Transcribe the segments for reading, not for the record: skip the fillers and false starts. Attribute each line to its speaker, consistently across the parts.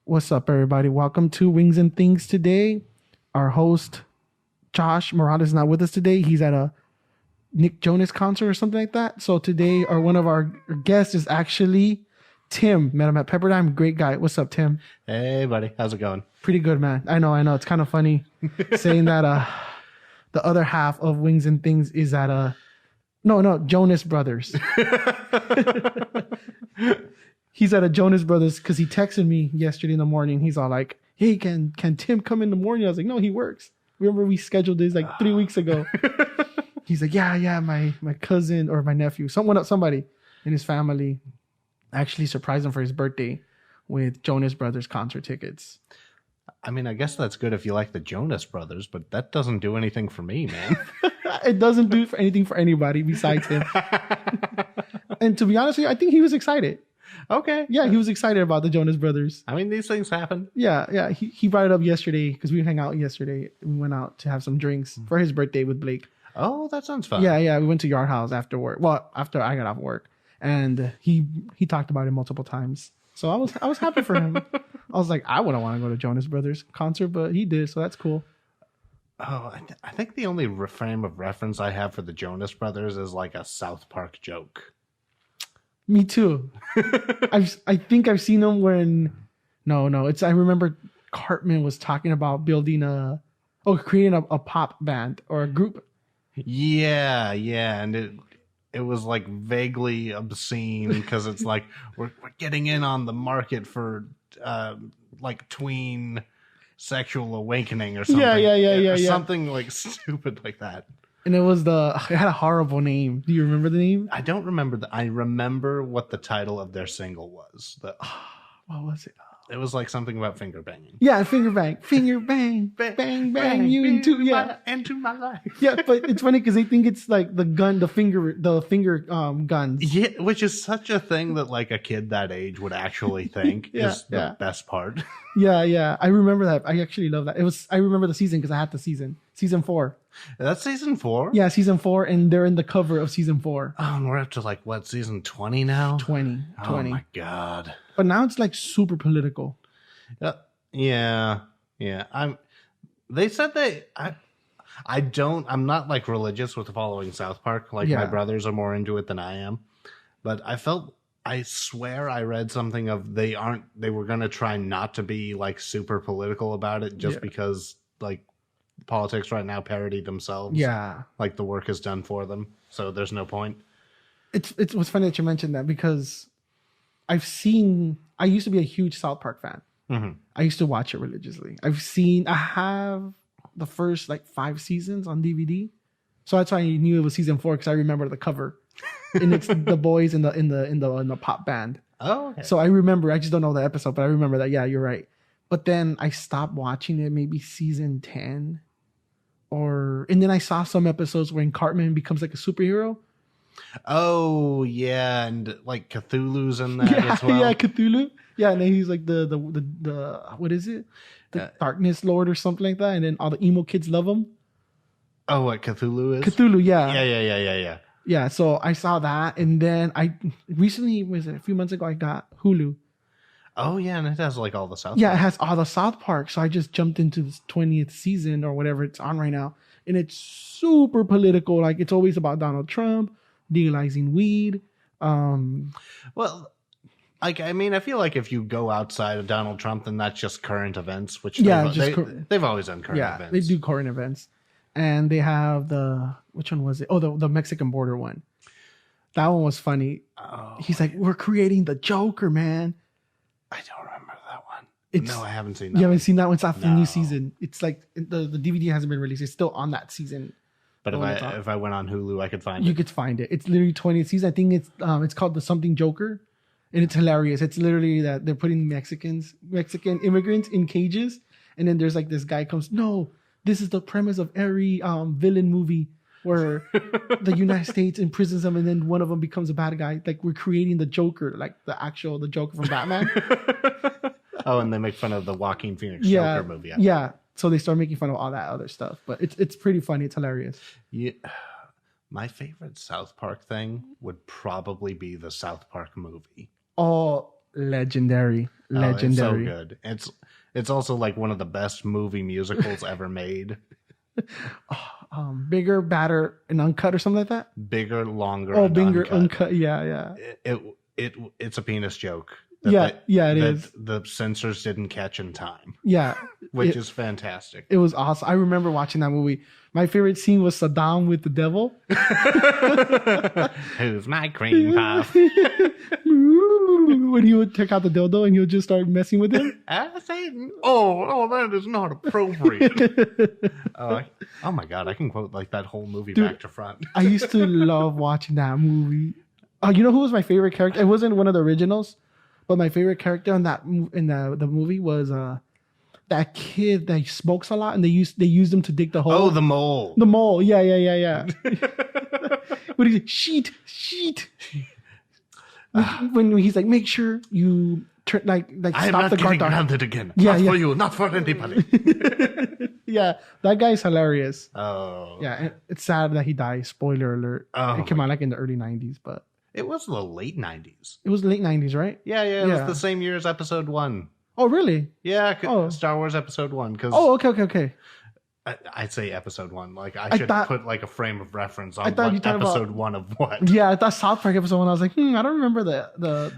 Speaker 1: What's up, everybody? Welcome to Wings and Things today. Our host, Josh Morales, is not with us today. He's at a Nick Jonas concert or something like that. So today, one of our guests is actually Tim. Met him at Pepperdine. Great guy. What's up, Tim?
Speaker 2: Hey, buddy. How's it going?
Speaker 1: Pretty good, man. I know. It's kind of funny saying that the other half of Wings and Things is at no, Jonas Brothers. He's at a Jonas Brothers because he texted me yesterday in the morning. He's all like, "Hey, can Tim come in the morning?" I was like, "No, he works. Remember we scheduled this like 3 weeks ago." He's like, "Yeah, my cousin or my nephew, somebody in his family actually surprised him for his birthday with Jonas Brothers concert tickets."
Speaker 2: I mean, I guess that's good if you like the Jonas Brothers, but that doesn't do anything for me, man.
Speaker 1: It doesn't do anything for anybody besides him. And to be honest with you, I think he was excited.
Speaker 2: Okay.
Speaker 1: Yeah, he was excited about the Jonas Brothers.
Speaker 2: I mean, these things happen.
Speaker 1: Yeah. He brought it up yesterday because we hung out yesterday. We went out to have some drinks for his birthday with Blake.
Speaker 2: Oh, that sounds fun.
Speaker 1: Yeah. We went to Yard House after work. Well, after I got off work, and he talked about it multiple times. So I was happy for him. I was like, I wouldn't want to go to Jonas Brothers concert, but he did, so that's cool.
Speaker 2: Oh, I think the only frame of reference I have for the Jonas Brothers is like a South Park joke.
Speaker 1: Me too. I think I've seen them when. No. I remember Cartman was talking about creating a pop band or a group.
Speaker 2: Yeah, and it was like vaguely obscene because it's like we're getting in on the market for like tween sexual awakening or something.
Speaker 1: Yeah.
Speaker 2: Something like stupid like that.
Speaker 1: And it had a horrible name. Do you remember the name?
Speaker 2: I don't remember I remember what the title of their single was.
Speaker 1: What was it?
Speaker 2: It was like something about finger banging.
Speaker 1: Yeah, finger bang, bang you into
Speaker 2: my life.
Speaker 1: Yeah, but it's funny because they think it's like the finger guns.
Speaker 2: Yeah, which is such a thing that like a kid that age would actually think is the best part.
Speaker 1: Yeah. I remember that. I actually love that. I remember the season because I had the season 4.
Speaker 2: That's season 4?
Speaker 1: Yeah, season 4, and they're in the cover of season 4.
Speaker 2: Oh, and we're up to like what, season 20 now?
Speaker 1: 20.
Speaker 2: Oh my god.
Speaker 1: But now it's like super political.
Speaker 2: Yeah. They said I'm not like religious with following South Park. Like my brothers are more into it than I am. But I swear I read something of they were going to try not to be like super political about it just because like politics right now parody themselves.
Speaker 1: Yeah.
Speaker 2: Like the work is done for them. So there's no point.
Speaker 1: It was funny that you mentioned that because I used to be a huge South Park fan.
Speaker 2: Mm-hmm.
Speaker 1: I used to watch it religiously. I have the first like 5 seasons on DVD. So that's why I knew it was season 4 because I remember the cover. And it's the boys in the pop band.
Speaker 2: Oh, okay.
Speaker 1: So I remember, I just don't know the episode, but I remember that. Yeah, you're right. But then I stopped watching it maybe season 10 and then I saw some episodes when Cartman becomes like a superhero.
Speaker 2: Oh yeah, and like Cthulhu's in that as well.
Speaker 1: Yeah, Cthulhu. Yeah, and then he's like the what is it? The Darkness Lord or something like that. And then all the emo kids love him.
Speaker 2: Oh, what Cthulhu is?
Speaker 1: Cthulhu, yeah.
Speaker 2: Yeah.
Speaker 1: Yeah, so I saw that, and then I recently, a few months ago, I got Hulu.
Speaker 2: Oh yeah, and it has like all the South.
Speaker 1: Yeah, Park. It has all the South Park. So I just jumped into this 20th season or whatever it's on right now, and it's super political. Like it's always about Donald Trump legalizing weed.
Speaker 2: Well, like I mean, I feel like if you go outside of Donald Trump, then that's just current events, which they've always done current events.
Speaker 1: Yeah, they do current events, and they have which one was it? Oh, the Mexican border one. That one was funny.
Speaker 2: Oh,
Speaker 1: he's like, "We're creating the Joker, man."
Speaker 2: I don't remember that one. No, I haven't seen that.
Speaker 1: You haven't seen that one? It's after the new season. It's like the DVD hasn't been released. It's still on that season.
Speaker 2: But if I went on Hulu, I could find it.
Speaker 1: You could find it. It's literally 20th season. I think it's called the Something Joker, and it's hilarious. It's literally that they're putting Mexican immigrants in cages, and then there's like this guy comes. No, this is the premise of every villain movie where the United States imprisons them, and then one of them becomes a bad guy. Like we're creating the Joker, like the Joker from Batman.
Speaker 2: Oh, and they make fun of the Joaquin Phoenix Joker movie.
Speaker 1: Yeah. So they start making fun of all that other stuff, but it's pretty funny. It's hilarious.
Speaker 2: Yeah. My favorite South Park thing would probably be the South Park movie.
Speaker 1: Oh, legendary. legendary.
Speaker 2: It's so good. It's also like one of the best movie musicals ever made.
Speaker 1: Bigger, badder, and uncut or something like that.
Speaker 2: Bigger, longer.
Speaker 1: Oh, bigger, uncut. Yeah.
Speaker 2: It's a penis joke.
Speaker 1: It is.
Speaker 2: The censors didn't catch in time.
Speaker 1: Yeah,
Speaker 2: which is fantastic.
Speaker 1: It was awesome. I remember watching that movie. My favorite scene was Saddam with the devil.
Speaker 2: Who's my cream puff?
Speaker 1: When he would take out the dildo and he would just start messing with him.
Speaker 2: Satan. Oh, that is not appropriate. Oh my God, I can quote like that whole movie back to front.
Speaker 1: I used to love watching that movie. You know who was my favorite character? It wasn't one of the originals, but my favorite character in the movie was that kid that smokes a lot, and they used him to dig the hole.
Speaker 2: Oh, the mole.
Speaker 1: The mole. Yeah. What is it? Sheet. When he's like, make sure you turn like
Speaker 2: I am not getting grounded again.
Speaker 1: Yeah,
Speaker 2: not for you, not for anybody.
Speaker 1: Yeah, that guy's hilarious.
Speaker 2: Oh.
Speaker 1: Yeah, it's sad that he died. Spoiler alert. It came out like in the early 90s, but
Speaker 2: it was the late 90s.
Speaker 1: It was late 90s, right?
Speaker 2: Yeah. It was the same year as Episode 1.
Speaker 1: Oh, really?
Speaker 2: Yeah, Star Wars Episode 1.
Speaker 1: Okay.
Speaker 2: I'd say Episode 1. Like I should put like a frame of reference on Episode 1 of what.
Speaker 1: Yeah, I thought South Park Episode 1. I was like, I don't remember the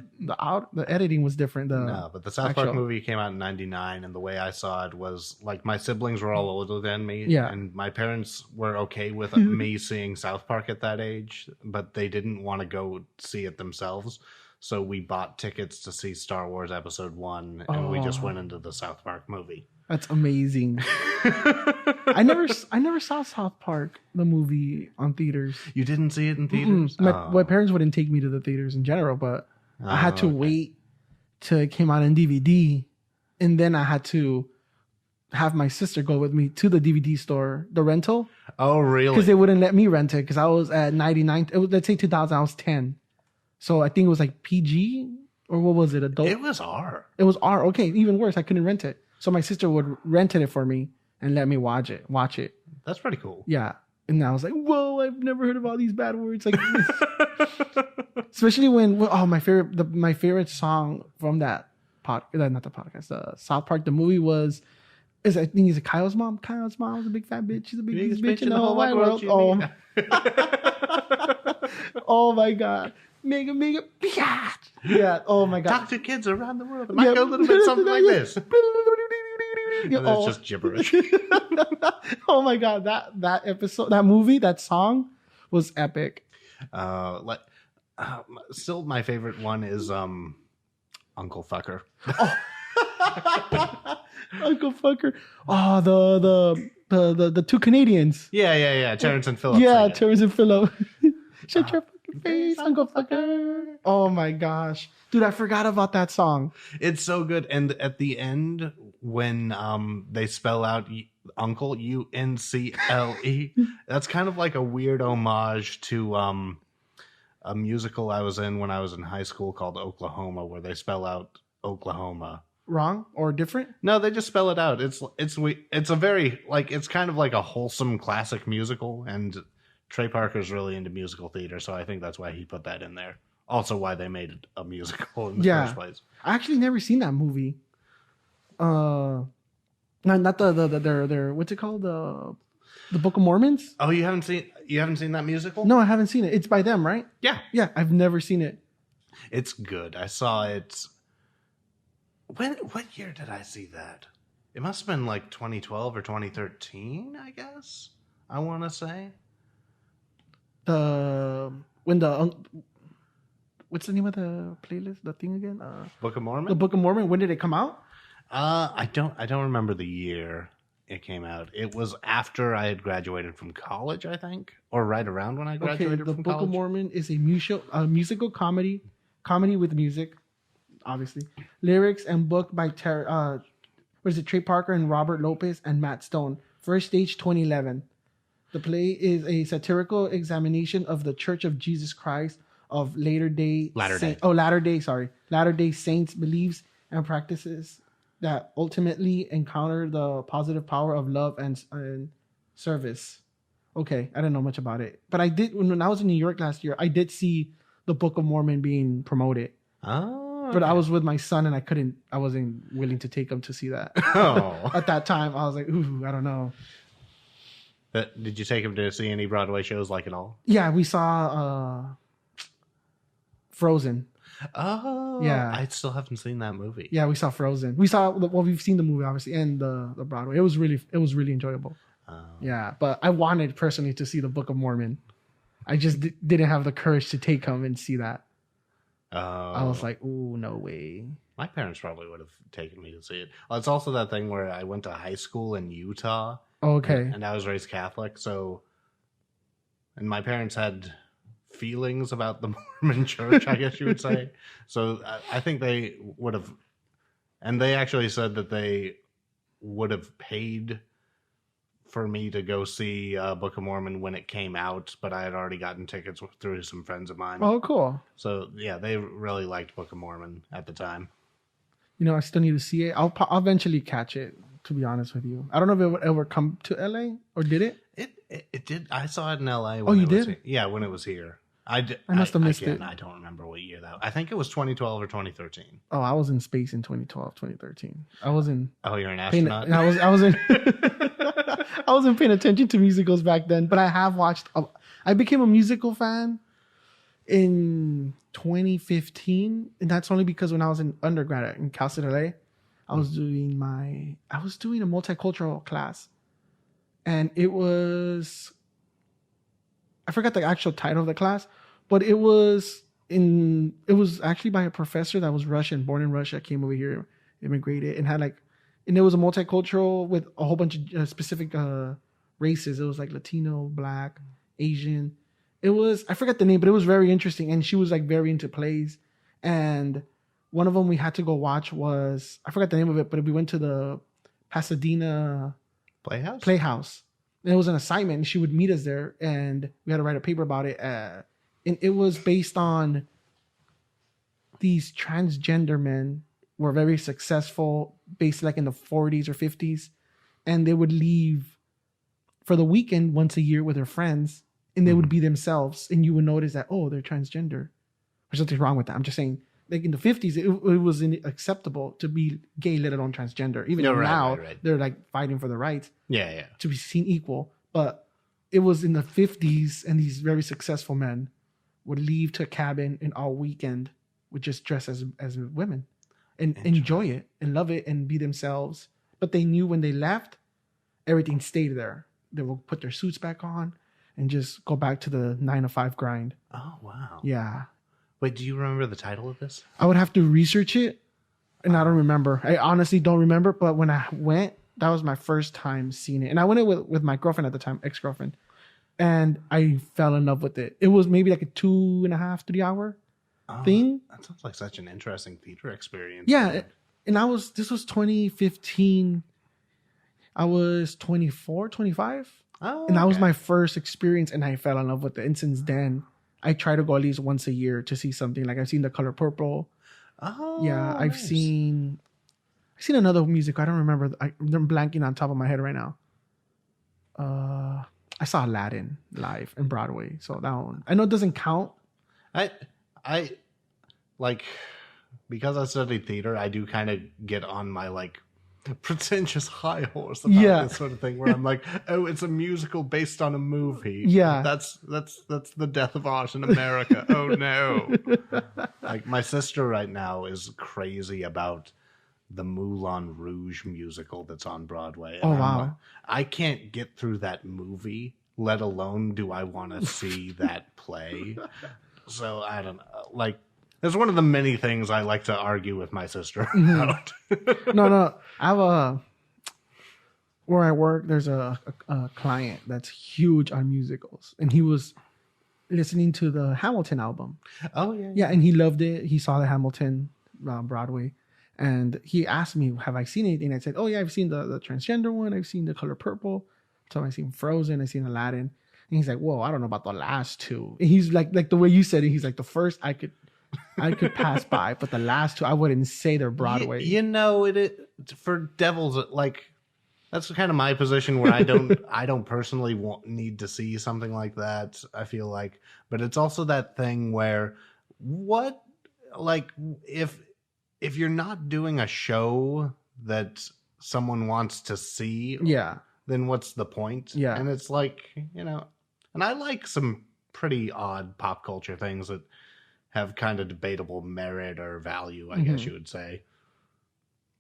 Speaker 1: editing was different.
Speaker 2: No, but the South Park movie came out in 99, and the way I saw it was like my siblings were all older than me.
Speaker 1: Yeah.
Speaker 2: And my parents were okay with me seeing South Park at that age, but they didn't want to go see it themselves. So we bought tickets to see Star Wars Episode 1, and we just went into the South Park movie.
Speaker 1: That's amazing. I never saw South Park, the movie, on theaters.
Speaker 2: You didn't see it in theaters?
Speaker 1: My parents wouldn't take me to the theaters in general, but I had to wait till it came out in DVD, and then I had to have my sister go with me to the DVD store, the rental.
Speaker 2: Oh, really?
Speaker 1: Because they wouldn't let me rent it because I was at 99. Let's say 2000, I was 10. So I think it was like PG, or what was it? Adult?
Speaker 2: It was R.
Speaker 1: It was R. Okay, even worse. I couldn't rent it. So my sister would rent it for me and let me watch it.
Speaker 2: That's pretty cool.
Speaker 1: Yeah. And I was like, whoa, I've never heard of all these bad words. Like, especially when, my favorite song from that not the podcast, South Park, the movie I think it's Kyle's mom. Kyle's mom was a big fat bitch. She's the biggest bitch in the whole wide world. Oh my God. Mega, bitch. Yeah. Oh my God.
Speaker 2: Talk to kids around the world. It might go a little bit something like this. And it's just gibberish.
Speaker 1: Oh my God. That episode, that movie, that song was epic.
Speaker 2: Still my favorite one is Uncle Fucker.
Speaker 1: Uncle Fucker. Oh, the two Canadians.
Speaker 2: Yeah. Terrence and Phillip.
Speaker 1: Yeah, Terrence and Phillip. Shut your fucking face, Uncle Fucker. Oh my gosh. Dude, I forgot about that song.
Speaker 2: It's so good. And at the end, when they spell out Uncle, UNCLE, that's kind of like a weird homage to a musical I was in when I was in high school called Oklahoma, where they spell out Oklahoma.
Speaker 1: Wrong or different?
Speaker 2: No, they just spell it out. It's a very it's kind of like a wholesome classic musical, and Trey Parker's really into musical theater, so I think that's why he put that in there. Also, why they made it a musical in the first place.
Speaker 1: I actually never seen that movie. Not their what's it called, the Book of Mormons?
Speaker 2: Oh, you haven't seen that musical?
Speaker 1: No, I haven't seen it. It's by them, right?
Speaker 2: Yeah.
Speaker 1: I've never seen it.
Speaker 2: It's good. I saw it. What year did I see that? It must have been like 2012 or 2013, I guess. I want to say. What's the name of the playlist? The thing again? Book of Mormon.
Speaker 1: The Book of Mormon. When did it come out?
Speaker 2: I don't remember the year it came out. It was after I had graduated from college, I think, or right around when I graduated from college.
Speaker 1: The Book of Mormon is a musical comedy with music, obviously, lyrics and book by Trey Parker and Robert Lopez and Matt Stone. First stage 2011. The play is a satirical examination of the Church of Jesus Christ of Latter Day Saints beliefs and practices that ultimately encounter the positive power of love and service. Okay, I don't know much about it, but I did when I was in New York last year. I did see the Book of Mormon being promoted.
Speaker 2: Oh,
Speaker 1: But I was with my son and I wasn't willing to take him to see that.
Speaker 2: Oh.
Speaker 1: At that time, I was like, ooh, I don't know.
Speaker 2: Did you take him to see any Broadway shows like at all?
Speaker 1: Yeah, we saw Frozen.
Speaker 2: Oh,
Speaker 1: yeah.
Speaker 2: I still haven't seen that movie.
Speaker 1: Yeah, we saw Frozen. We've seen the movie obviously and the Broadway. It was really enjoyable. Yeah, but I wanted personally to see the Book of Mormon. I just didn't have the courage to take him and see that. I was like, ooh, no way.
Speaker 2: My parents probably would have taken me to see it. Well, it's also that thing where I went to high school in Utah.
Speaker 1: Oh, okay.
Speaker 2: And I was raised Catholic, and my parents had feelings about the Mormon church, I guess you would say. So I think they would have, and they actually said that they would have paid for me to go see Book of Mormon when it came out, but I had already gotten tickets through some friends of mine.
Speaker 1: Oh, cool.
Speaker 2: So yeah, they really liked Book of Mormon at the time.
Speaker 1: I still need to see it. I'll eventually catch it, to be honest with you. I don't know if it would ever come to LA, or did it?
Speaker 2: It did. I saw it in LA.
Speaker 1: When you did?
Speaker 2: Yeah, when it was here. I
Speaker 1: must have missed it.
Speaker 2: I don't remember what year that. I think it was 2012 or 2013.
Speaker 1: Oh, I was in space in 2012, 2013. I was in.
Speaker 2: Oh, you're an astronaut.
Speaker 1: I was in. I wasn't paying attention to musicals back then, but I have watched. I became a musical fan in 2015, and that's only because when I was in undergrad in Cal State LA, I was doing a multicultural class, and it was. I forgot the actual title of the class, but it was actually by a professor that was Russian, born in Russia, came over here, immigrated, and and it was a multicultural with a whole bunch of specific races. It was like Latino, Black, Asian. I forgot the name, but it was very interesting. And she was like very into plays. And one of them we had to go watch was, I forgot the name of it, but we went to the Pasadena Playhouse. And it was an assignment, and she would meet us there, and we had to write a paper about it. And it was based on these transgender men were very successful, based like in the 40s or 50s, and they would leave for the weekend once a year with their friends, and they would be themselves, and you would notice that, oh, they're transgender. There's nothing wrong with that. I'm just saying, like in the 50s, it was acceptable to be gay, let alone transgender. Even now, they're like fighting for the rights to be seen equal. But it was in the 50s, and these very successful men would leave to a cabin and all weekend would just dress as women and enjoy it and love it and be themselves. But they knew when they left, everything stayed there. They will put their suits back on and just go back to the 9 to 5 grind.
Speaker 2: Oh, wow.
Speaker 1: Yeah.
Speaker 2: Wait, do you remember the title of this?
Speaker 1: I would have to research it, and I don't remember. I honestly don't remember, but when I went, that was my first time seeing it. And I went with my girlfriend at the time, ex-girlfriend, and I fell in love with it. It was maybe like a 2.5, 3 hour thing.
Speaker 2: That sounds like such an interesting theater experience.
Speaker 1: Yeah, and this was 2015. I was 24, 25.
Speaker 2: Oh,
Speaker 1: and that was my first experience, and I fell in love with it. And since then, I try to go at least once a year to see something. Like I've seen The Color Purple.
Speaker 2: Oh,
Speaker 1: yeah. I've seen another musical. I don't remember. I'm blanking on top of my head right now. I saw Aladdin live in Broadway. So that one, I know it doesn't count.
Speaker 2: I like, because I studied theater, I do kind of get on my like pretentious high horse about this sort of thing where I'm like, oh, it's a musical based on a movie.
Speaker 1: Yeah.
Speaker 2: That's the death of art in America. Oh no. Like my sister right now is crazy about the Moulin Rouge musical that's on Broadway. And
Speaker 1: wow.
Speaker 2: I can't get through that movie, let alone do I want to see that play. So I don't know. Like, it's one of the many things I like to argue with my sister about.
Speaker 1: No. I have where I work, there's a client that's huge on musicals, and he was listening to the Hamilton album.
Speaker 2: Oh, yeah.
Speaker 1: Yeah, and he loved it. He saw the Hamilton Broadway, and he asked me, have I seen anything? I said, oh, yeah, I've seen the transgender one. I've seen The Color Purple. So I've seen Frozen. I've seen Aladdin. And he's like, whoa, I don't know about the last two. And he's like the way you said it, he's like, the first I could pass by, but the last two I wouldn't say they're Broadway.
Speaker 2: You know, for Devils, like that's kind of my position where I don't personally need to see something like that. I feel like, but it's also that thing where if if you're not doing a show that someone wants to see, then what's the point?
Speaker 1: Yeah.
Speaker 2: And it's like, you know, and I like some pretty odd pop culture things that have kind of debatable merit or value, I guess you would say.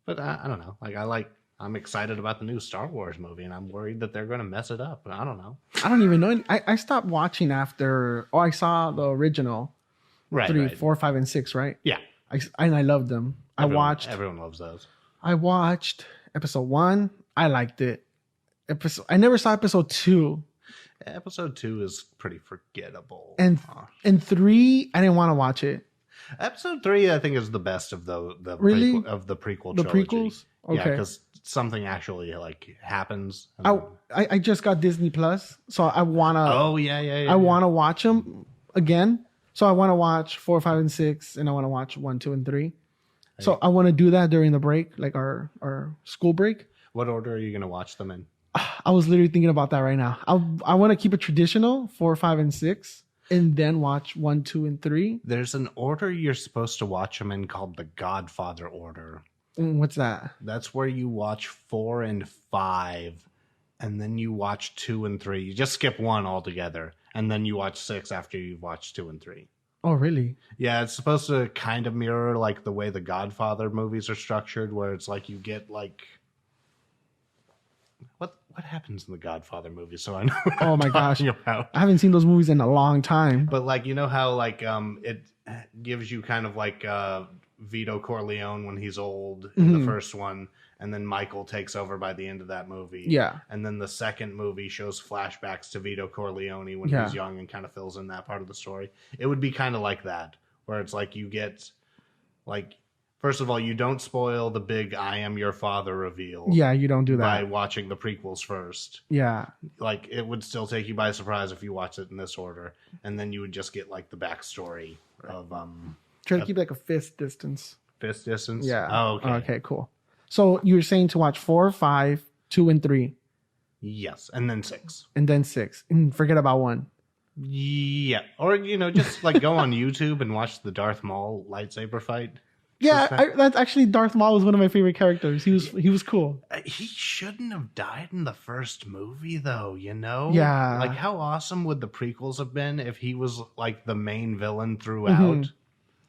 Speaker 2: But I don't know. Like, I'm excited about the new Star Wars movie, and I'm worried that they're going to mess it up. I don't know.
Speaker 1: I don't even know. I stopped watching after. I saw the original, 3, 4, 5, and 6. Right?
Speaker 2: Yeah.
Speaker 1: I loved them.
Speaker 2: Everyone loves those.
Speaker 1: I watched episode 1. I liked it. I never saw episode 2.
Speaker 2: Episode 2 is pretty forgettable.
Speaker 1: And 3, I didn't want to watch it.
Speaker 2: Episode 3, I think, is the best of the prequel trilogy.
Speaker 1: The prequels? Okay.
Speaker 2: Yeah, because something actually like happens.
Speaker 1: I just got Disney Plus, so I wanna.
Speaker 2: Oh yeah.
Speaker 1: I wanna watch them again. So I want to watch 4, 5, and 6, and I want to watch 1, 2, and 3. So I want to do that during the break, like our school break.
Speaker 2: What order are you gonna watch them in?
Speaker 1: I was literally thinking about that right now. I want to keep it traditional, 4, 5, and 6. And then watch 1, 2, and 3.
Speaker 2: There's an order you're supposed to watch them in called the Godfather order.
Speaker 1: What's that?
Speaker 2: That's where you watch 4 and 5, and then you watch 2 and 3. You just skip 1 altogether, and then you watch 6 after you've watched 2 and 3.
Speaker 1: Oh, really?
Speaker 2: Yeah, it's supposed to kind of mirror like the way the Godfather movies are structured, where it's like you get like what happens in the Godfather movies? So I know.
Speaker 1: Oh my gosh, I haven't seen those movies in a long time.
Speaker 2: But like, you know how like it gives you kind of like Vito Corleone when he's old in the first one, and then Michael takes over by the end of that movie.
Speaker 1: Yeah, and
Speaker 2: then the second movie shows flashbacks to Vito Corleone when he's young and kind of fills in that part of the story. It would be kind of like that, where it's like you get like. First of all, you don't spoil the big "I am your father" reveal.
Speaker 1: Yeah, you don't do that
Speaker 2: by watching the prequels first.
Speaker 1: Yeah,
Speaker 2: like it would still take you by surprise if you watched it in this order, and then you would just get like the backstory of
Speaker 1: Try to keep like a fist distance.
Speaker 2: Fist distance.
Speaker 1: Yeah.
Speaker 2: Oh, okay.
Speaker 1: Okay. Cool. So you were saying to watch 4, 5, 2, and 3.
Speaker 2: Yes, and then 6.
Speaker 1: And then 6, and forget about 1.
Speaker 2: Yeah, or just like go on YouTube and watch the Darth Maul lightsaber fight.
Speaker 1: Yeah, that's actually Darth Maul was one of my favorite characters. He was cool.
Speaker 2: He shouldn't have died in the first movie, though.
Speaker 1: Yeah.
Speaker 2: Like how awesome would the prequels have been if he was like the main villain throughout?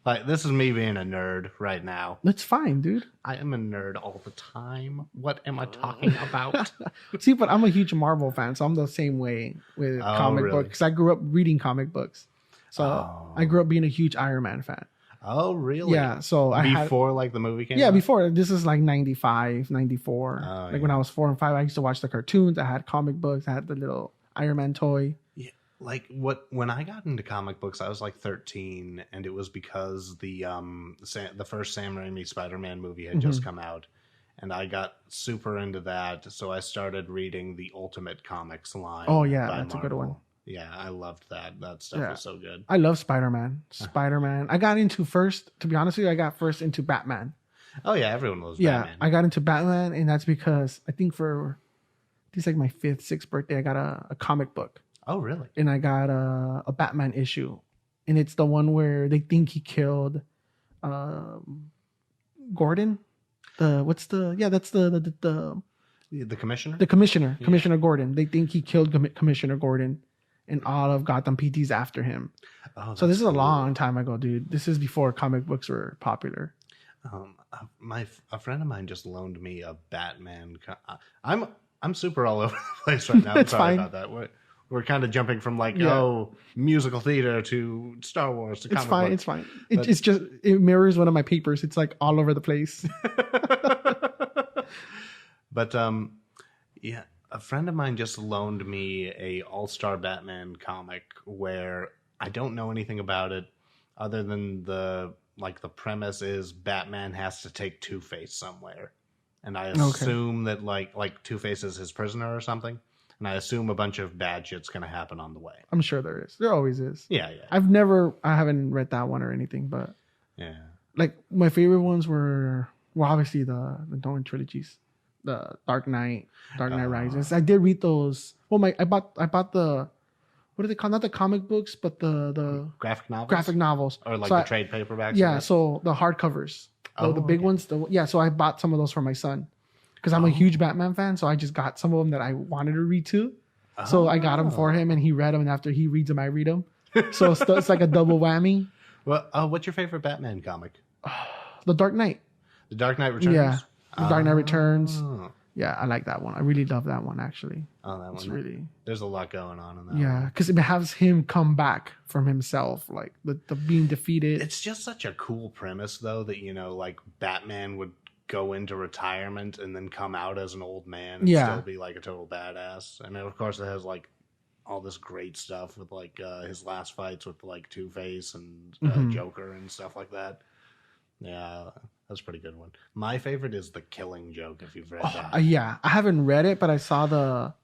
Speaker 2: Like this is me being a nerd right now.
Speaker 1: That's fine, dude.
Speaker 2: I am a nerd all the time. What am I talking about?
Speaker 1: See, but I'm a huge Marvel fan, so I'm the same way with comic books. Because I grew up reading comic books, so I grew up being a huge Iron Man fan.
Speaker 2: Oh, really?
Speaker 1: Yeah. So
Speaker 2: before like the movie came out?
Speaker 1: Yeah, before. This is like 95, 94. When I was 4 and 5, I used to watch the cartoons. I had comic books. I had the little Iron Man toy.
Speaker 2: Yeah. Like when I got into comic books, I was like 13, and it was because the first Sam Raimi Spider-Man movie had just come out, and I got super into that. So I started reading the Ultimate Comics line.
Speaker 1: Oh yeah, that's Marvel. A good one.
Speaker 2: Yeah, I loved that. That stuff was so good.
Speaker 1: I love Spider-Man. I got into first, to be honest with you, I got first into Batman.
Speaker 2: Oh, yeah, everyone loves Batman.
Speaker 1: Yeah, I got into Batman, and that's because I think it's like my 5th, 6th birthday, I got a comic book.
Speaker 2: Oh, really?
Speaker 1: And I got a Batman issue. And it's the one where they think he killed Gordon. That's the
Speaker 2: commissioner?
Speaker 1: The commissioner, yeah. Commissioner Gordon. They think he killed Commissioner Gordon. And all of Gotham PD's after him. Oh, so this is a long time ago, dude. This is before comic books were popular.
Speaker 2: A friend of mine just loaned me a Batman. I'm super all over the place right now. I'm sorry about that. We're kind of jumping from musical theater to Star Wars to comic books.
Speaker 1: It's fine. It's just it mirrors one of my papers. It's like all over the place.
Speaker 2: But yeah. A friend of mine just loaned me a All-Star Batman comic where I don't know anything about it other than the premise is Batman has to take Two-Face somewhere. And I assume that like Two-Face is his prisoner or something. And I assume a bunch of bad shit's going to happen on the way.
Speaker 1: I'm sure there is. There always is.
Speaker 2: Yeah.
Speaker 1: I haven't read that one or anything, but
Speaker 2: yeah.
Speaker 1: Like my favorite ones were obviously the Nolan trilogies. The Dark Knight Rises. I did read those. Well, I bought the, what are they called? Not the comic books, but the
Speaker 2: graphic novels.
Speaker 1: Graphic novels,
Speaker 2: or like the trade paperbacks.
Speaker 1: Yeah, so the hardcovers. The big ones. So I bought some of those for my son because I'm a huge Batman fan. So I just got some of them that I wanted to read too. So I got them for him, and he read them. And after he reads them, I read them. So it's like a double whammy.
Speaker 2: Well, what's your favorite Batman comic?
Speaker 1: The Dark Knight.
Speaker 2: The Dark Knight Returns?
Speaker 1: Yeah. The Dark Knight Returns. Yeah, I like that one. I really love that one, actually.
Speaker 2: Oh, that
Speaker 1: it's
Speaker 2: one.
Speaker 1: Really...
Speaker 2: There's a lot going on in that
Speaker 1: Yeah, because it has him come back from himself, like the being defeated.
Speaker 2: It's just such a cool premise, though, that, like Batman would go into retirement and then come out as an old man and still be like a total badass. And then, of course, it has like all this great stuff with like his last fights with like Two-Face and Joker and stuff like that. Yeah, that's a pretty good one. My favorite is The Killing Joke, if you've read that.
Speaker 1: Yeah, I haven't read it, but I saw the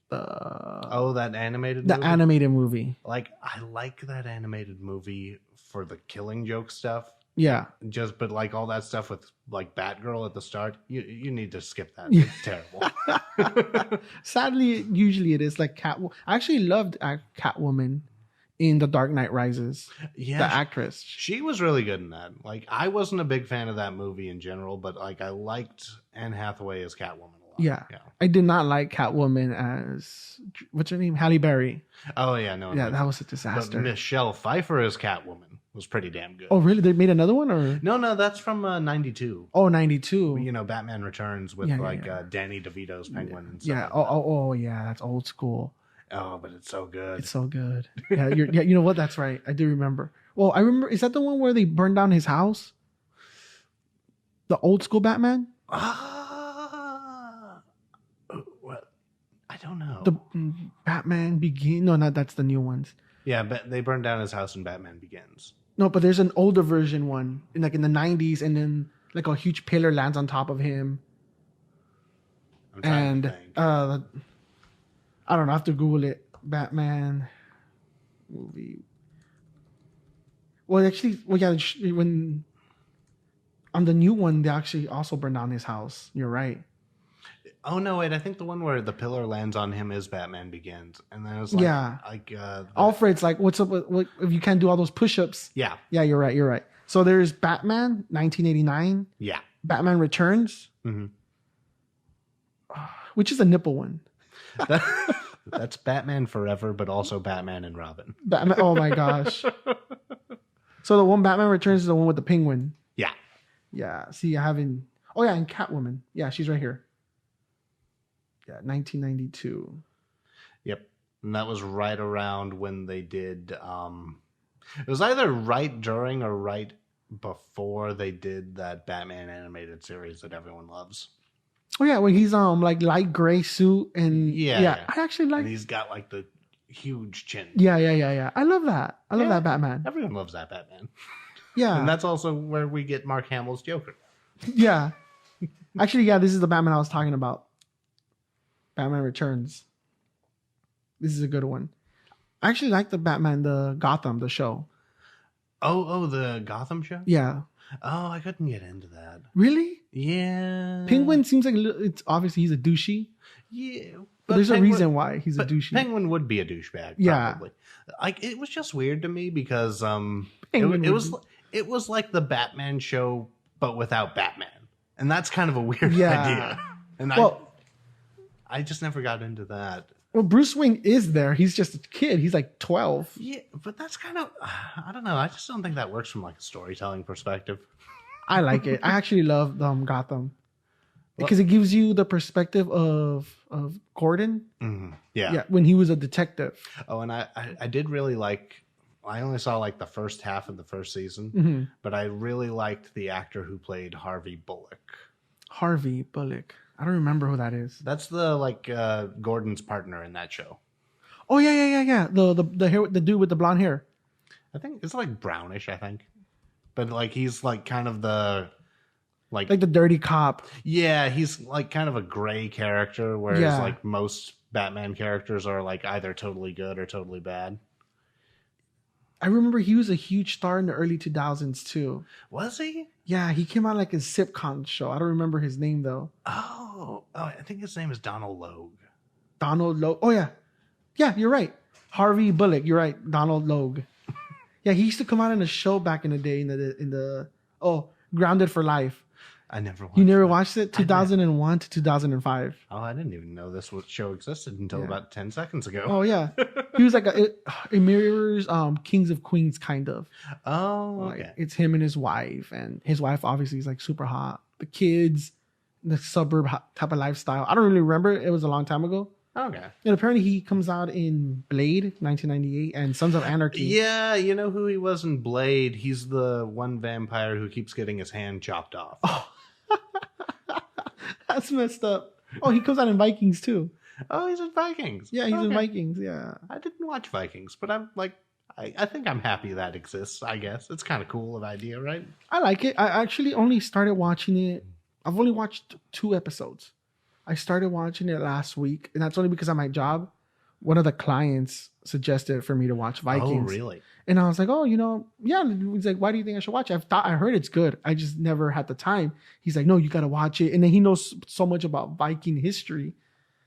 Speaker 2: that animated movie?
Speaker 1: The animated movie.
Speaker 2: Like, I like that animated movie for the Killing Joke stuff.
Speaker 1: Yeah.
Speaker 2: But like all that stuff with like Batgirl at the start, you need to skip that. It's terrible.
Speaker 1: Sadly, usually it is like I actually loved Catwoman in The Dark Knight Rises. Yeah. The actress.
Speaker 2: She was really good in that. Like, I wasn't a big fan of that movie in general, but like I liked Anne Hathaway as Catwoman a lot.
Speaker 1: Yeah. I did not like Catwoman as, what's her name? Halle Berry.
Speaker 2: Oh, yeah. No.
Speaker 1: Yeah, that was a disaster.
Speaker 2: But Michelle Pfeiffer as Catwoman was pretty damn good.
Speaker 1: Oh, really? They made another one? Or
Speaker 2: No, that's from 92.
Speaker 1: Oh, 92.
Speaker 2: Batman Returns with Danny DeVito's Penguin and stuff.
Speaker 1: Yeah.
Speaker 2: Like
Speaker 1: yeah. That's old school.
Speaker 2: Oh, but it's so good.
Speaker 1: It's so good. Yeah, you know what? That's right. I do remember. Well, I remember. Is that the one where they burned down his house? The old school Batman?
Speaker 2: Well, I don't know.
Speaker 1: The Batman Begins. No, that's the new ones.
Speaker 2: Yeah, but they burned down his house in Batman Begins.
Speaker 1: No, but there's an older version one, in the 90s, and then like a huge pillar lands on top of him.
Speaker 2: I'm trying to think.
Speaker 1: I don't know. I have to Google it. Batman movie. Well, actually, when on the new one, they actually also burned down his house. You're right.
Speaker 2: Oh no! Wait, I think the one where the pillar lands on him is Batman Begins, and then it's like,
Speaker 1: Alfred's like, "What's up? What if you can't do all those push-ups?"
Speaker 2: Yeah,
Speaker 1: you're right. So there's Batman, 1989.
Speaker 2: Yeah,
Speaker 1: Batman Returns, which is a nipple one.
Speaker 2: That's Batman Forever, but also Batman and Robin.
Speaker 1: Batman. Oh my gosh! So the one Batman Returns is the one with the penguin.
Speaker 2: Yeah.
Speaker 1: Yeah. See, I haven't. Oh yeah, and Catwoman. Yeah, she's right here. Yeah, 1992.
Speaker 2: Yep, and that was right around when they did. It was either right during or right before they did that Batman animated series that everyone loves.
Speaker 1: Oh yeah, when he's like light gray suit and I actually like.
Speaker 2: And he's got like the huge chin.
Speaker 1: Yeah. I love that. I love that Batman.
Speaker 2: Everyone loves that Batman.
Speaker 1: Yeah,
Speaker 2: and that's also where we get Mark Hamill's Joker.
Speaker 1: Yeah, actually, this is the Batman I was talking about. Batman Returns. This is a good one. I actually like the Batman, the Gotham, the show.
Speaker 2: Oh, the Gotham show?
Speaker 1: Yeah.
Speaker 2: Oh, I couldn't get into that.
Speaker 1: Really?
Speaker 2: Yeah.
Speaker 1: Penguin seems like it's obviously he's a douchey.
Speaker 2: Yeah.
Speaker 1: But there's a reason why he's a douchey.
Speaker 2: Penguin would be a douchebag, probably. Like, it was just weird to me because it was like the Batman show, but without Batman. And that's kind of a weird idea. And I just never got into that.
Speaker 1: Well, Bruce Wayne is there. He's just a kid. He's like 12.
Speaker 2: Yeah, but that's kind of, I don't know. I just don't think that works from like a storytelling perspective.
Speaker 1: I like it. I actually love Gotham because it gives you the perspective of Gordon.
Speaker 2: Mm-hmm. Yeah,
Speaker 1: when he was a detective.
Speaker 2: Oh, and I did really like. I only saw like the first half of the first season, but I really liked the actor wwho played Harvey Bullock. Harvey Bullock.
Speaker 1: I don't remember who that is.
Speaker 2: That's the Gordon's partner in that show.
Speaker 1: Oh yeah. The hair, the dude with the blonde hair.
Speaker 2: I think it's like brownish. I think, but like he's like kind of the like
Speaker 1: the dirty cop.
Speaker 2: Yeah, he's like kind of a gray character, whereas like most Batman characters are like either totally good or totally bad.
Speaker 1: I remember he was a huge star in the early 2000s too.
Speaker 2: Was he?
Speaker 1: Yeah, he came on like a sitcom show. I don't remember his name though.
Speaker 2: Oh, I think his name is Donald Logue.
Speaker 1: Donald Logue. Oh yeah. Yeah, you're right. Harvey Bullock. You're right. Donald Logue. Yeah, he used to come out in a show back in the day Grounded for Life.
Speaker 2: I never watched
Speaker 1: You never watched it? 2001 to 2005.
Speaker 2: Oh, I didn't even know this show existed until about 10 seconds ago.
Speaker 1: Oh, yeah. He was like, it mirrors Kings of Queens, kind of.
Speaker 2: Oh, okay.
Speaker 1: Like, it's him and his wife. And his wife obviously is like super hot. The kids, the suburb type of lifestyle. I don't really remember. It was a long time ago.
Speaker 2: Okay.
Speaker 1: And apparently he comes out in Blade, 1998, and Sons of Anarchy.
Speaker 2: Yeah, you know who he was in Blade? He's the one vampire who keeps getting his hand chopped off.
Speaker 1: Oh. That's messed up. Oh, he comes out in Vikings too.
Speaker 2: Oh, he's in Vikings.
Speaker 1: Yeah, he's in Vikings. Yeah.
Speaker 2: I didn't watch Vikings, but I'm like, I think I'm happy that exists, I guess. It's kind of cool of idea, right?
Speaker 1: I like it. I actually only started watching it. I've only watched 2 episodes. I started watching it last week, and that's only because of my job. One of the clients suggested for me to watch Vikings.
Speaker 2: Oh, really?
Speaker 1: And I was like, oh, yeah. He's like, why do you think I should watch it? I heard it's good. I just never had the time. He's like, no, you got to watch it. And then he knows so much about Viking history.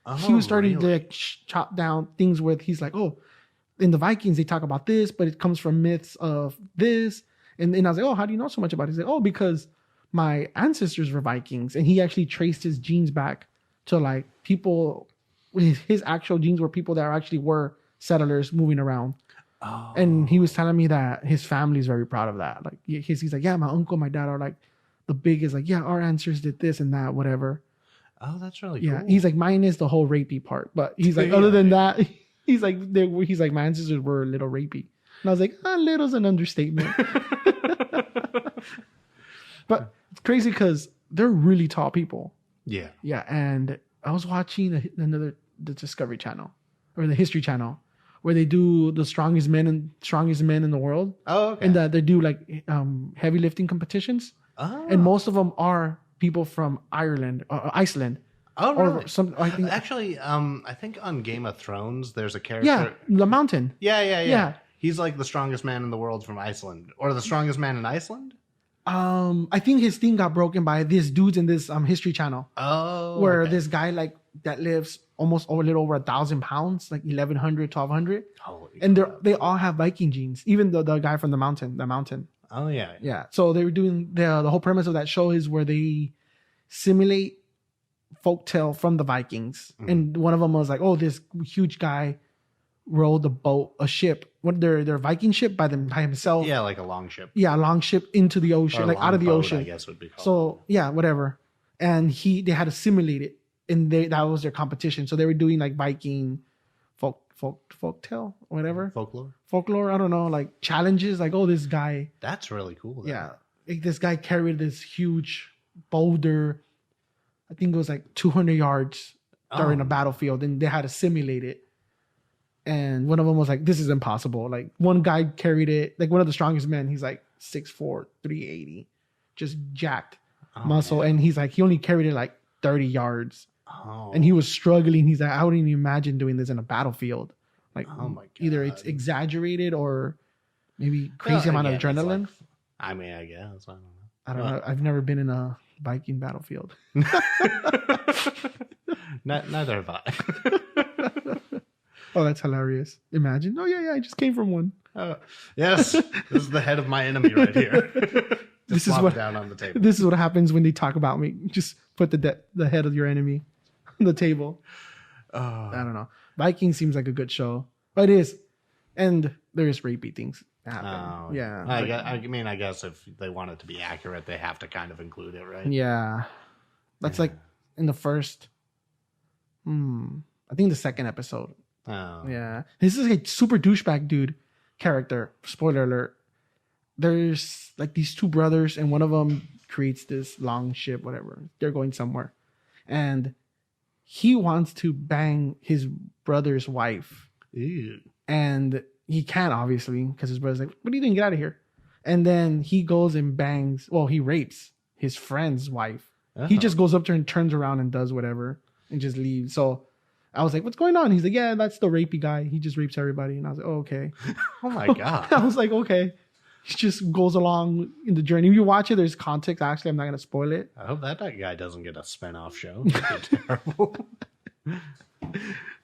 Speaker 2: Oh,
Speaker 1: he was starting
Speaker 2: really?
Speaker 1: to like chop down things with, he's like, oh, in the Vikings, they talk about this, but it comes from myths of this. And I was like, oh, how do you know so much about it? He's like, oh, because my ancestors were Vikings. And he actually traced his genes back to like people, his actual genes were people that actually were settlers moving around.
Speaker 2: Oh.
Speaker 1: And he was telling me that his family's very proud of that. Like he's like, yeah, my uncle, my dad are like the biggest, like, yeah, our ancestors did this and that, whatever.
Speaker 2: Oh, that's really
Speaker 1: cool.
Speaker 2: cool.
Speaker 1: He's like, mine is the whole rapey part, but he's like, other than that, he's like, my ancestors were a little rapey. And I was like, little's an understatement. But it's crazy because they're really tall people.
Speaker 2: Yeah.
Speaker 1: Yeah. And I was watching the Discovery Channel or the History Channel where they do the strongest men in the world.
Speaker 2: Oh, okay.
Speaker 1: And they do like heavy lifting competitions.
Speaker 2: Oh.
Speaker 1: And most of them are people from Iceland.
Speaker 2: Oh, really?
Speaker 1: Or some, I think.
Speaker 2: Actually, I think on Game of Thrones, there's a character.
Speaker 1: Yeah, the Mountain.
Speaker 2: Yeah. He's like the strongest man in the world from Iceland, or the strongest man in Iceland.
Speaker 1: I think his thing got broken by these dudes in this History Channel.
Speaker 2: Oh,
Speaker 1: where
Speaker 2: okay.
Speaker 1: this guy like that lives almost a little over 1,000 pounds, like 1,100, 1,200, and they all have Viking genes. Even the guy from the mountain.
Speaker 2: Oh yeah.
Speaker 1: Yeah. So they were doing the whole premise of that show is where they simulate folktale from the Vikings, and one of them was like, oh, this huge guy rowed a ship, their Viking ship by himself.
Speaker 2: Yeah, like a long ship.
Speaker 1: Yeah, a long ship into the ocean, like out of the
Speaker 2: boat,
Speaker 1: ocean.
Speaker 2: I guess would be called.
Speaker 1: So yeah, whatever. And they had to simulate it, and that was their competition. So they were doing like Viking folktale, whatever. Folklore. I don't know, like challenges. Like, oh, this guy.
Speaker 2: That's really cool.
Speaker 1: Yeah, like this guy carried this huge boulder. I think it was like 200 yards during a battlefield, and they had to simulate it. And one of them was like, this is impossible. Like one guy carried it, like one of the strongest men. He's like 6'4", 380, just jacked muscle. Man. And he's like, he only carried it like 30 yards.
Speaker 2: Oh.
Speaker 1: And he was struggling. He's like, I wouldn't even imagine doing this in a battlefield. Like,
Speaker 2: oh my God.
Speaker 1: Either it's exaggerated or maybe crazy amount of adrenaline.
Speaker 2: Like, I mean, I guess.
Speaker 1: I don't know. I've never been in a Viking battlefield.
Speaker 2: Neither have I.
Speaker 1: Oh, that's hilarious. Imagine. Oh, yeah, I just came from one.
Speaker 2: Yes. This is the head of my enemy right here.
Speaker 1: This is what
Speaker 2: down on the table.
Speaker 1: This is what happens when they talk about me. Just put the head of your enemy on the table. I don't know. Viking seems like a good show. But it is. And there's rapey things happen.
Speaker 2: Oh,
Speaker 1: yeah.
Speaker 2: I guess if they want it to be accurate, they have to kind of include it, right?
Speaker 1: Yeah. That's like in the first, I think the second episode.
Speaker 2: Oh.
Speaker 1: Yeah. This is a super douchebag dude character. Spoiler alert. There's like these 2 brothers, and one of them creates this long ship, whatever. They're going somewhere. And he wants to bang his brother's wife.
Speaker 2: Ew.
Speaker 1: And he can't, obviously, because his brother's like, what are you doing? Get out of here. And then he goes and he rapes his friend's wife. Oh. He just goes up to her and turns around and does whatever and just leaves. So I was like, what's going on? He's like, yeah, that's the rapey guy. He just rapes everybody. And I was like, oh, okay.
Speaker 2: Oh my God.
Speaker 1: I was like, okay. He just goes along in the journey. If you watch it, there's context. Actually, I'm not going to spoil it.
Speaker 2: I hope that guy doesn't get a spinoff show. That'd be terrible.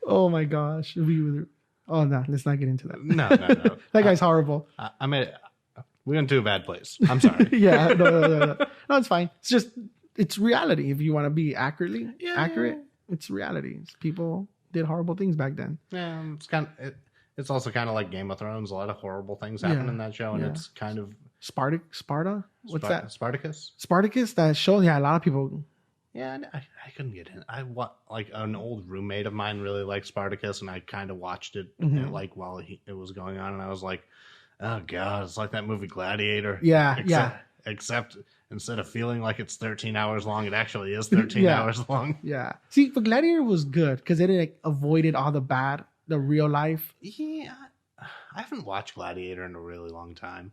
Speaker 1: Oh my gosh. Oh no, let's not get into that.
Speaker 2: No.
Speaker 1: That guy's horrible.
Speaker 2: I mean, We went to a bad place. I'm sorry.
Speaker 1: Yeah, no, it's fine. It's just it's reality. If you want to be accurate, it's reality. People did horrible things back then.
Speaker 2: Yeah, it's also kind of like Game of Thrones. A lot of horrible things happen in that show, and it's kind of
Speaker 1: Sparta. What's that?
Speaker 2: Spartacus.
Speaker 1: Spartacus. That show. Yeah, a lot of people.
Speaker 2: Yeah, I couldn't get in. Like an old roommate of mine really liked Spartacus, and I kind of watched it like while it was going on, and I was like, oh god, it's like that movie Gladiator. Except instead of feeling like it's 13 hours long, it actually is 13 hours long.
Speaker 1: Yeah. See, but Gladiator was good because it like avoided all the real life.
Speaker 2: Yeah, I haven't watched Gladiator in a really long time.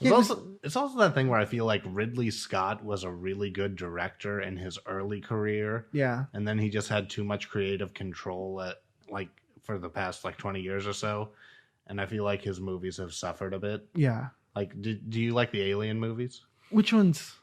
Speaker 2: It's also that thing where I feel like Ridley Scott was a really good director in his early career.
Speaker 1: Yeah.
Speaker 2: And then he just had too much creative control for the past 20 years or so. And I feel like his movies have suffered a bit.
Speaker 1: Yeah.
Speaker 2: Like, do you like the Alien movies?
Speaker 1: Which ones?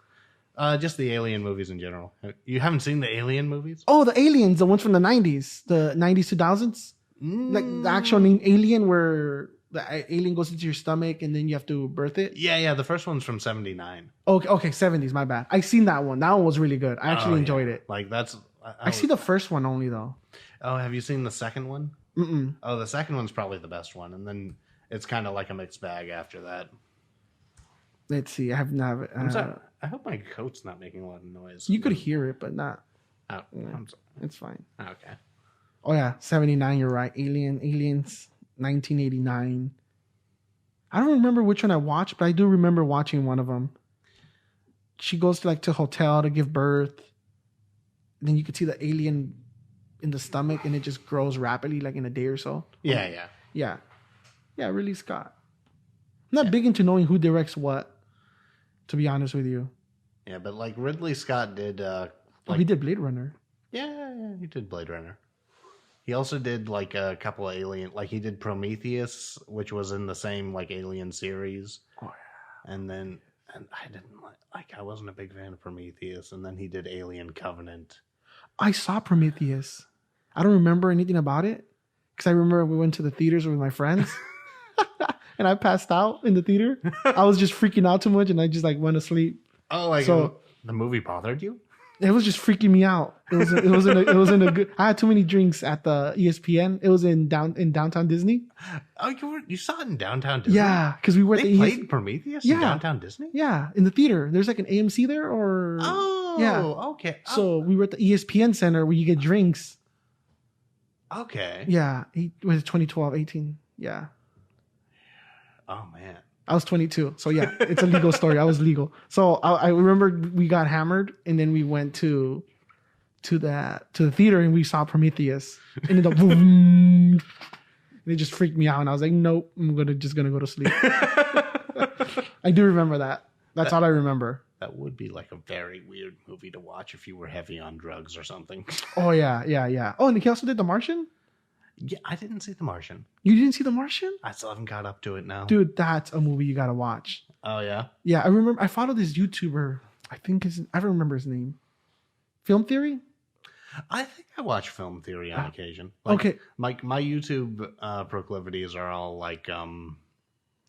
Speaker 2: Just the Alien movies in general. You haven't seen the Alien movies?
Speaker 1: Oh, the Aliens, the ones from the 90s, 2000s? Like the actual name Alien where the alien goes into your stomach and then you have to birth it?
Speaker 2: Yeah. The first one's from 79.
Speaker 1: Okay, 70s, my bad. I seen that one. That one was really good. I actually enjoyed it.
Speaker 2: Like, that's...
Speaker 1: I see the first one only, though.
Speaker 2: Oh, have you seen the second one?
Speaker 1: Mm-mm.
Speaker 2: Oh, the second one's probably the best one. And then it's kind of like a mixed bag after that.
Speaker 1: Let's see. I have not...
Speaker 2: I'm sorry. I hope my coat's not making a lot of noise.
Speaker 1: You could hear it, but not...
Speaker 2: Oh, I'm sorry.
Speaker 1: It's fine.
Speaker 2: Okay.
Speaker 1: Oh, yeah. 79, you're right. Aliens, 1989. I don't remember which one I watched, but I do remember watching one of them. She goes to a hotel to give birth. And then you could see the alien in the stomach, and it just grows rapidly, like in a day or so.
Speaker 2: Yeah.
Speaker 1: Yeah, Ridley Scott. I'm not big into knowing who directs what, to be honest with you.
Speaker 2: Yeah, but Ridley Scott did...
Speaker 1: he did Blade Runner.
Speaker 2: Yeah, he did Blade Runner. He also did a couple of Alien... he did Prometheus, which was in the same Alien series.
Speaker 1: Oh, yeah.
Speaker 2: And I didn't I wasn't a big fan of Prometheus. And then he did Alien Covenant.
Speaker 1: I saw Prometheus. I don't remember anything about it. Because I remember we went to the theaters with my friends. And I passed out in the theater. I was just freaking out too much, and I just went to sleep.
Speaker 2: Oh, so the movie bothered you?
Speaker 1: It was just freaking me out. It wasn't a good. I had too many drinks at the ESPN. It was in downtown Disney.
Speaker 2: Oh, you saw it in downtown Disney?
Speaker 1: Yeah, because we were.
Speaker 2: They played Prometheus in downtown Disney.
Speaker 1: Yeah, in the theater. There's an AMC there, or
Speaker 2: okay.
Speaker 1: So we were at the ESPN Center where you get drinks.
Speaker 2: Okay.
Speaker 1: Yeah, it was 2012, 18. Yeah.
Speaker 2: Oh man.
Speaker 1: I was 22, so yeah, it's a legal story. I was legal. So I remember we got hammered, and then we went to the theater, and we saw Prometheus. And then boom, and it just freaked me out, and I was like, nope, I'm just gonna go to sleep. I do remember that. That's all I remember.
Speaker 2: That would be a very weird movie to watch if you were heavy on drugs or something.
Speaker 1: Oh yeah. Oh, and he also did The Martian.
Speaker 2: Yeah, I didn't see The Martian.
Speaker 1: You didn't see The Martian?
Speaker 2: I still haven't got up to it now.
Speaker 1: Dude, that's a movie you gotta watch.
Speaker 2: Oh, yeah?
Speaker 1: Yeah, I remember. I followed this YouTuber. I don't remember his name. Film Theory?
Speaker 2: I think I watch Film Theory on occasion.
Speaker 1: Okay.
Speaker 2: My YouTube proclivities are all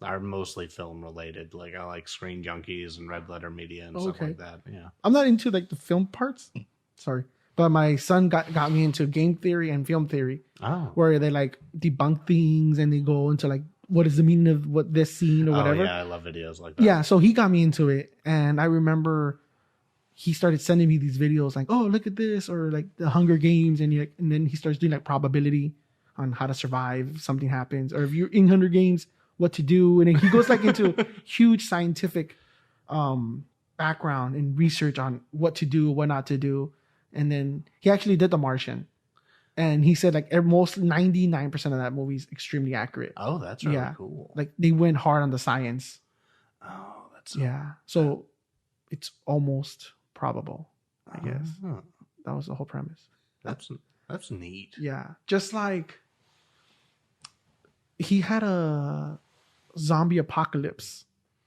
Speaker 2: are mostly film related. I like Screen Junkies and Red Letter Media and stuff like that. Yeah.
Speaker 1: I'm not into the film parts. Sorry. But my son got me into game theory and film theory, where they debunk things and they go into what is the meaning of what this scene or whatever.
Speaker 2: Oh yeah, I love videos like that.
Speaker 1: Yeah, so he got me into it, and I remember he started sending me these videos oh, look at this, or the Hunger Games, and then he starts doing probability on how to survive if something happens, or if you're in Hunger Games, what to do, and then he goes into huge scientific background and research on what to do, what not to do. And then he actually did The Martian. And he said most 99% of that movie is extremely accurate.
Speaker 2: Oh, that's really cool.
Speaker 1: They went hard on the science.
Speaker 2: Oh, that's
Speaker 1: So it's almost probable, I guess. That was the whole premise.
Speaker 2: That's neat.
Speaker 1: Yeah. Just he had a zombie apocalypse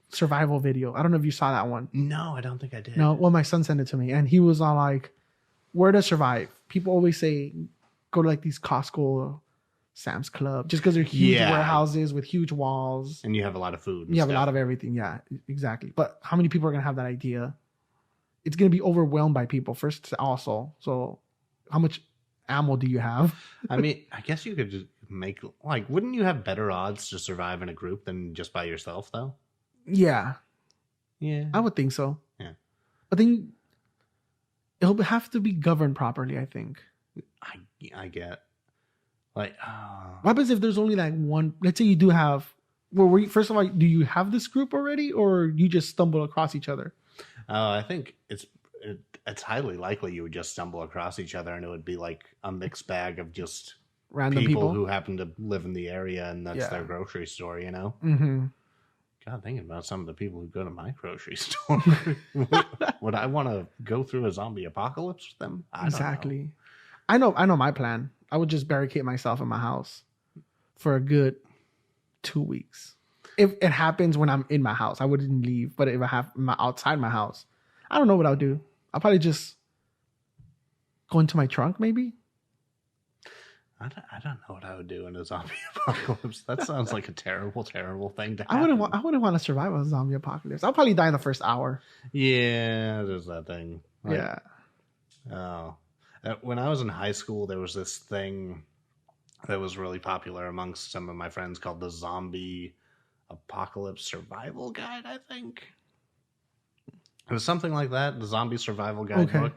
Speaker 1: survival video. I don't know if you saw that one.
Speaker 2: No, I don't think I did.
Speaker 1: No, well, my son sent it to me, and he was all where to survive. People always say go to these Costco Sam's Club, just because they're huge warehouses with huge walls,
Speaker 2: and you have a lot of food.
Speaker 1: You have a lot of everything. Yeah, exactly. But how many people are gonna have that idea? It's gonna be overwhelmed by people first. Also, so how much ammo do you have?
Speaker 2: I mean, I guess you could just make like, wouldn't you have better odds to survive in a group than just by yourself, though?
Speaker 1: Yeah, I would think so. Yeah, but then it'll have to be governed properly. I think.
Speaker 2: I get. Like,
Speaker 1: what happens if there's only like one? Let's say you do have. Well, first of all, do you have this group already, or you just stumble across each other?
Speaker 2: I think it's highly likely you would just stumble across each other, and it would be like a mixed bag of just
Speaker 1: random people
Speaker 2: who happen to live in the area, and that's their grocery store. You know.
Speaker 1: Mm-hmm.
Speaker 2: God, thinking about some of the people who go to my grocery store, would I want to go through a zombie apocalypse with them?
Speaker 1: Exactly. I know my plan. I would just barricade myself in my house for a good 2 weeks. If it happens when I'm in my house, I wouldn't leave. But if I have outside my house, I don't know what I'll do. I'll probably just go into my trunk, maybe.
Speaker 2: I don't know what I would do in a zombie apocalypse. That sounds like a terrible, terrible thing to happen.
Speaker 1: I wouldn't want to survive a zombie apocalypse. I'll probably die in the first hour.
Speaker 2: Yeah, there's that thing.
Speaker 1: Like, yeah.
Speaker 2: Oh. When I was in high school, there was this thing that was really popular amongst some of my friends called the Zombie Apocalypse Survival Guide, I think. It was something like that, the Zombie Survival Guide book.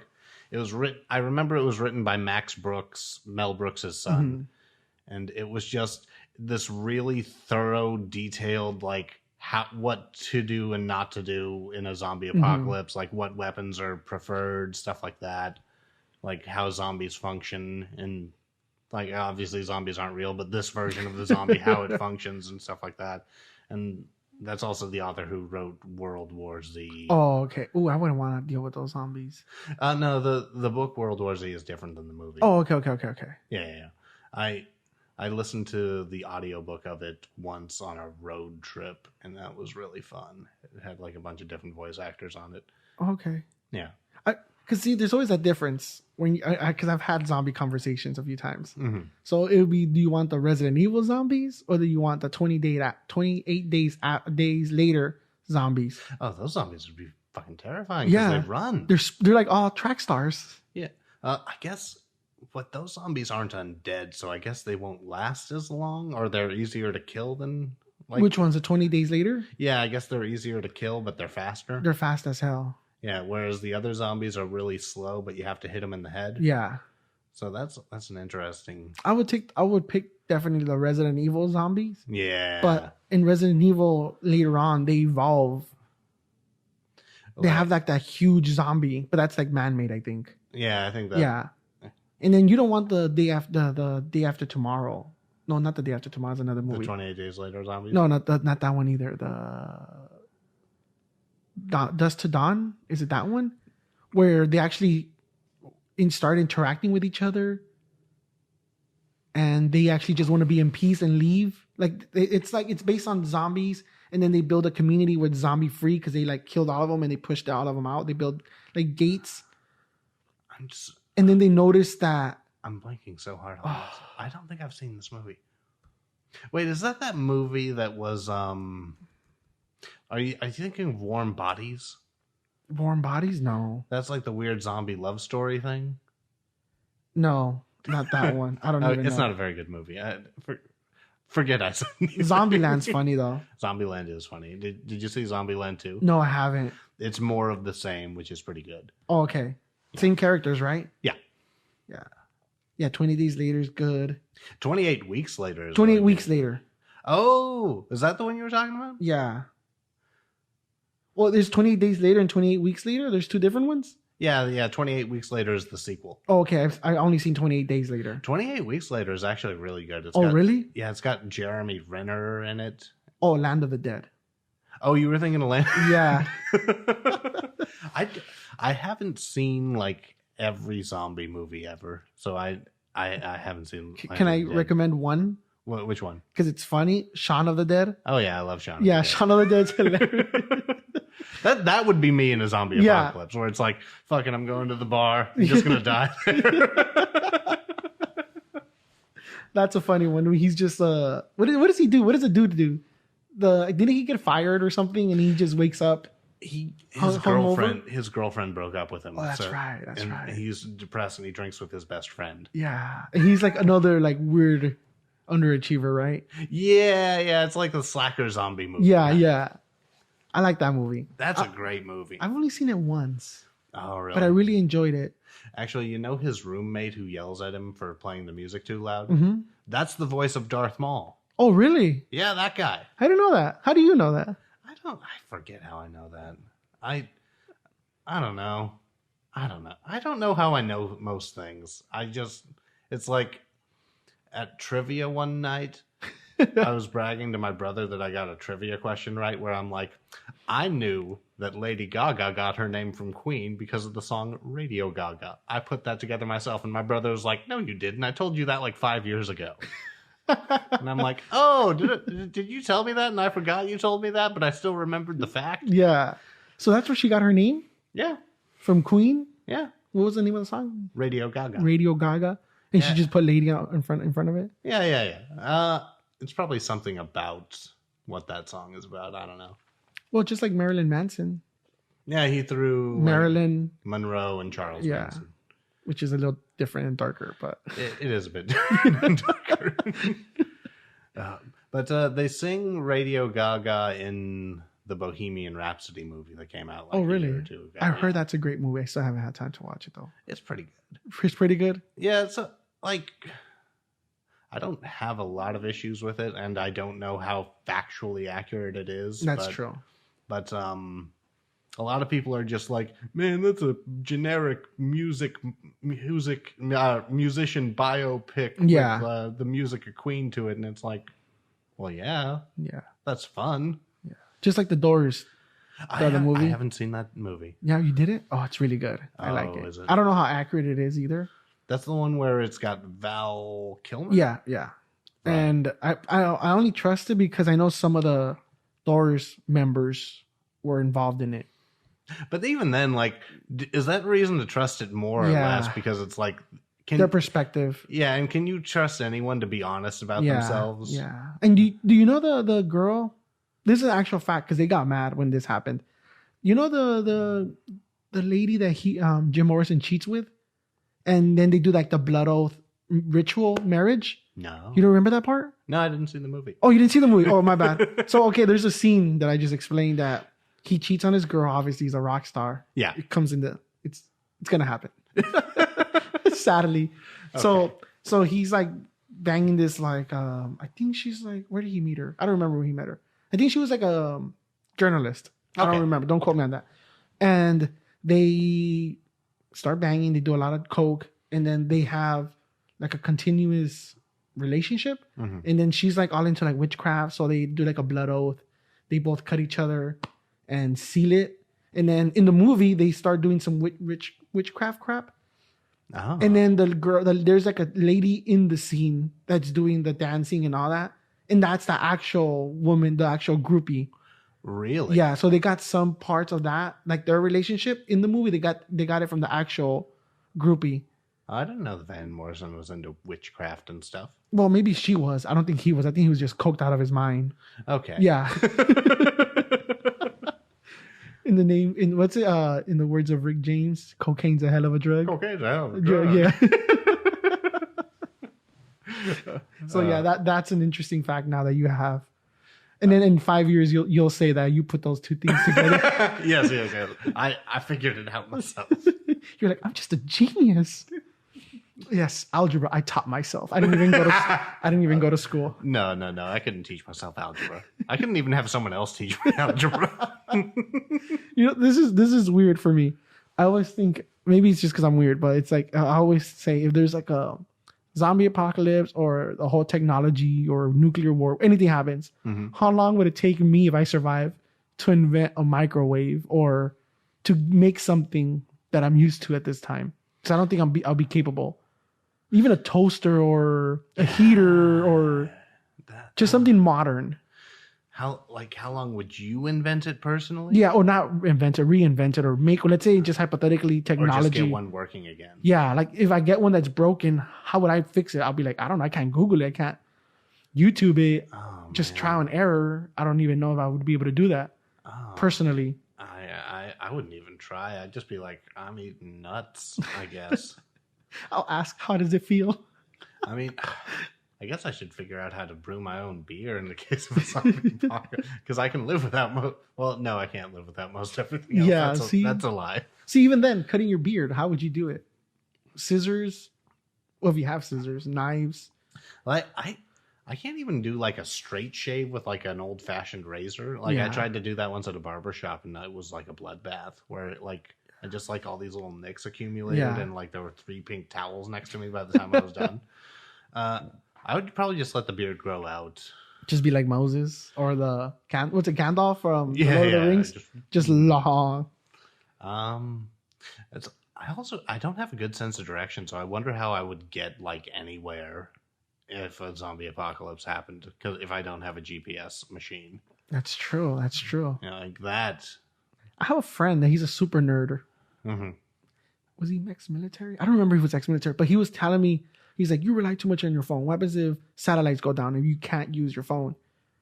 Speaker 2: It was I remember it was written by Max Brooks, Mel Brooks' son. Mm-hmm. And it was just this really thorough, detailed, like, what to do and not to do in a zombie apocalypse, like what weapons are preferred, stuff like that. Like how zombies function, and like obviously zombies aren't real, but this version of the zombie, how it functions and stuff like that. And that's also the author who wrote World War Z.
Speaker 1: Oh, okay. Ooh, I wouldn't want to deal with those zombies.
Speaker 2: No, the book World War Z is different than the movie.
Speaker 1: Oh, okay.
Speaker 2: Yeah. I listened to the audiobook of it once on a road trip, and that was really fun. It had like a bunch of different voice actors on it.
Speaker 1: Okay.
Speaker 2: Yeah.
Speaker 1: Because see, there's always that difference when because I've had zombie conversations a few times.
Speaker 2: Mm-hmm.
Speaker 1: So it would be: do you want the Resident Evil zombies, or do you want the 28 days later zombies?
Speaker 2: Oh, those zombies would be fucking terrifying because they run.
Speaker 1: They're like all track stars.
Speaker 2: Yeah, I guess. But those zombies aren't undead, so I guess they won't last as long, or they're easier to kill than. Like,
Speaker 1: which one's the 20 days later?
Speaker 2: Yeah, I guess they're easier to kill, but they're faster.
Speaker 1: They're fast as hell.
Speaker 2: Yeah, whereas the other zombies are really slow, but you have to hit them in the head.
Speaker 1: Yeah.
Speaker 2: So that's an interesting.
Speaker 1: I would pick definitely the Resident Evil zombies.
Speaker 2: Yeah.
Speaker 1: But in Resident Evil later on, they evolve. They have like that huge zombie, but that's like man-made, I think.
Speaker 2: Yeah, I think that.
Speaker 1: Yeah. And then you don't want the day after tomorrow. No, not the day after tomorrow. It's another movie.
Speaker 2: The 28 Days Later zombies.
Speaker 1: No, not that one either. Dusk to Dawn, is it that one where they actually start interacting with each other and they actually just want to be in peace and leave? Like it's based on zombies, and then they build a community with zombie free because they like killed all of them and they pushed all of them out. They build like gates, and then they notice that
Speaker 2: I'm blanking so hard on this. I don't think I've seen this movie. Wait, is that movie that was Are you thinking of Warm Bodies?
Speaker 1: Warm Bodies? No.
Speaker 2: That's like the weird zombie love story thing?
Speaker 1: No, not that one. I don't even know.
Speaker 2: It's not a very good movie. Forget I said
Speaker 1: Zombieland's funny, though.
Speaker 2: Zombieland is funny. Did you see Zombieland 2?
Speaker 1: No, I haven't.
Speaker 2: It's more of the same, which is pretty good.
Speaker 1: Oh, okay. Yeah. Same characters, right?
Speaker 2: Yeah.
Speaker 1: Yeah, 20 Days Later is good.
Speaker 2: 28 Weeks Later is
Speaker 1: 28 Weeks Later.
Speaker 2: Oh, is that the one you were talking about?
Speaker 1: Yeah. Well, there's 28 Days Later and 28 Weeks Later. There's two different ones?
Speaker 2: Yeah. 28 Weeks Later is the sequel.
Speaker 1: Oh, okay. I only seen 28 Days Later.
Speaker 2: 28 Weeks Later is actually really good.
Speaker 1: Really?
Speaker 2: Yeah, it's got Jeremy Renner in it.
Speaker 1: Oh, Land of the Dead.
Speaker 2: Oh, you were thinking of Land?
Speaker 1: Yeah.
Speaker 2: I haven't seen like every zombie movie ever, so I haven't seen.
Speaker 1: Can I recommend one?
Speaker 2: Which one?
Speaker 1: Because it's funny. Shaun of the Dead.
Speaker 2: Oh yeah, I love Shaun.
Speaker 1: Yeah, Shaun of the Dead's hilarious.
Speaker 2: That would be me in a zombie apocalypse, where it's like, fucking, I'm going to the bar. I'm just gonna die.
Speaker 1: That's a funny one. He's just what does he do? What does the dude do? Didn't he get fired or something? And he just wakes up.
Speaker 2: His girlfriend broke up with him.
Speaker 1: Oh, that's right. That's right.
Speaker 2: He's depressed and he drinks with his best friend.
Speaker 1: Yeah, and he's like another like weird underachiever, right?
Speaker 2: Yeah. It's like the slacker zombie movie.
Speaker 1: Yeah. I like that movie.
Speaker 2: That's a great movie.
Speaker 1: I've only seen it once.
Speaker 2: Oh, really?
Speaker 1: But I really enjoyed it.
Speaker 2: Actually, you know his roommate who yells at him for playing the music too loud?
Speaker 1: Mm-hmm.
Speaker 2: That's the voice of Darth Maul.
Speaker 1: Oh, really?
Speaker 2: Yeah, that guy.
Speaker 1: I didn't know that. How do you know that?
Speaker 2: I forget how I know that. I don't know. I don't know how I know most things. It's like at trivia one night, I was bragging to my brother that I got a trivia question right where I'm like, I knew that Lady Gaga got her name from Queen because of the song Radio Gaga. I put that together myself, and my brother was like, no, you didn't. I told you that like 5 years ago. And I'm like, oh, did you tell me that? And I forgot you told me that, but I still remembered the fact.
Speaker 1: Yeah. So that's where she got her name?
Speaker 2: Yeah.
Speaker 1: From Queen?
Speaker 2: Yeah.
Speaker 1: What was the name of the song?
Speaker 2: Radio Gaga.
Speaker 1: Radio Gaga. And she just put Lady out in front of it?
Speaker 2: Yeah. It's probably something about what that song is about. I don't know.
Speaker 1: Well, just like Marilyn Manson.
Speaker 2: Yeah, he threw
Speaker 1: Marilyn
Speaker 2: Monroe and Charles Manson.
Speaker 1: Which is a little different and darker, but
Speaker 2: it is a bit different and darker. But they sing Radio Gaga in the Bohemian Rhapsody movie that came out like a year or two ago.
Speaker 1: I heard that's a great movie. I still haven't had time to watch it though.
Speaker 2: It's pretty good.
Speaker 1: It's pretty good?
Speaker 2: Yeah, it's like I don't have a lot of issues with it, and I don't know how factually accurate it is.
Speaker 1: That's true.
Speaker 2: But a lot of people are just like, man, that's a generic musician biopic with the music of Queen to it. And it's like, well, yeah, that's fun.
Speaker 1: Yeah. Just like The Doors, the movie.
Speaker 2: I haven't seen that movie.
Speaker 1: Yeah, you did it? Oh, it's really good. I like it.
Speaker 2: Is it.
Speaker 1: I don't know how accurate it is either.
Speaker 2: That's the one where it's got Val Kilmer?
Speaker 1: Yeah.
Speaker 2: Right.
Speaker 1: And I only trust it because I know some of the Doors members were involved in it.
Speaker 2: But even then, like, is that reason to trust it more or less? Because it's like
Speaker 1: their perspective.
Speaker 2: Yeah, and can you trust anyone to be honest about themselves?
Speaker 1: Yeah. And do you know the girl? This is an actual fact because they got mad when this happened. You know the lady that Jim Morrison cheats with, and then they do like the blood oath ritual marriage.
Speaker 2: No.
Speaker 1: You don't remember that part?
Speaker 2: No, I didn't see the movie.
Speaker 1: Oh, you didn't see the movie? Oh, my bad. So okay, there's a scene that I just explained that. He cheats on his girl. Obviously, he's a rock star.
Speaker 2: Yeah,
Speaker 1: it comes in it's gonna happen. Sadly, okay. So he's like banging this like I think she's like, where did he meet her? I don't remember where he met her. I think she was like a journalist. I don't remember. Don't quote me on that. And they start banging. They do a lot of coke, and then they have like a continuous relationship. Mm-hmm. And then she's like all into like witchcraft, so they do like a blood oath. They both cut each other and seal it, and then in the movie they start doing some witchcraft crap. Oh. And then the girl, there's like a lady in the scene that's doing the dancing and all that, and that's the actual woman, the actual groupie.
Speaker 2: Really?
Speaker 1: Yeah. So they got some parts of that, like their relationship in the movie. They got it from the actual groupie.
Speaker 2: I didn't know that Van Morrison was into witchcraft and stuff.
Speaker 1: Well, maybe she was. I don't think he was. I think he was just coked out of his mind.
Speaker 2: Okay.
Speaker 1: Yeah. In the words of Rick James, cocaine's a hell of a drug.
Speaker 2: Cocaine's a hell of a drug.
Speaker 1: Yeah. So that's an interesting fact now that you have. And then in 5 years you'll say that you put those two things together.
Speaker 2: Yes. I figured it out myself.
Speaker 1: You're like, I'm just a genius. Yes, algebra. I taught myself. I didn't even go to school.
Speaker 2: No. I couldn't teach myself algebra. I couldn't even have someone else teach me algebra.
Speaker 1: This is weird for me. I always think maybe it's just because I'm weird, but it's like I always say if there's like a zombie apocalypse or the whole technology or nuclear war, anything happens, how long would it take me if I survive to invent a microwave or to make something that I'm used to at this time? Because I don't think I'll be capable. Even a toaster or a heater or just something modern.
Speaker 2: How long would you invent it personally?
Speaker 1: Yeah, or not invent it, reinvent it, or make. Let's say just hypothetically, technology.
Speaker 2: Or just get one working again.
Speaker 1: Yeah, like if I get one that's broken, how would I fix it? I'll be like, I don't know. I can't Google it. I can't YouTube it.
Speaker 2: Oh,
Speaker 1: just trial and error. I don't even know if I would be able to do that personally.
Speaker 2: I wouldn't even try. I'd just be like, I'm eating nuts, I guess.
Speaker 1: I'll ask, how does it feel?
Speaker 2: I mean, I guess I should figure out how to brew my own beer in the case of a zombie apocalypse, because I can live without well, no, I can't live without most everything else.
Speaker 1: Yeah,
Speaker 2: that's a lie.
Speaker 1: See, even then, cutting your beard, how would you do it? Scissors? Well, if you have scissors, knives.
Speaker 2: Like I can't even do like a straight shave with like an old fashioned razor. Like I tried to do that once at a barber shop, and it was like a bloodbath where it like I just like all these little nicks accumulated, and like there were 3 pink towels next to me by the time I was done. I would probably just let the beard grow out. Just
Speaker 1: be like Moses or what's it, Gandalf from Lord of the Rings? Just long.
Speaker 2: I don't have a good sense of direction, so I wonder how I would get like anywhere if a zombie apocalypse happened, because if I don't have a GPS machine.
Speaker 1: That's true.
Speaker 2: Yeah, like that.
Speaker 1: I have a friend that he's a super nerd.
Speaker 2: Mm-hmm.
Speaker 1: Was he ex-military? I don't remember if he was ex-military, but he was telling me, he's like, you rely too much on your phone. What happens if satellites go down and you can't use your phone?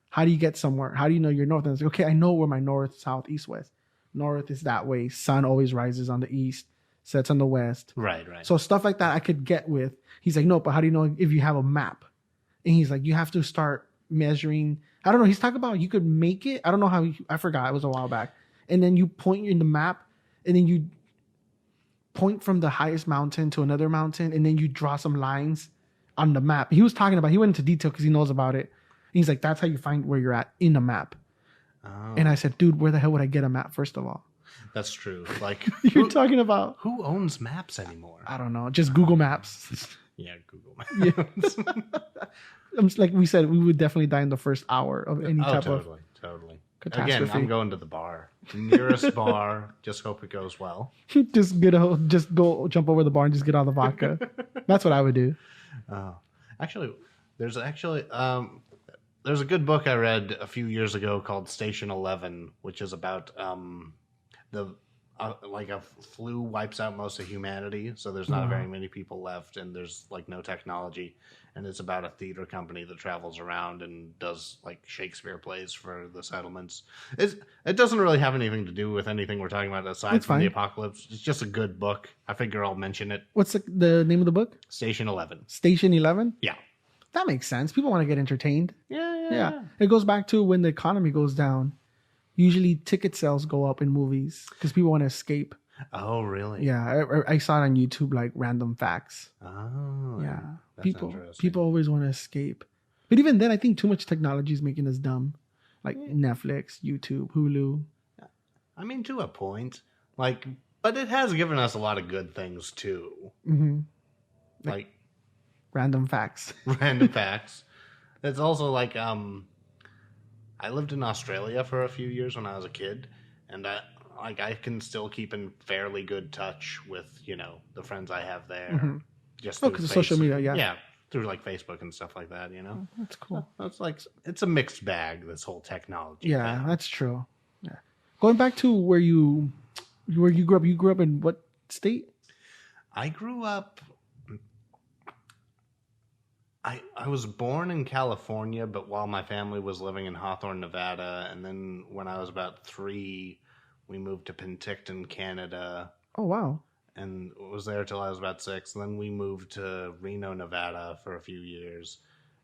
Speaker 1: How do you get somewhere? How do you know you're north? And I was like, okay, I know where my north, south, east, west. North is that way. Sun always rises on the east, sets on the west.
Speaker 2: Right.
Speaker 1: So stuff like that I could get with. He's like, no, but how do you know if you have a map? And he's like, you have to start measuring. I don't know. He's talking about you could make it. I don't know how. I forgot. It was a while back. And then you point in the map, and then you point from the highest mountain to another mountain, and then you draw some lines on the map. He was talking about. He went into detail because he knows about it. And he's like, that's how you find where you're at in the map. Oh. And I said, dude, where the hell would I get a map? First of all,
Speaker 2: that's true. Like
Speaker 1: you're talking about
Speaker 2: who owns maps anymore?
Speaker 1: I don't know. Just Google Maps.
Speaker 2: Yeah, Google Maps.
Speaker 1: Yeah. Like we said, we would definitely die in the first hour of any type of catastrophe.
Speaker 2: Again, I'm going to the bar, the nearest bar. Just hope it goes well.
Speaker 1: Just go jump over the bar and just get all the vodka. That's what I would do.
Speaker 2: There's a good book I read a few years ago called Station 11, which is about like a flu wipes out most of humanity, so there's not very many people left, and there's like no technology, and it's about a theater company that travels around and does like Shakespeare plays for the settlements. It doesn't really have anything to do with anything we're talking about aside from the apocalypse. It's just a good book. I figure I'll mention it.
Speaker 1: What's the name of the book?
Speaker 2: Station 11.
Speaker 1: Station 11?
Speaker 2: Yeah.
Speaker 1: That makes sense. People want to get entertained.
Speaker 2: Yeah.
Speaker 1: It goes back to when the economy goes down. Usually ticket sales go up in movies because people want to escape.
Speaker 2: Oh, really?
Speaker 1: Yeah, I saw it on YouTube, like random facts.
Speaker 2: Oh,
Speaker 1: yeah. People always want to escape, but even then, I think too much technology is making us dumb. Like Netflix, YouTube, Hulu.
Speaker 2: I mean, to a point, like, but it has given us a lot of good things too.
Speaker 1: Mm-hmm.
Speaker 2: Like
Speaker 1: random facts.
Speaker 2: Random facts. It's also like I lived in Australia for a few years when I was a kid, and I can still keep in fairly good touch with, the friends I have there.
Speaker 1: Mm-hmm.
Speaker 2: Just
Speaker 1: because of social media,
Speaker 2: yeah, through like Facebook and stuff like that.
Speaker 1: Oh, that's cool.
Speaker 2: It's a mixed bag, this whole technology.
Speaker 1: Yeah,
Speaker 2: thing.
Speaker 1: That's true. Yeah, going back to where you grew up. You grew up in what state?
Speaker 2: I grew up. I was born in California, but while my family was living in Hawthorne, Nevada, and then when I was about 3, we moved to Penticton, Canada.
Speaker 1: Oh, wow.
Speaker 2: And was there till I was about 6. And then we moved to Reno, Nevada for a few years.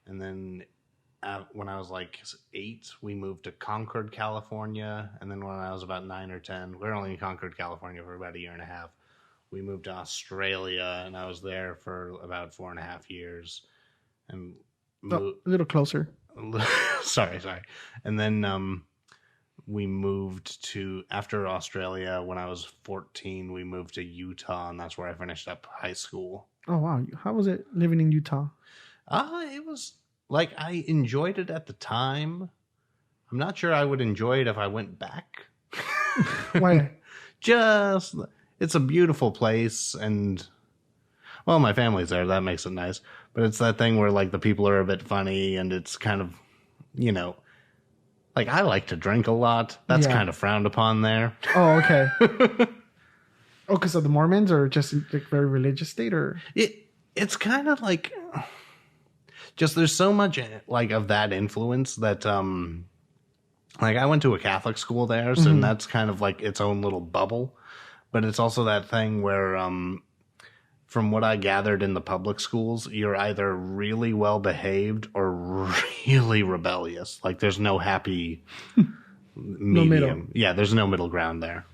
Speaker 2: And then when I was like 8, we moved to Concord, California. And then when I was about 9 or 10, we were only in Concord, California for about a year and a half. We moved to Australia, and I was there for about 4.5 years. And
Speaker 1: a little closer.
Speaker 2: Sorry. And then we moved to, after Australia, when I was 14, we moved to Utah, and that's where I finished up high school.
Speaker 1: Oh, wow. How was it living in Utah?
Speaker 2: It was, like, I enjoyed it at the time. I'm not sure I would enjoy it if I went back.
Speaker 1: Why?
Speaker 2: It's a beautiful place, and, well, my family's there. That makes it nice. But it's that thing where, like, the people are a bit funny, and it's kind of, Like, I like to drink a lot. That's
Speaker 1: Yeah.
Speaker 2: kind of frowned upon there.
Speaker 1: Oh, okay. Oh, because of the Mormons, or just like very religious state, or
Speaker 2: It's kind of like, just there's so much like of that influence that like I went to a Catholic school there, so that's kind of like its own little bubble. But it's also that thing where from what I gathered in the public schools, you're either really well behaved or really rebellious. Like, there's no happy medium.
Speaker 1: middle.
Speaker 2: Yeah, there's no middle ground there.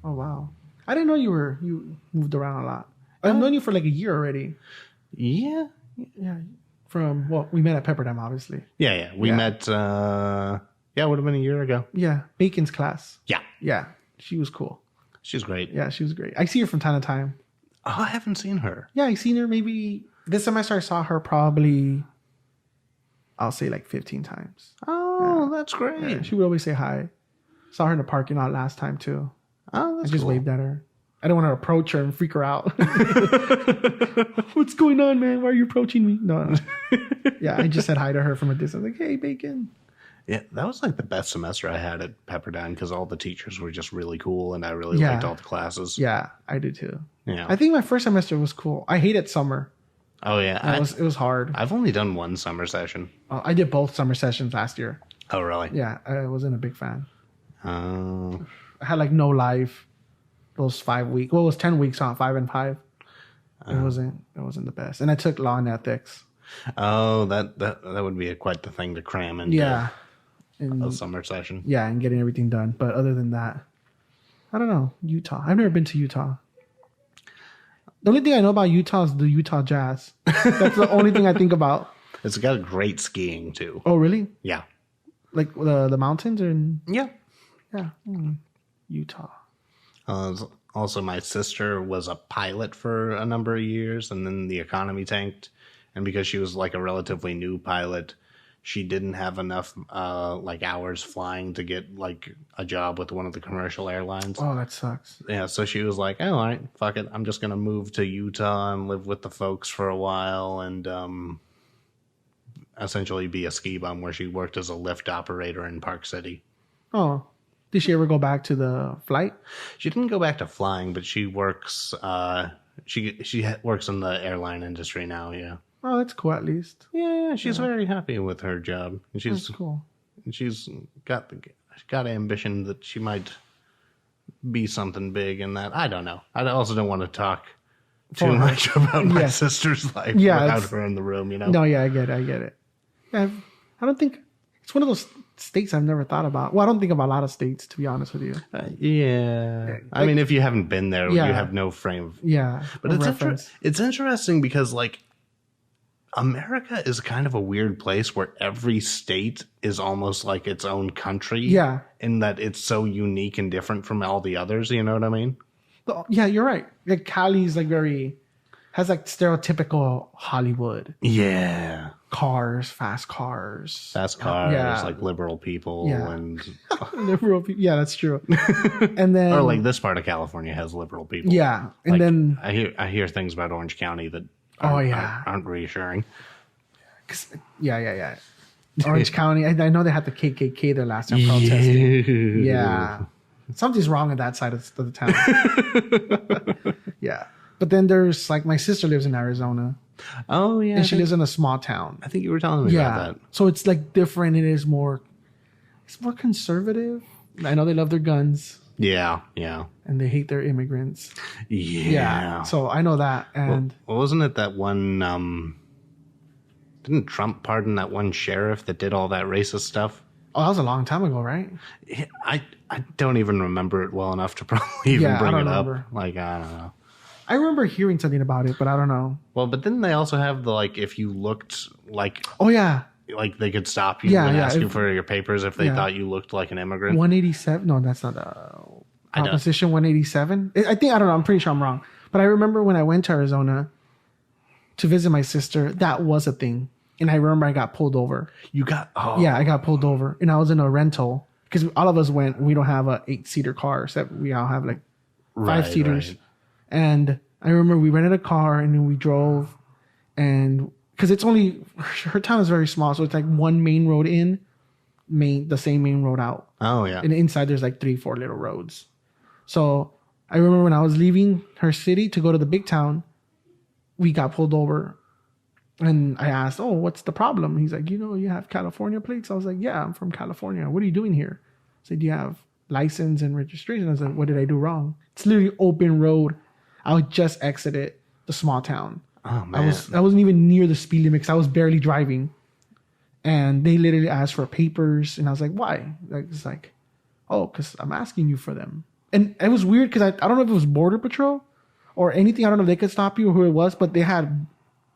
Speaker 1: Oh wow! I didn't know you moved around a lot. I've known you for like a year already.
Speaker 2: Yeah.
Speaker 1: Yeah, we met at Pepperdam, obviously.
Speaker 2: Yeah. We met. It would have been a year ago.
Speaker 1: Yeah, Bacon's class.
Speaker 2: Yeah,
Speaker 1: Yeah, she was cool.
Speaker 2: she's great.
Speaker 1: Yeah, she was great. I see her from time to time.
Speaker 2: Oh, I haven't seen her.
Speaker 1: Yeah, I seen her maybe this semester. I saw her probably, I'll say like 15 times.
Speaker 2: Oh, that's great.
Speaker 1: Yeah, she would always say hi. Saw her in the parking lot last time too.
Speaker 2: Oh,
Speaker 1: I
Speaker 2: that's
Speaker 1: just
Speaker 2: cool.
Speaker 1: waved at her. I don't want to approach her and freak her out. What's going on, man? Why are you approaching me? No. Yeah, I just said hi to her from a distance. Like, hey, Bacon.
Speaker 2: Yeah, that was like the best semester I had at Pepperdine because all the teachers were just really cool and I really
Speaker 1: Yeah.
Speaker 2: liked all the classes.
Speaker 1: Yeah, I did too.
Speaker 2: Yeah.
Speaker 1: I think my first semester was cool. I hated summer.
Speaker 2: Oh, yeah.
Speaker 1: It was hard.
Speaker 2: I've only done one summer session.
Speaker 1: I did both summer sessions last year.
Speaker 2: Oh, really?
Speaker 1: Yeah, I wasn't a big fan.
Speaker 2: Oh.
Speaker 1: I had like no life those 5 weeks. Well, it was 10 weeks on 5 and 5. It wasn't the best. And I took law and ethics.
Speaker 2: Oh, that would be quite the thing to cram into
Speaker 1: Yeah.
Speaker 2: a
Speaker 1: And,
Speaker 2: summer session.
Speaker 1: yeah, and getting everything done. But other than that, I don't know. Utah. I've never been to Utah. The only thing I know about Utah is the Utah Jazz. That's the only thing I think about.
Speaker 2: It's got great skiing, too.
Speaker 1: Oh, really?
Speaker 2: Yeah.
Speaker 1: Like the mountains or
Speaker 2: Yeah.
Speaker 1: yeah. Utah.
Speaker 2: Also, my sister was a pilot for a number of years, and then the economy tanked. And because she was like a relatively new pilot, she didn't have enough like hours flying to get like a job with one of the commercial airlines.
Speaker 1: Oh, that sucks.
Speaker 2: Yeah, so she was like, "Oh, all right, fuck it. I'm just gonna move to Utah and live with the folks for a while, and essentially be a ski bum." Where she worked as a lift operator in Park City.
Speaker 1: Oh, did she ever go back to the flight?
Speaker 2: She didn't go back to flying, but she works. She works in the airline industry now. Yeah.
Speaker 1: Oh, that's cool. At least
Speaker 2: Yeah, she's very happy with her job. And
Speaker 1: that's cool.
Speaker 2: she's got ambition that she might be something big in that. I don't know. I also don't want to talk too much about my sister's life without her in the room, you know?
Speaker 1: No, yeah, I get it. Yeah, I don't think it's one of those states I've never thought about. Well, I don't think about a lot of states, to be honest with you.
Speaker 2: Yeah. I mean, if you haven't been there, you have no frame of...
Speaker 1: Yeah,
Speaker 2: But it's interesting because, like, America is kind of a weird place where every state is almost like its own country.
Speaker 1: Yeah.
Speaker 2: In that it's so unique and different from all the others, you know what I mean?
Speaker 1: Yeah, you're right. Like Cali's like has like stereotypical Hollywood.
Speaker 2: Yeah.
Speaker 1: Cars, fast cars.
Speaker 2: Like liberal people and
Speaker 1: liberal people. Yeah, that's true. And then
Speaker 2: or like this part of California has liberal people.
Speaker 1: Yeah. And
Speaker 2: like,
Speaker 1: then
Speaker 2: I hear things about Orange County that aren't reassuring.
Speaker 1: Yeah. Orange County. I know they had the KKK there last time protesting. Yeah. Something's wrong with that side of the town. Yeah. But then there's like my sister lives in Arizona.
Speaker 2: Oh yeah.
Speaker 1: And she lives in a small town.
Speaker 2: I think you were telling me about that.
Speaker 1: So it's like different. It's more conservative. I know they love their guns.
Speaker 2: Yeah.
Speaker 1: And they hate their immigrants.
Speaker 2: Yeah.
Speaker 1: So I know that. And
Speaker 2: wasn't it that one didn't Trump pardon that one sheriff that did all that racist stuff?
Speaker 1: Oh, that was a long time ago, right?
Speaker 2: I don't even remember it well enough to probably even bring it up. Like, I don't know.
Speaker 1: I remember hearing something about it, but I don't know.
Speaker 2: Well, but then they also have the, like, if you looked like...
Speaker 1: Oh, yeah.
Speaker 2: Like, they could stop you and ask you for your papers if they thought you looked like an immigrant.
Speaker 1: 187? No, that's not Proposition 187? I don't know. I'm pretty sure I'm wrong. But I remember when I went to Arizona to visit my sister, that was a thing. And I remember I got pulled over.
Speaker 2: You got... Oh.
Speaker 1: Yeah, I got pulled over. And I was in a rental. Because all of us went, we don't have a 8-seater car. Except we all have like 5-seaters. Right. And I remember we rented a car and then we drove. And because it's only... Her town is very small. So it's like one main road in. the same main road out.
Speaker 2: Oh, yeah.
Speaker 1: And inside there's like 3-4 little roads. So I remember when I was leaving her city to go to the big town, we got pulled over. And I asked, oh, what's the problem? He's like, you have California plates? I was like, yeah, I'm from California. What are you doing here? I said, do you have license and registration? I was like, what did I do wrong? It's literally open road. I would just exited the small town.
Speaker 2: Oh, man.
Speaker 1: I wasn't even near the speed limit because I was barely driving. And they literally asked for papers. And I was like, why? It's like, oh, because I'm asking you for them. And it was weird because I don't know if it was Border Patrol or anything. I don't know if they could stop you or who it was, but they had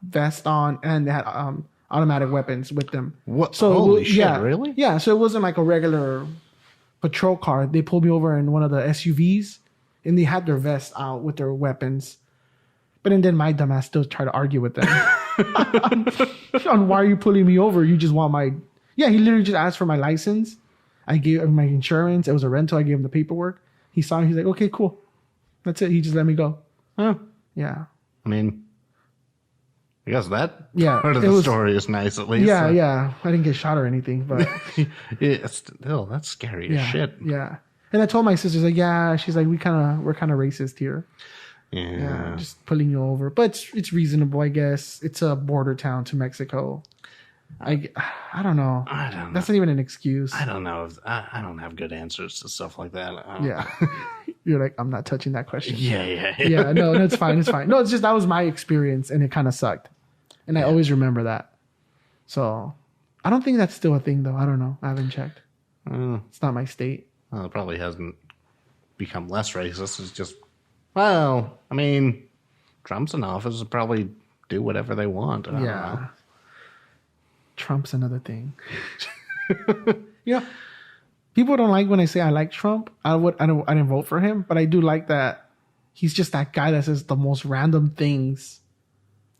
Speaker 1: vest on and they had automatic weapons with them.
Speaker 2: What? So holy shit,
Speaker 1: yeah,
Speaker 2: really?
Speaker 1: Yeah, so it wasn't like a regular patrol car. They pulled me over in one of the SUVs and they had their vests out with their weapons. But then my dumbass still tried to argue with them on why are you pulling me over? You just want my... Yeah, he literally just asked for my license. I gave him my insurance. It was a rental. I gave him the paperwork. He saw it. He's like, okay, cool. That's it. He just let me go.
Speaker 2: Huh.
Speaker 1: Yeah.
Speaker 2: I mean... I guess that part of the story is nice, at least.
Speaker 1: Yeah, yeah. I didn't get shot or anything, but...
Speaker 2: Still, that's scary as shit.
Speaker 1: Yeah. And I told my sister, like, yeah, she's like, we're kind of racist here.
Speaker 2: Yeah.
Speaker 1: Just pulling you over. But it's reasonable, I guess. It's a border town to Mexico. I don't know. That's not even an excuse.
Speaker 2: I don't know. I don't have good answers to stuff like that.
Speaker 1: Yeah. You're like, I'm not touching that question.
Speaker 2: Yeah.
Speaker 1: Yeah, no, it's fine. It's fine. No, it's just that was my experience and it kind of sucked. And I always remember that. So I don't think that's still a thing, though. I don't know. I haven't checked. It's not my state.
Speaker 2: Well, it probably hasn't become less racist. It's just, well, I mean, Trump's in office. Will probably do whatever they want. I don't know.
Speaker 1: Trump's another thing. People don't like when I say I like Trump. I didn't vote for him, but I do like that he's just that guy that says the most random things.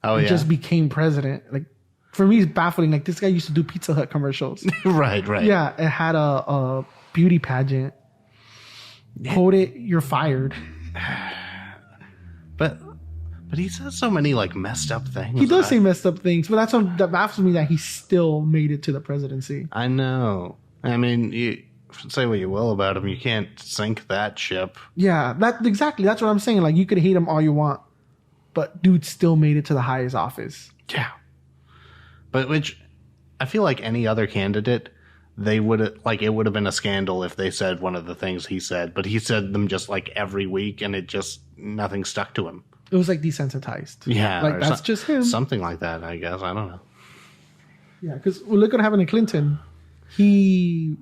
Speaker 1: Oh, yeah. Just became president. Like, for me, it's baffling. Like, this guy used to do Pizza Hut commercials.
Speaker 2: Right.
Speaker 1: Yeah, it had a beauty pageant. Quote it, you're fired.
Speaker 2: But he says so many like messed up things.
Speaker 1: He does say messed up things, but that baffles me that he still made it to the presidency.
Speaker 2: I know. I mean, you say what you will about him, you can't sink that ship.
Speaker 1: Yeah, exactly. That's what I'm saying. Like, you could hate him all you want, but dude still made it to the highest office.
Speaker 2: Yeah. But which I feel like any other candidate, they would have, like, it would have been a scandal if they said one of the things he said, but he said them just like every week and nothing stuck to him.
Speaker 1: It was like desensitized.
Speaker 2: Yeah.
Speaker 1: Like, that's just him.
Speaker 2: Something like that, I guess. I don't know.
Speaker 1: Yeah, because look what happened to Clinton. He,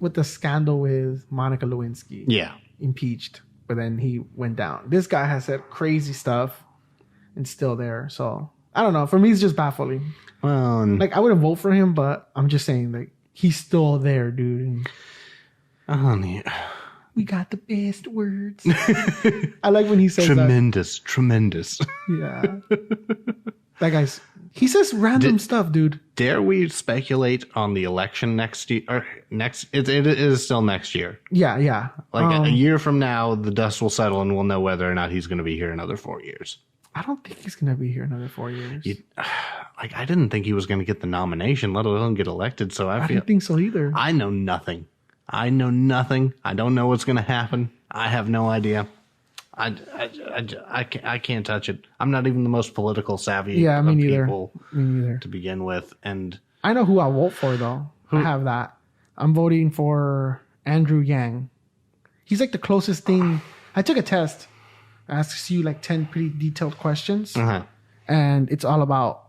Speaker 1: with the scandal with Monica Lewinsky.
Speaker 2: Yeah.
Speaker 1: Impeached, but then he went down. This guy has said crazy stuff and still there. So, I don't know. For me, it's just baffling.
Speaker 2: Well,
Speaker 1: like, I wouldn't vote for him, but I'm just saying, like, he's still there, dude. And we got the best words. I like when he says
Speaker 2: tremendous.
Speaker 1: Yeah. That guy's... He says random stuff, dude.
Speaker 2: Dare we speculate on the election next year? It is still next year.
Speaker 1: Yeah.
Speaker 2: Like a year from now, the dust will settle and we'll know whether or not he's going to be here another 4 years.
Speaker 1: I don't think he's going to be here another 4 years.
Speaker 2: I didn't think he was going to get the nomination, let alone get elected. So I
Speaker 1: don't think so either.
Speaker 2: I know nothing. I don't know what's going to happen. I have no idea. I can't touch it. I'm not even the most political savvy people
Speaker 1: Me neither.
Speaker 2: to begin with. And
Speaker 1: I know who I'll vote for, though. I have that. I'm voting for Andrew Yang. He's like the closest thing. I took a test. It asks you like 10 pretty detailed questions.
Speaker 2: Uh-huh.
Speaker 1: And it's all about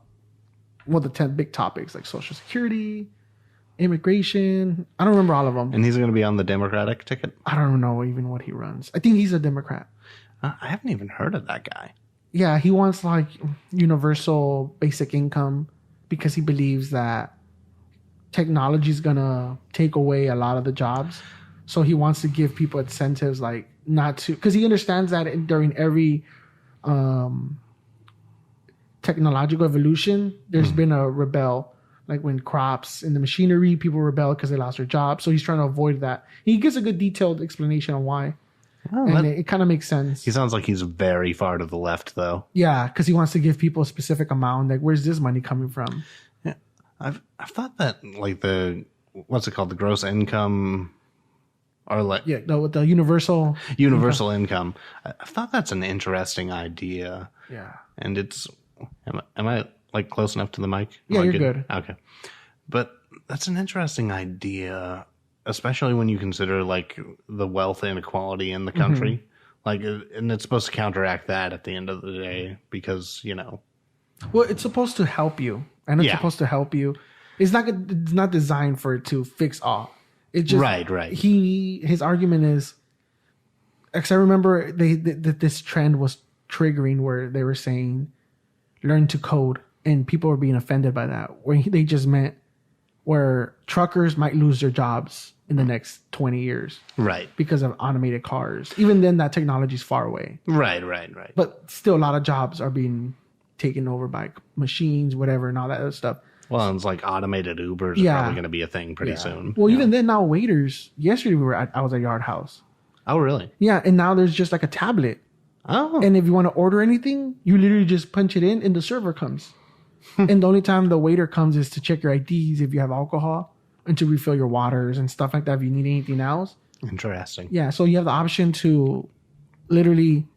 Speaker 1: the 10 big topics, like Social Security, immigration. I don't remember all of them.
Speaker 2: And he's going to be on the Democratic ticket?
Speaker 1: I don't know even what he runs. I think he's a Democrat.
Speaker 2: I haven't even heard of that guy.
Speaker 1: Yeah, he wants like universal basic income because he believes that technology is going to take away a lot of the jobs. So he wants to give people incentives like not to, because he understands that during every technological evolution, there's been a rebel. Like when crops and the machinery, people rebel because they lost their jobs. So he's trying to avoid that. He gives a good detailed explanation on why. Oh, and it kind of makes sense.
Speaker 2: He sounds like he's very far to the left, though.
Speaker 1: Yeah, because he wants to give people a specific amount. Like, where's this money coming from?
Speaker 2: Yeah, I've thought that like the what's it called? The gross income, or like
Speaker 1: the universal
Speaker 2: income. I thought that's an interesting idea.
Speaker 1: Yeah.
Speaker 2: And it's, am I like close enough to the mic?
Speaker 1: Yeah, you're good.
Speaker 2: Okay. But that's an interesting idea, especially when you consider like the wealth inequality in the country. Like, and it's supposed to counteract that at the end of the day because, you know.
Speaker 1: Well, it's supposed to help you. And it's supposed to help you. It's not designed for it to fix all. It just
Speaker 2: right.
Speaker 1: His argument is, because I remember that this trend was triggering where they were saying, learn to code, and people were being offended by that. Where they just meant where truckers might lose their jobs in the next 20 years,
Speaker 2: right? Because
Speaker 1: of automated cars. Even then, that technology is far away.
Speaker 2: Right.
Speaker 1: But still, a lot of jobs are being taken over by machines, whatever, and all that other stuff.
Speaker 2: Well, it's like automated Ubers are probably going to be a thing pretty soon.
Speaker 1: Well, even then, now waiters. Yesterday, I was at Yard House.
Speaker 2: Oh, really?
Speaker 1: Yeah, and now there's just like a tablet.
Speaker 2: Oh.
Speaker 1: And if you want to order anything, you literally just punch it in, and the server comes. And the only time the waiter comes is to check your IDs if you have alcohol, and to refill your waters and stuff like that if you need anything else.
Speaker 2: Interesting.
Speaker 1: Yeah, so you have the option to literally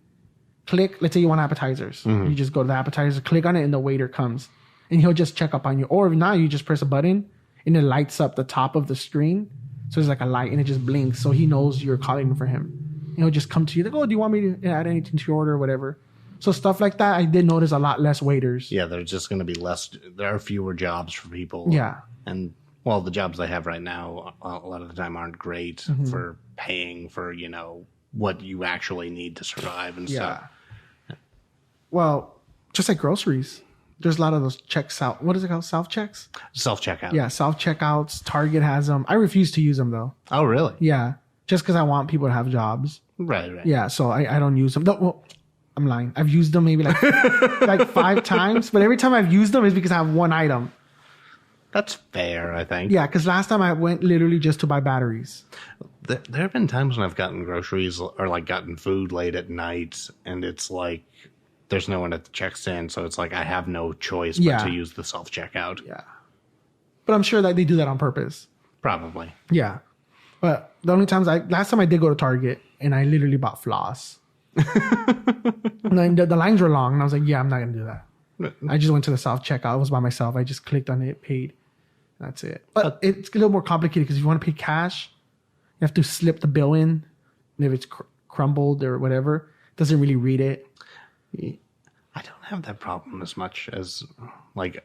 Speaker 1: click. Let's say you want appetizers. You just go to the appetizer, click on it, and the waiter comes. And he'll just check up on you. Or if not, you just press a button and it lights up the top of the screen. So it's like a light and it just blinks. So he knows you're calling for him. And he'll just come to you like, oh, do you want me to add anything to your order or whatever? So stuff like that, I did notice a lot less waiters.
Speaker 2: Yeah, there's just going to be less. There are fewer jobs for people.
Speaker 1: Yeah.
Speaker 2: And, well, the jobs they have right now, a lot of the time aren't great for paying for, you know, what you actually need to survive and stuff.
Speaker 1: Well, just like groceries. There's a lot of those checks out. What is it called? Self-checks?
Speaker 2: Self-checkout.
Speaker 1: Yeah, self-checkouts. Target has them. I refuse to use them, though.
Speaker 2: Oh, really?
Speaker 1: Yeah, just because I want people to have jobs.
Speaker 2: Right.
Speaker 1: Yeah, so I don't use them. No, well, I'm lying. I've used them maybe like 5 times, but every time I've used them is because I have one item.
Speaker 2: That's fair, I think.
Speaker 1: Yeah, because last time I went literally just to buy batteries.
Speaker 2: There have been times when I've gotten groceries or like gotten food late at night, and it's like, there's no one at the check stand, so it's like I have no choice but to use the self-checkout.
Speaker 1: Yeah. But I'm sure that they do that on purpose.
Speaker 2: Probably.
Speaker 1: Yeah. But the only times last time I did go to Target, and I literally bought floss. And the lines were long, and I was like, yeah, I'm not going to do that. I just went to the self-checkout. I was by myself. I just clicked on it, paid. That's it. But it's a little more complicated because if you want to pay cash, you have to slip the bill in. And if it's crumbled or whatever, it doesn't really read it.
Speaker 2: I don't have that problem as much as like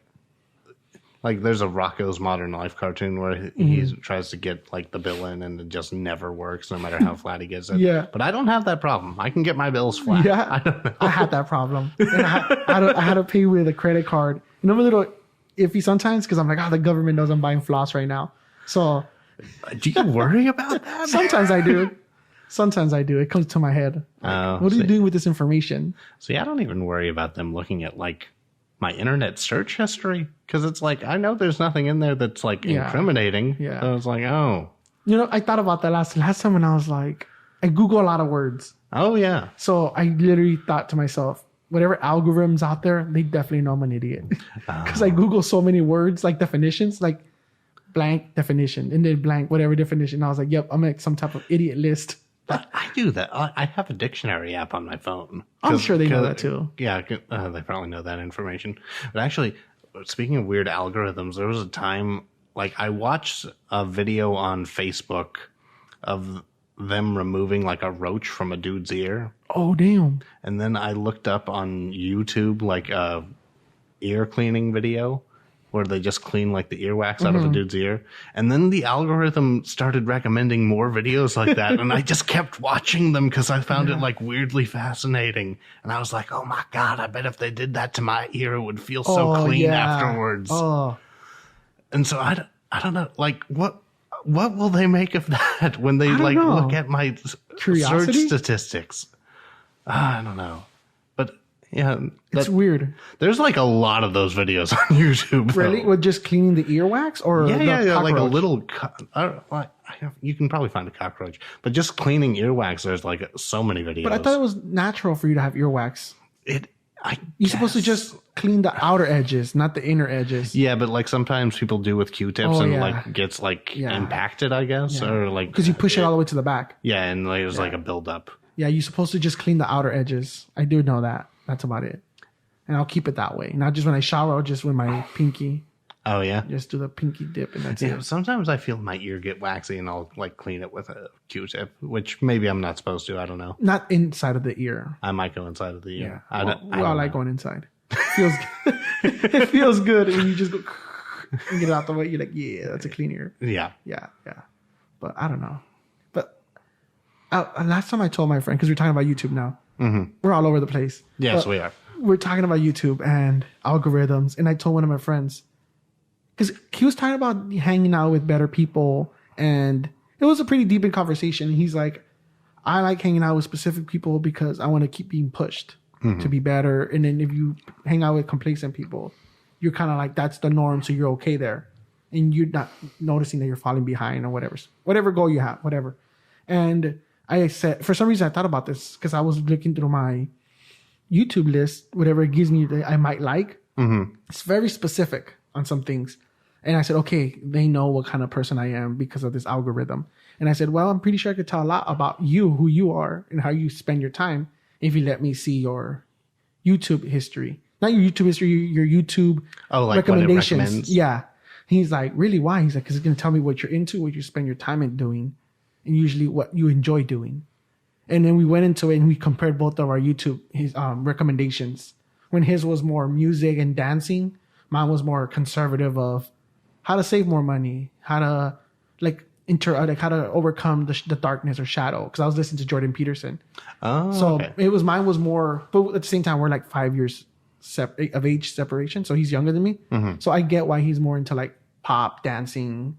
Speaker 2: there's a Rocco's Modern Life cartoon where he tries to get like the bill in and it just never works no matter how flat he gets it.
Speaker 1: Yeah.
Speaker 2: But I don't have that problem. I can get my bills flat.
Speaker 1: Yeah.
Speaker 2: I don't know.
Speaker 1: I had that problem. And I had to pay with a credit card. And I'm a little iffy sometimes because I'm like, the government knows I'm buying floss right now. So
Speaker 2: do you worry about that?
Speaker 1: Sometimes I do. Sometimes I do. It comes to my head. Like, what are you doing with this information?
Speaker 2: See, I don't even worry about them looking at like my internet search history because it's like I know there's nothing in there that's like incriminating.
Speaker 1: Yeah.
Speaker 2: So it's like, oh.
Speaker 1: You know, I thought about that last time when I was like, I Google a lot of words.
Speaker 2: Oh, yeah.
Speaker 1: So I literally thought to myself, whatever algorithms out there, they definitely know I'm an idiot. Because I Google so many words, like definitions, like blank definition, and then blank, whatever definition. I was like, yep, I'm like some type of idiot list.
Speaker 2: But I do that. I have a dictionary app on my phone.
Speaker 1: I'm sure they know that too.
Speaker 2: Yeah, they probably know that information. But actually, speaking of weird algorithms, there was a time, like I watched a video on Facebook of them removing like a roach from a dude's ear.
Speaker 1: Oh, damn.
Speaker 2: And then I looked up on YouTube like a ear cleaning video where they just clean like the earwax out of a dude's ear. And then the algorithm started recommending more videos like that. And I just kept watching them because I found it like weirdly fascinating. And I was like, oh my God, I bet if they did that to my ear, it would feel so clean afterwards.
Speaker 1: Oh.
Speaker 2: And so I don't know, like what will they make of that when they like look at my search statistics? I don't know. Yeah,
Speaker 1: it's weird.
Speaker 2: There's like a lot of those videos on YouTube.
Speaker 1: Really?
Speaker 2: Though.
Speaker 1: With just cleaning the earwax, or
Speaker 2: yeah, like a little. You can probably find a cockroach, but just cleaning earwax. There's like so many videos.
Speaker 1: But I thought it was natural for you to have earwax. You're supposed to just clean the outer edges, not the inner edges.
Speaker 2: Yeah, but like sometimes people do with Q-tips like gets like impacted, I guess, or like
Speaker 1: because you push it all the way to the back.
Speaker 2: Yeah, and like, there's like a buildup.
Speaker 1: Yeah, you're supposed to just clean the outer edges. I do know that. That's about it. And I'll keep it that way. Not just when I shower, I'll just with my pinky.
Speaker 2: Oh, yeah?
Speaker 1: Just do the pinky dip and that's it.
Speaker 2: Sometimes I feel my ear get waxy and I'll like clean it with a Q-tip, which maybe I'm not supposed to. I don't know.
Speaker 1: Not inside of the ear.
Speaker 2: I might go inside of the ear.
Speaker 1: Yeah. I like going inside. It feels good. It feels good when you just go and get it out the way. You're like, yeah, that's a clean ear.
Speaker 2: Yeah.
Speaker 1: Yeah. But I don't know. But last time I told my friend, because we're talking about YouTube now. Mm-hmm. We're all over the place.
Speaker 2: Yes, we are.
Speaker 1: We're talking about YouTube and algorithms. And I told one of my friends, because he was talking about hanging out with better people. And it was a pretty deep in conversation. And he's like, I like hanging out with specific people because I want to keep being pushed to be better. And then if you hang out with complacent people, you're kind of like, that's the norm. So you're okay there. And you're not noticing that you're falling behind or whatever goal you have, whatever. And I said, for some reason, I thought about this because I was looking through my YouTube list, whatever it gives me that I might like. Mm-hmm. It's very specific on some things. And I said, okay, they know what kind of person I am because of this algorithm. And I said, well, I'm pretty sure I could tell a lot about you, who you are, and how you spend your time if you let me see your YouTube history. Not your YouTube history, your YouTube recommendations. Yeah. He's like, really? Why? He's like, because it's going to tell me what you're into, what you spend your time in doing, and usually what you enjoy doing. And then we went into it and we compared both of our YouTube recommendations. When his was more music and dancing, mine was more conservative of how to save more money, how to how to overcome the darkness or shadow. Because I was listening to Jordan Peterson. Oh, so okay. Mine was more, but at the same time we're like 5 years of age separation. So he's younger than me. Mm-hmm. So I get why he's more into like pop dancing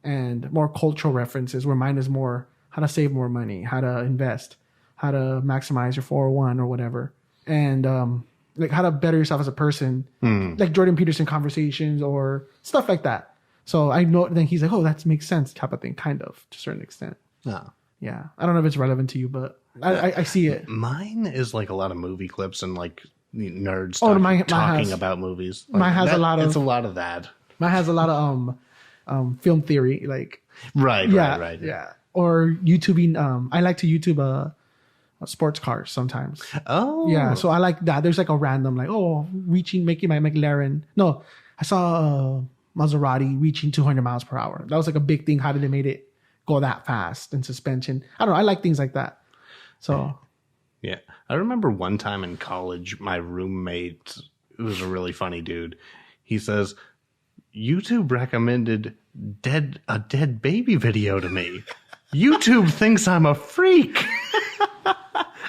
Speaker 1: and more cultural references. Where mine is more how to save more money, how to invest, how to maximize your 401 or whatever, and like how to better yourself as a person, like Jordan Peterson conversations or stuff like that. So I know then he's like, oh, that makes sense, type of thing, kind of to a certain extent. Yeah. I don't know if it's relevant to you, but I see it.
Speaker 2: Mine is like a lot of movie clips and like nerds talking about movies. Like,
Speaker 1: mine has a lot
Speaker 2: of that.
Speaker 1: Mine has a lot of film theory, like
Speaker 2: right.
Speaker 1: Yeah. Or YouTubing. I like to YouTube sports cars sometimes. Oh. Yeah. So I like that. There's like a random making my McLaren. No, I saw Maserati reaching 200 miles per hour. That was like a big thing. How did they made it go that fast and suspension? I don't know. I like things like that. So.
Speaker 2: Yeah. I remember one time in college, my roommate, who was a really funny dude, he says, YouTube recommended a dead baby video to me. YouTube thinks I'm a freak.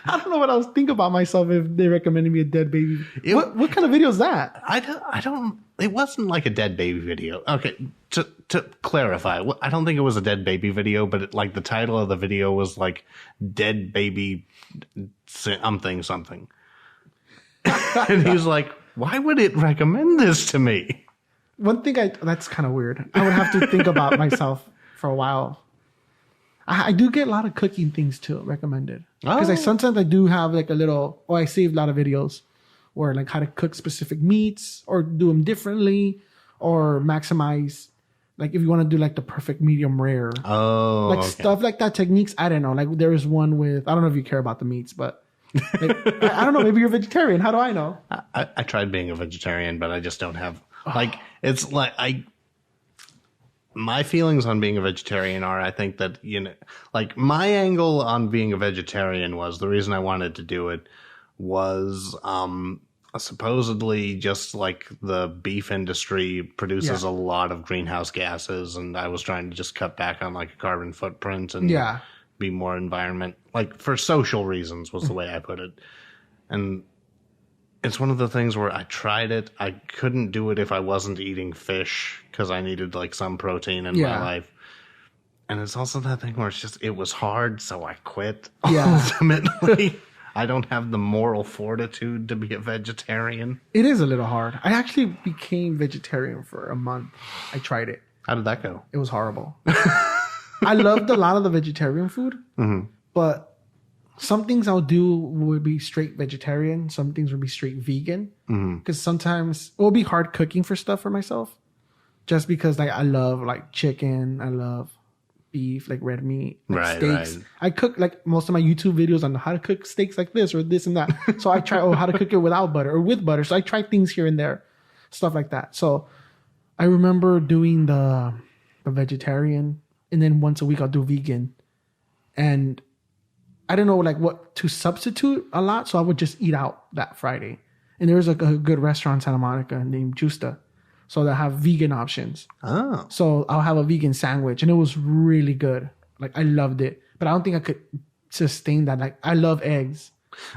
Speaker 1: I don't know what I was thinking about myself if they recommended me a dead baby. What kind of video is that?
Speaker 2: I don't. It wasn't like a dead baby video. Okay, to clarify, I don't think it was a dead baby video, but like the title of the video was like "Dead Baby something." And he's like, "Why would it recommend this to me?"
Speaker 1: One thing that's kind of weird. I would have to think about myself for a while. I do get a lot of cooking things too recommended because sometimes I do have like I save a lot of videos where like how to cook specific meats or do them differently or maximize, like if you want to do like the perfect medium rare, stuff like that, techniques. I don't know. Like there is one with, I don't know if you care about the meats, but like, I don't know. Maybe you're a vegetarian. How do I know?
Speaker 2: I tried being a vegetarian, but I just don't have it's like my feelings on being a vegetarian are, I think that, like my angle on being a vegetarian was the reason I wanted to do it was supposedly just like the beef industry produces a lot of greenhouse gases, and I was trying to just cut back on like a carbon footprint and be more environment, like for social reasons was the way I put it. And it's one of the things where I tried it. I couldn't do it if I wasn't eating fish because I needed like some protein in my life. And it's also that thing where it was hard, so I quit. Yeah. Ultimately, I don't have the moral fortitude to be a vegetarian.
Speaker 1: It is a little hard. I actually became vegetarian for a month. I tried it.
Speaker 2: How did that go?
Speaker 1: It was horrible. I loved a lot of the vegetarian food, but some things I'll do would be straight vegetarian. Some things would be straight vegan. Because sometimes it will be hard cooking for stuff for myself. Just because like I love like chicken, I love beef, like red meat, like steaks. Right. I cook like most of my YouTube videos on how to cook steaks like this or this and that. So I try how to cook it without butter or with butter. So I try things here and there, stuff like that. So I remember doing the vegetarian, and then once a week I'll do vegan. And I didn't know like what to substitute a lot, so I would just eat out that Friday. And there was like a good restaurant in Santa Monica named Justa. So they have vegan options. Oh. So I'll have a vegan sandwich, and it was really good. Like I loved it, but I don't think I could sustain that. Like I love eggs.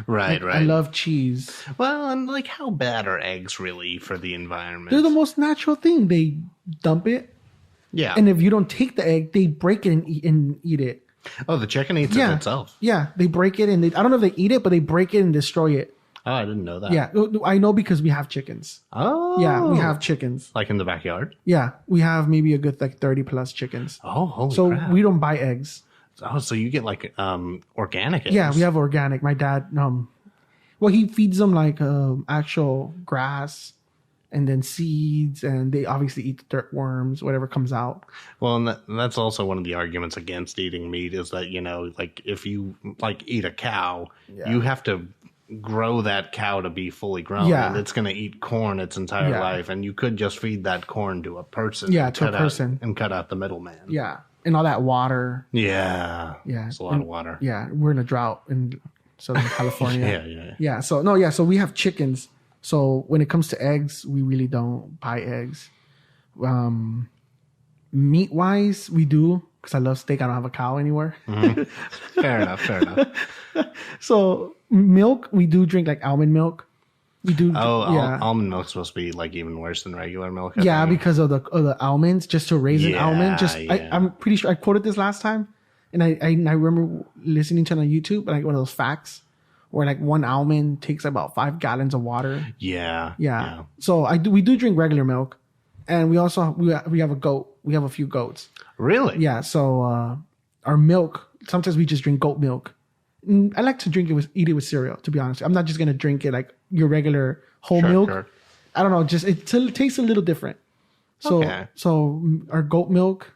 Speaker 2: Right,
Speaker 1: like, I love cheese.
Speaker 2: Well, and like how bad are eggs really for the environment?
Speaker 1: They're the most natural thing. They dump it.
Speaker 2: Yeah.
Speaker 1: And if you don't take the egg, they break it and eat it.
Speaker 2: Oh, the chicken eats it itself.
Speaker 1: Yeah, they break it and I don't know if they eat it, but they break it and destroy it.
Speaker 2: Oh, I didn't know that.
Speaker 1: Yeah, I know because we have chickens.
Speaker 2: Oh.
Speaker 1: Yeah, we have chickens.
Speaker 2: Like in the backyard?
Speaker 1: Yeah, we have maybe a good like 30 plus chickens.
Speaker 2: Oh, holy
Speaker 1: so
Speaker 2: crap.
Speaker 1: We don't buy eggs.
Speaker 2: Oh, so you get like organic eggs?
Speaker 1: Yeah, we have organic. My dad, well, he feeds them like actual grass and then seeds, and they obviously eat the dirt worms, whatever comes out.
Speaker 2: Well, and that's also one of the arguments against eating meat is that, like if you like eat a cow, you have to grow that cow to be fully grown, and it's going to eat corn its entire life, and you could just feed that corn to a person.
Speaker 1: Yeah, to a person.
Speaker 2: And cut out the middleman.
Speaker 1: Yeah, and all that water.
Speaker 2: Yeah. It's a lot of water.
Speaker 1: Yeah, we're in a drought in Southern California.
Speaker 2: Yeah.
Speaker 1: So we have chickens. So when it comes to eggs, we really don't buy eggs. Meat wise, we do, because I love steak. I don't have a cow anywhere.
Speaker 2: Mm-hmm. Fair enough.
Speaker 1: So milk, we do drink like almond milk. We do.
Speaker 2: Almond milk's supposed to be like even worse than regular milk. I think.
Speaker 1: Because of the almonds, just to raise an almond. I'm pretty sure I quoted this last time, and I remember listening to it on YouTube, like one of those facts. Where like one almond takes about 5 gallons of water. Yeah. So we do drink regular milk, and we also we have a goat. We have a few goats.
Speaker 2: Really?
Speaker 1: Yeah. So our milk, sometimes we just drink goat milk. I like to eat it with cereal. To be honest, I'm not just gonna drink it like your regular whole milk. Sure. I don't know. Just it tastes a little different. So our goat milk,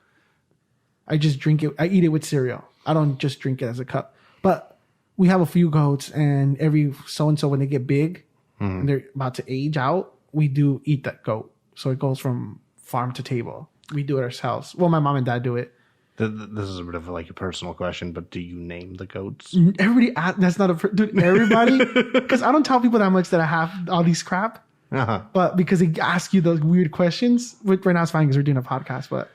Speaker 1: I just drink it. I eat it with cereal. I don't just drink it as a cup, but. We have a few goats, and every so-and-so when they get big and they're about to age out, we do eat that goat. So it goes from farm to table. We do it ourselves. Well, my mom and dad do it.
Speaker 2: This is a bit of like a personal question, but do you name the goats?
Speaker 1: Everybody, that's not dude, everybody, because I don't tell people that much that I have all these crap. But because they ask you those weird questions, right now it's fine because we're doing a podcast, but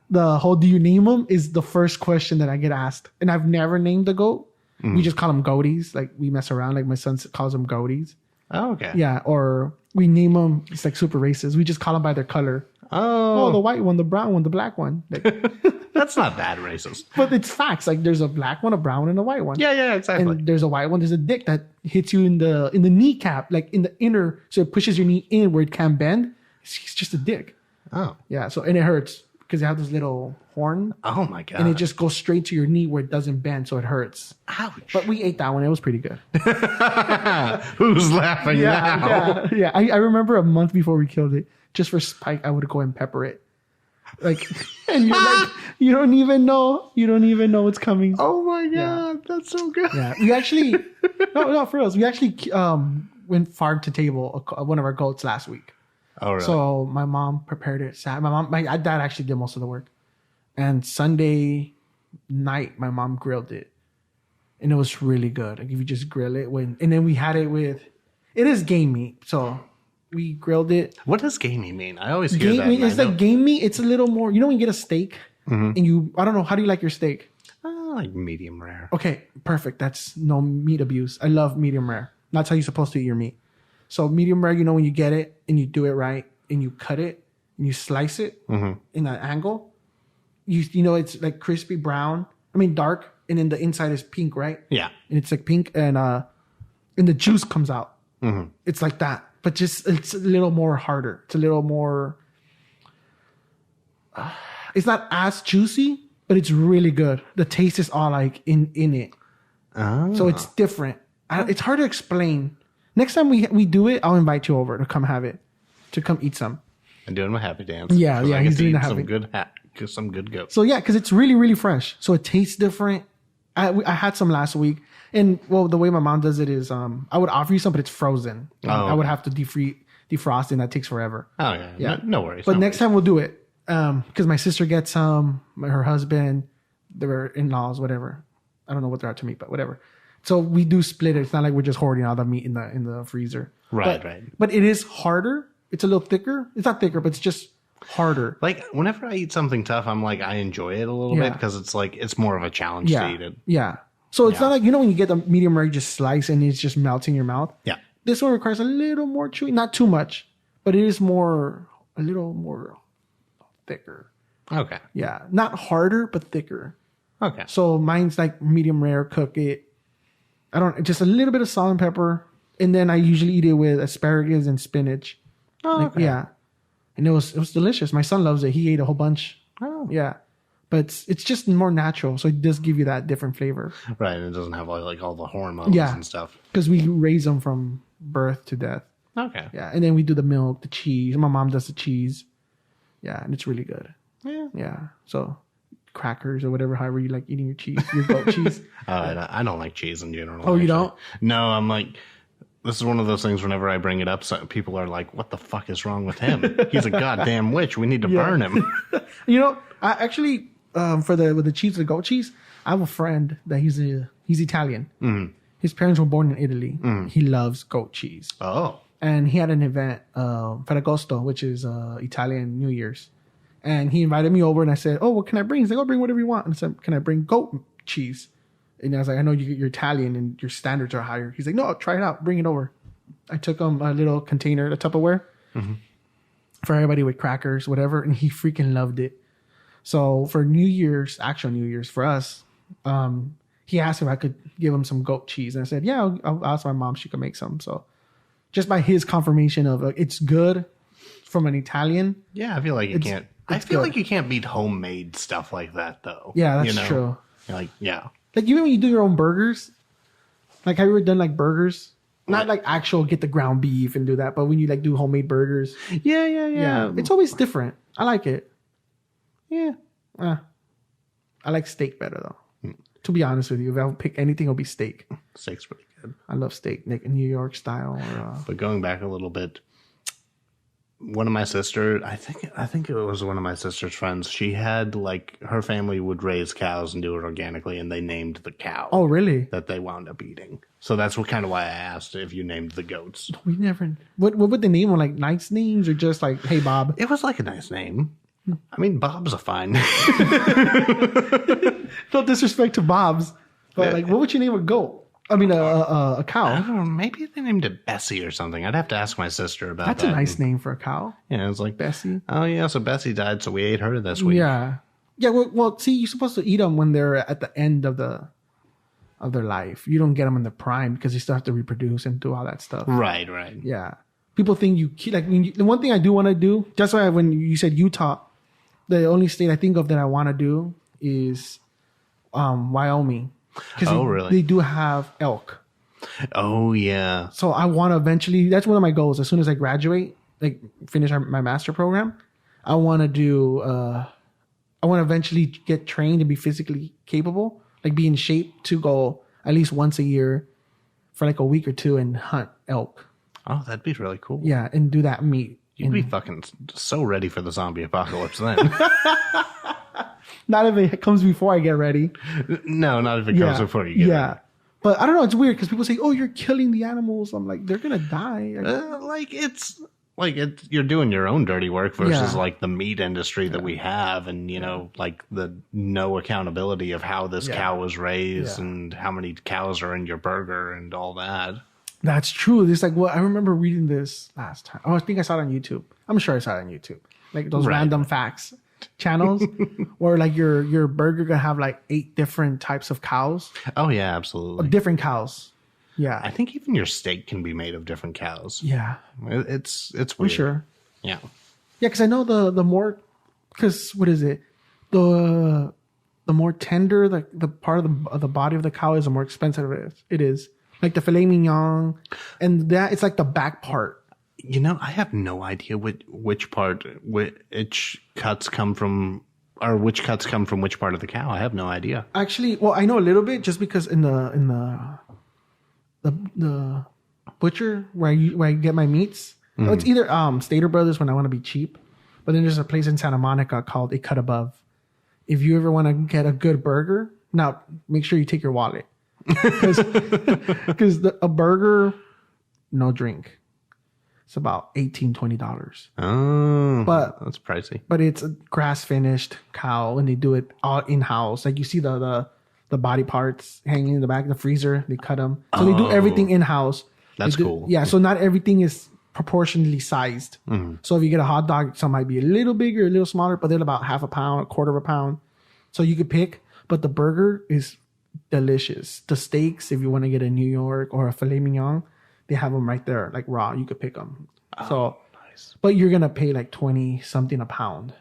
Speaker 1: the whole do you name them is the first question that I get asked. And I've never named a goat. We just call them goaties. Like we mess around. Like my son calls them goaties.
Speaker 2: Oh, okay.
Speaker 1: Yeah. Or we name them. It's like super racist. We just call them by their color. Oh, the white one, the brown one, the black one. Like,
Speaker 2: that's not that racist.
Speaker 1: But it's facts. Like there's a black one, a brown one, and a white one.
Speaker 2: Yeah, exactly.
Speaker 1: And there's a white one. There's a dick that hits you in the kneecap, like in the inner, so it pushes your knee in where it can't bend. It's just a dick.
Speaker 2: Oh. Yeah.
Speaker 1: So and it hurts. Because they have this little horn.
Speaker 2: Oh my god!
Speaker 1: And it just goes straight to your knee where it doesn't bend, so it hurts.
Speaker 2: Ouch!
Speaker 1: But we ate that one; it was pretty good.
Speaker 2: Who's laughing now?
Speaker 1: Yeah. I remember a month before we killed it, just for spite, I would go and pepper it, like, and you're like, you don't even know what's coming.
Speaker 2: Oh my god, that's so good.
Speaker 1: Yeah, we actually, no, for us, we actually went farm to table one of our goats last week.
Speaker 2: Oh, really?
Speaker 1: So my mom prepared it. My dad actually did most of the work. And Sunday night, my mom grilled it. And it was really good. Like if you just grill it. And then we had it with... It is game meat. So we grilled it.
Speaker 2: What does game meat mean? I always hear that.
Speaker 1: It's like game meat. It's a little more... You know when you get a steak? And you... I don't know. How do you like your steak?
Speaker 2: Like medium rare.
Speaker 1: Okay. Perfect. That's no meat abuse. I love medium rare. That's how you're supposed to eat your meat. So medium rare, when you get it and you do it right and you cut it and you slice it in an angle, it's like crispy brown. I mean dark, and then the inside is pink, right?
Speaker 2: Yeah.
Speaker 1: And it's like pink, and the juice comes out. It's like that, but just it's a little more harder. It's a little more. It's not as juicy, but it's really good. The taste is all like in it. So it's different. It's hard to explain. Next time we do it, I'll invite you over to come have it, to come eat some.
Speaker 2: And doing my happy dance.
Speaker 1: Yeah, he's doing the happy.
Speaker 2: Some good goat.
Speaker 1: So yeah, because it's really, really fresh. So it tastes different. I had some last week, and well, the way my mom does it is, I would offer you some, but it's frozen. I would have to defrost, and that takes forever.
Speaker 2: Oh yeah. No worries.
Speaker 1: But next time we'll do it, because my sister gets some, her husband, their in-laws, whatever. I don't know what they're out to meet, but whatever. So we do split it. It's not like we're just hoarding all the meat in the freezer.
Speaker 2: Right.
Speaker 1: But it is harder. It's a little thicker. It's not thicker, but it's just harder.
Speaker 2: Like whenever I eat something tough, I'm like, I enjoy it a little bit because it's like it's more of a challenge to eat it.
Speaker 1: Yeah. So it's not like, when you get the medium rare, you just slice and it's just melting in your mouth.
Speaker 2: Yeah.
Speaker 1: This one requires a little more chewy, not too much, but it is a little more thicker.
Speaker 2: Okay.
Speaker 1: Yeah. Not harder, but thicker.
Speaker 2: Okay.
Speaker 1: So mine's like medium rare, cook it. Just a little bit of salt and pepper. And then I usually eat it with asparagus and spinach.
Speaker 2: Oh, okay.
Speaker 1: Yeah. And it was delicious. My son loves it. He ate a whole bunch.
Speaker 2: Oh.
Speaker 1: Yeah. But it's just more natural. So it does give you that different flavor.
Speaker 2: Right. It doesn't have like all the hormones and stuff.
Speaker 1: Because we raise them from birth to death.
Speaker 2: Okay.
Speaker 1: Yeah. And then we do the milk, the cheese. My mom does the cheese. Yeah. And it's really good.
Speaker 2: Yeah.
Speaker 1: Yeah. So crackers or whatever, however you like eating your cheese, your goat cheese.
Speaker 2: I don't like cheese in general.
Speaker 1: Oh, you don't?
Speaker 2: No, I'm like, this is one of those things whenever I bring it up, so people are like, what the fuck is wrong with him? He's a goddamn witch. We need to burn him.
Speaker 1: I actually, with the cheese, the goat cheese, I have a friend that he's Italian. Mm-hmm. His parents were born in Italy. Mm. He loves goat cheese.
Speaker 2: Oh.
Speaker 1: And he had an event, Ferragosto, which is Italian New Year's. And he invited me over and I said, oh, what can I bring? He's like, oh, bring whatever you want. And I said, can I bring goat cheese? And I was like, I know you're Italian and your standards are higher. He's like, no, try it out. Bring it over. I took him a little container, the Tupperware, for everybody with crackers, whatever. And he freaking loved it. So for actual New Year's for us, he asked if I could give him some goat cheese. And I said, yeah, I'll ask my mom. She could make some. So just by his confirmation of it's good from an Italian.
Speaker 2: Yeah, I feel like you can't. I feel like you can't beat homemade stuff like that, though.
Speaker 1: Yeah, that's true.
Speaker 2: Like, yeah.
Speaker 1: Like, even when you do your own burgers, like, have you ever done, like, burgers? Not, like, actual get the ground beef and do that, but when you, like, do homemade burgers.
Speaker 2: Yeah.
Speaker 1: It's always different. I like it. Yeah. I like steak better, though. To be honest with you, if I would pick anything, it'll be steak.
Speaker 2: Steak's pretty good.
Speaker 1: I love steak, New York style.
Speaker 2: But going back a little bit, one of my sisters, I think it was one of my sister's friends. She had like her family would raise cows and do it organically, and they named the cow.
Speaker 1: Oh, really?
Speaker 2: That they wound up eating. So that's kind of why I asked if you named the goats.
Speaker 1: We never. What would they name them? Like nice names or just like, hey, Bob?
Speaker 2: It was like a nice name. I mean, Bob's a fine name.
Speaker 1: No disrespect to Bob's, but like, what would you name a goat? I mean, a cow.
Speaker 2: I don't know. Maybe they named it Bessie or something. I'd have to ask my sister about that.
Speaker 1: That's a nice name for a cow.
Speaker 2: Yeah, it was like
Speaker 1: Bessie.
Speaker 2: Oh yeah, so Bessie died, so we ate her this week.
Speaker 1: Yeah. Well, see, you're supposed to eat them when they're at the end of their life. You don't get them in the prime because you still have to reproduce and do all that stuff.
Speaker 2: Right.
Speaker 1: Yeah. People think the one thing I do want to do. That's why when you said Utah, the only state I think of that I want to do is Wyoming.
Speaker 2: Really?
Speaker 1: They do have elk.
Speaker 2: Oh, yeah.
Speaker 1: So I want to eventually, that's one of my goals. As soon as I graduate, like finish my master program, I want to eventually get trained and be physically capable, like be in shape to go at least once a year for like a week or two and hunt elk.
Speaker 2: Oh, that'd be really cool.
Speaker 1: Yeah, and do that meat.
Speaker 2: You'd be fucking so ready for the zombie apocalypse then.
Speaker 1: Not if it comes before I get ready.
Speaker 2: No, not if it comes before you get ready.
Speaker 1: But I don't know. It's weird because people say, "Oh, you're killing the animals." I'm like, they're gonna die.
Speaker 2: You're doing your own dirty work versus like the meat industry that we have, and like the no accountability of how this cow was raised and how many cows are in your burger and all that. That's
Speaker 1: true. It's like, well, I remember reading this last time. Oh, I think I saw it on YouTube. I'm sure I saw it on YouTube. Like those random facts channels where like your burger gonna have like 8 different types of cows.
Speaker 2: Oh yeah, absolutely.
Speaker 1: Different cows. Yeah.
Speaker 2: I think even your steak can be made of different cows.
Speaker 1: Yeah.
Speaker 2: It's weird.
Speaker 1: For sure.
Speaker 2: Yeah.
Speaker 1: Yeah, because I know the more, because what is it? The the more tender the part of the body of the cow is, the more expensive it is. Like the filet mignon, and that it's like the back part.
Speaker 2: You know, I have no idea which cuts come from, or which cuts come from which part of the cow. I have no idea.
Speaker 1: Actually, well, I know a little bit just because in the butcher where I get my meats, it's either Stater Brothers when I want to be cheap, but then there's a place in Santa Monica called A Cut Above. If you ever want to get a good burger, now make sure you take your wallet. Because a burger, no drink. It's about $18-$20.
Speaker 2: Oh,
Speaker 1: but
Speaker 2: that's pricey.
Speaker 1: But it's a grass finished cow, and they do it all in house. Like you see the body parts hanging in the back of the freezer. They cut them, so they do everything in house.
Speaker 2: That's cool.
Speaker 1: Yeah, so not everything is proportionally sized. So if you get a hot dog, some might be a little bigger, a little smaller, but they're about half a pound, a quarter of a pound. So you could pick. But the burger is delicious. The steaks, if you want to get a New York or a filet mignon, they have them right there, like raw. You could pick them. So
Speaker 2: nice.
Speaker 1: But you're gonna pay like 20 something a pound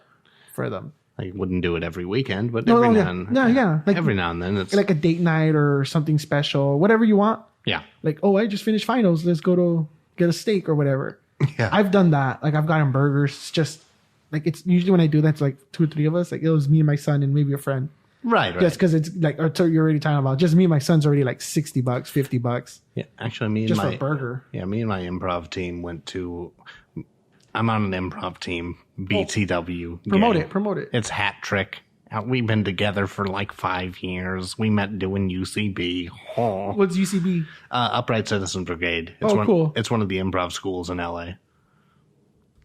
Speaker 1: for them.
Speaker 2: I wouldn't do it every weekend, but every now and like, every now and then, it's
Speaker 1: like a date night or something special, whatever you want.
Speaker 2: Yeah.
Speaker 1: Like, oh, I just finished finals. Let's go to get a steak or whatever.
Speaker 2: Yeah.
Speaker 1: I've done that. Like I've gotten burgers. It's just like it's usually when I do that, it's like 2 or 3 of us. Like it was me and my son and maybe a friend.
Speaker 2: Right.
Speaker 1: Just because it's like, or you're already talking about just me and my son's already like $60, $50.
Speaker 2: Yeah, actually, me and
Speaker 1: just
Speaker 2: my
Speaker 1: for a burger.
Speaker 2: Yeah, me and my improv team went to. I'm on an improv team, BTW.
Speaker 1: Promote it.
Speaker 2: It's Hat Trick. We've been together for like 5 years. We met doing UCB. Oh.
Speaker 1: What's UCB?
Speaker 2: Upright Citizen Brigade.
Speaker 1: Cool.
Speaker 2: It's one of the improv schools in LA.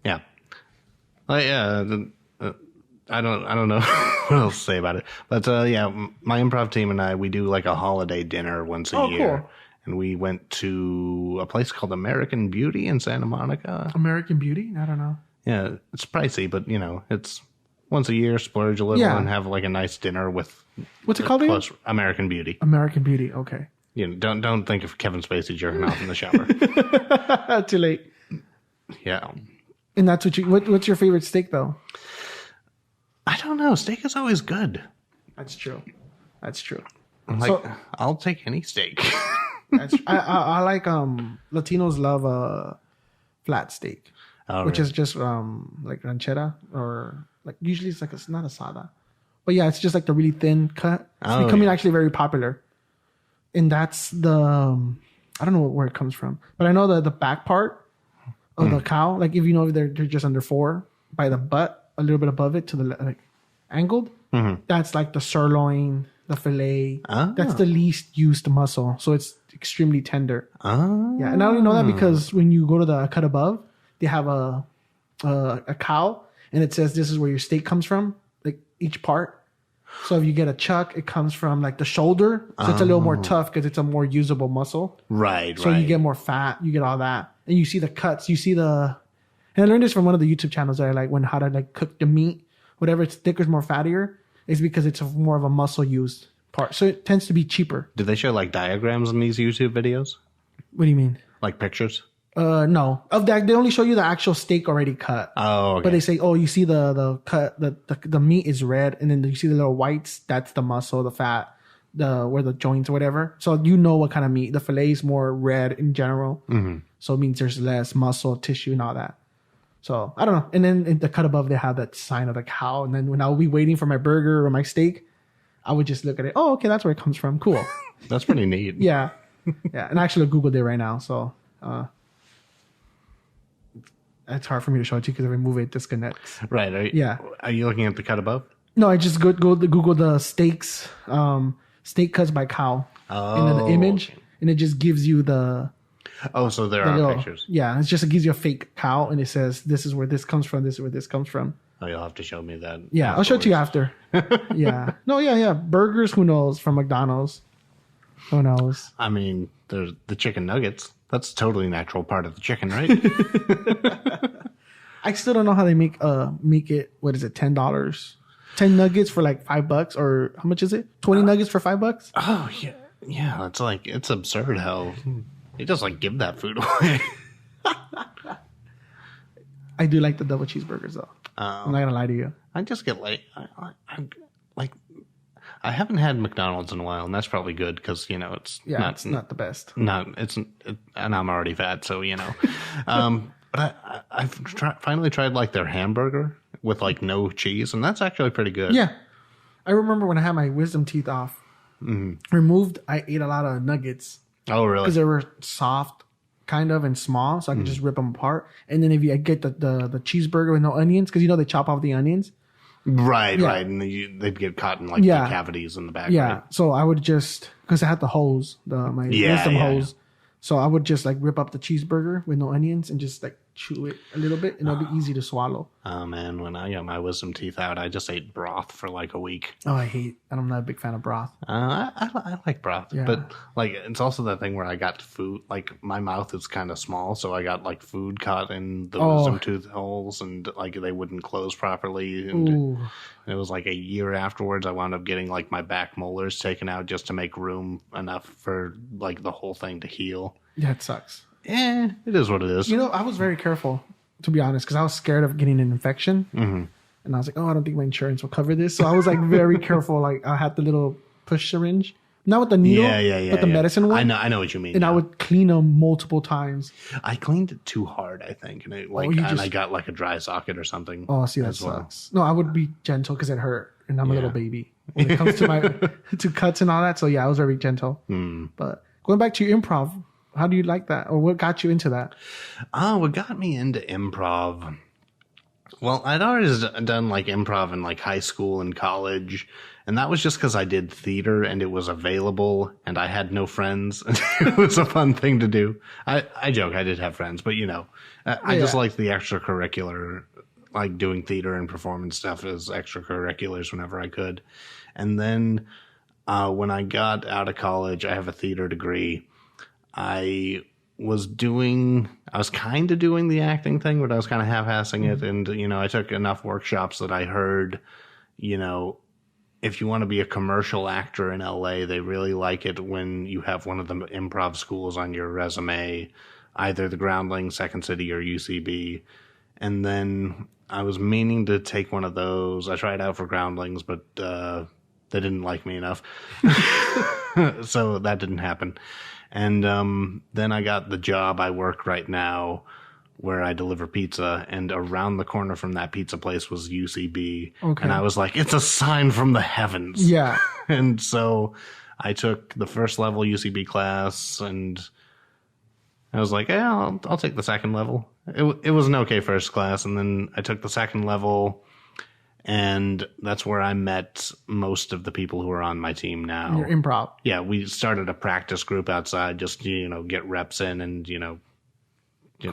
Speaker 2: Yeah. I don't know what else to say about it. But my improv team and I, we do like a holiday dinner once a year.
Speaker 1: Cool.
Speaker 2: And we went to a place called American Beauty in Santa Monica.
Speaker 1: American Beauty? I don't know.
Speaker 2: Yeah, it's pricey, but it's once a year, splurge a little and have like a nice dinner with.
Speaker 1: What's it called again?
Speaker 2: American Beauty.
Speaker 1: American Beauty. Okay.
Speaker 2: Don't think of Kevin Spacey jerking off in the shower.
Speaker 1: Too late.
Speaker 2: Yeah.
Speaker 1: And that's what's your favorite steak though?
Speaker 2: I don't know. Steak is always good.
Speaker 1: That's true.
Speaker 2: Like, I'll take any steak.
Speaker 1: I like Latinos love flat steak, which is just like ranchera or like usually it's like it's not asada, but yeah, it's just like the really thin cut. It's becoming actually very popular, and that's the I don't know where it comes from, but I know that the back part of the cow, like if you know they're just under 4 by the butt, a little bit above it to the like angled. That's like the sirloin, the fillet. That's the least used muscle, so it's extremely tender. Yeah, and I only know that because when you go to the cut above, they have a cow, and it says this is where your steak comes from, like each part. So if you get a chuck, it comes from like the shoulder, so it's a little more tough because it's a more usable muscle.
Speaker 2: Right.
Speaker 1: So you get more fat, you get all that, and you see the cuts, you see the. And I learned this from one of the YouTube channels that I like, how to like cook the meat, whatever it's thicker, more fattier, is because it's more of a muscle used part. So it tends to be cheaper.
Speaker 2: Do they show like diagrams in these YouTube videos?
Speaker 1: What do you mean?
Speaker 2: Like pictures?
Speaker 1: No. Of that, they only show you the actual steak already cut.
Speaker 2: Oh, okay.
Speaker 1: But they say, you see the cut, the meat is red, and then you see the little whites. That's the muscle, the fat, where the joints or whatever. So you know what kind of meat. The fillet is more red in general. So it means there's less muscle, tissue, and all that. So I don't know. And then in the cut above, they have that sign of the cow. And then when I would be waiting for my burger or my steak, I would just look at it. Oh, okay, that's where it comes from. Cool.
Speaker 2: That's pretty neat.
Speaker 1: Yeah. And I actually Googled it right now. So it's hard for me to show it to you because if I move it disconnects.
Speaker 2: Right. Are you looking at the cut above?
Speaker 1: No, I just go to Google the steaks, steak cuts by cow. And then the image. And it just gives you the.
Speaker 2: Oh, so there are pictures.
Speaker 1: Yeah, it gives you a fake cow, and it says, this is where this comes from, this is where this comes from.
Speaker 2: Oh, you'll have to show me that.
Speaker 1: Yeah, I'll show it to you after. Yeah. No, yeah. Burgers, who knows, from McDonald's. Who knows?
Speaker 2: I mean, there's the chicken nuggets. That's a totally natural part of the chicken, right?
Speaker 1: I still don't know how they make it, what is it, $10? 10 nuggets for like $5, or how much is it? 20 nuggets for $5?
Speaker 2: Oh, yeah. Yeah, it's absurd how... They just like give that food away.
Speaker 1: I do like the double cheeseburgers though. I'm not gonna lie to you.
Speaker 2: I just get like, I haven't had McDonald's in a while, and that's probably good because it's
Speaker 1: it's not the best.
Speaker 2: And I'm already fat, so But I've finally tried like their hamburger with like no cheese, and that's actually pretty good.
Speaker 1: Yeah, I remember when I had my wisdom teeth off removed. I ate a lot of nuggets.
Speaker 2: Oh, really?
Speaker 1: Because they were soft, kind of, and small, so I could just rip them apart. And then if you get the cheeseburger with no onions, because they chop off the onions.
Speaker 2: Right, and they'd get caught in like the cavities in the back.
Speaker 1: Yeah,
Speaker 2: right?
Speaker 1: So I would just, because I had the hose, my wisdom hose. So I would just like rip up the cheeseburger with no onions and just like chew it a little bit, and it'll be easy to swallow.
Speaker 2: Oh man, when I got my wisdom teeth out, I just ate broth for like a week.
Speaker 1: Oh, I'm not a big fan of broth.
Speaker 2: I like broth, but like it's also that thing where I got food, like my mouth is kind of small, so I got like food caught in the wisdom tooth holes, and like they wouldn't close properly, and it was like a year afterwards I wound up getting like my back molars taken out just to make room enough for like the whole thing to heal.
Speaker 1: Yeah, it sucks.
Speaker 2: It is what it is.
Speaker 1: I was very careful, to be honest, because I was scared of getting an infection.
Speaker 2: Mm-hmm.
Speaker 1: And I was like, I don't think my insurance will cover this. So I was like very careful. Like I had the little push syringe, not with the needle, but the medicine one.
Speaker 2: I know what you mean.
Speaker 1: And I would clean them multiple times.
Speaker 2: I cleaned it too hard, I think. And I got like a dry socket or something.
Speaker 1: Oh, see, that sucks. No, I would be gentle because it hurt. And I'm a little baby when it comes to to cuts and all that. So yeah, I was very gentle. But going back to your improv, how do you like that? Or what got you into that?
Speaker 2: What got me into improv? Well, I'd always done like improv in like high school and college. And that was just because I did theater and it was available and I had no friends. It was a fun thing to do. I joke, I did have friends, but I just liked the extracurricular, like doing theater and performance stuff as extracurriculars whenever I could. And then when I got out of college, I have a theater degree. I was kind of doing the acting thing, but I was kind of half-assing it. And, I took enough workshops that I heard, if you want to be a commercial actor in LA, they really like it when you have one of the improv schools on your resume, either the Groundlings, Second City, or UCB. And then I was meaning to take one of those. I tried out for Groundlings, but they didn't like me enough. So that didn't happen. And then I got the job I work right now where I deliver pizza, and around the corner from that pizza place was UCB. Okay. And I was like, it's a sign from the heavens.
Speaker 1: Yeah.
Speaker 2: And so I took the first level UCB class, and I was like, yeah, I'll take the second level. It was an okay first class, and then I took the second level, and that's where I met most of the people who are on my team now.
Speaker 1: Your improv.
Speaker 2: Yeah, we started a practice group outside just to, get reps in and,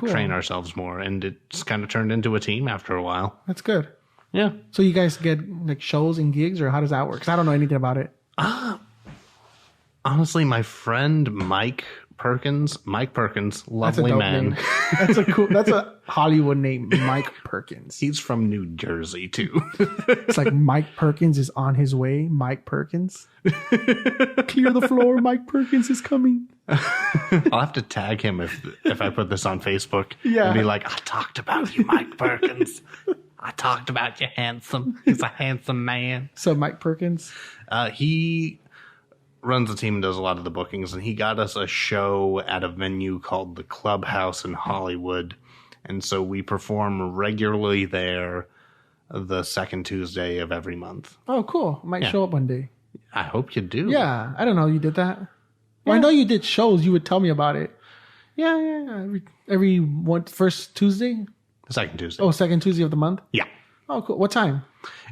Speaker 2: train ourselves more. And it's kind of turned into a team after a while.
Speaker 1: That's good.
Speaker 2: Yeah.
Speaker 1: So you guys get like shows and gigs, or how does that work? Because I don't know anything about it.
Speaker 2: Honestly, my friend Mike Perkins, lovely man.
Speaker 1: That's a Hollywood name, Mike Perkins.
Speaker 2: He's from New Jersey too.
Speaker 1: It's like Mike Perkins is on his way. Mike Perkins. Clear the floor. Mike Perkins is coming.
Speaker 2: I'll have to tag him if I put this on Facebook. Yeah. And be like, I talked about you, Mike Perkins. I talked about you, handsome. He's a handsome man.
Speaker 1: So Mike Perkins?
Speaker 2: He runs the team and does a lot of the bookings, and he got us a show at a venue called the Clubhouse in Hollywood, and so we perform regularly there the second Tuesday of every month.
Speaker 1: Oh, cool. Might show up one day.
Speaker 2: I hope you do.
Speaker 1: Yeah, I don't know you did that. Well, I know you did shows. You would tell me about it. Yeah. Every first Tuesday?
Speaker 2: The second Tuesday.
Speaker 1: Oh, second Tuesday of the month?
Speaker 2: Yeah.
Speaker 1: Oh, cool. What time?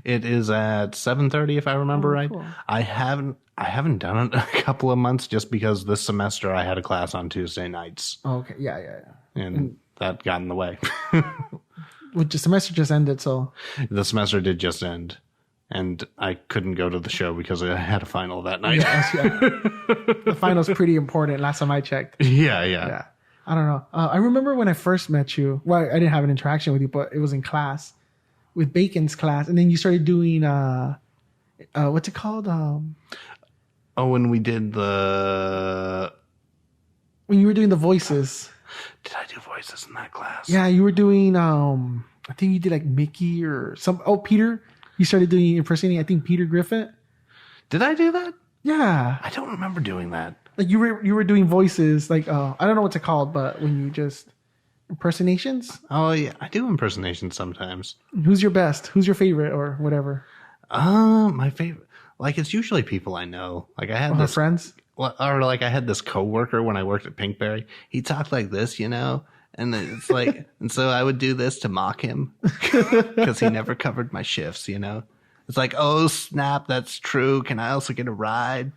Speaker 2: It is at 7:30, if I remember right.
Speaker 1: Cool.
Speaker 2: I haven't done it a couple of months just because this semester I had a class on Tuesday nights.
Speaker 1: Oh, okay. Yeah.
Speaker 2: And that got in the way.
Speaker 1: Well, the semester just ended, so.
Speaker 2: The semester did just end. And I couldn't go to the show because I had a final that night.
Speaker 1: Yeah. The final's pretty important last time I checked.
Speaker 2: Yeah.
Speaker 1: I don't know. I remember when I first met you. Well, I didn't have an interaction with you, but it was in class. With Bacon's class. And then you started doing, what's it called?
Speaker 2: When we did
Speaker 1: when you were doing the voices.
Speaker 2: Did I do voices in that class?
Speaker 1: Yeah, you were doing, I think you did like Mickey or Peter. You started doing impersonating, I think, Peter Griffin.
Speaker 2: Did I do that?
Speaker 1: Yeah.
Speaker 2: I don't remember doing that.
Speaker 1: Like you were doing voices, like I don't know what's it called, but when you just impersonations.
Speaker 2: Oh yeah, I do impersonations sometimes.
Speaker 1: Who's your best? Who's your favorite or whatever?
Speaker 2: My favorite, like it's usually people I know. Like I had
Speaker 1: this friends,
Speaker 2: or like I had this coworker when I worked at Pinkberry. He talked like this, and it's like, and so I would do this to mock him because he never covered my shifts. It's like, oh snap, that's true. Can I also get a ride?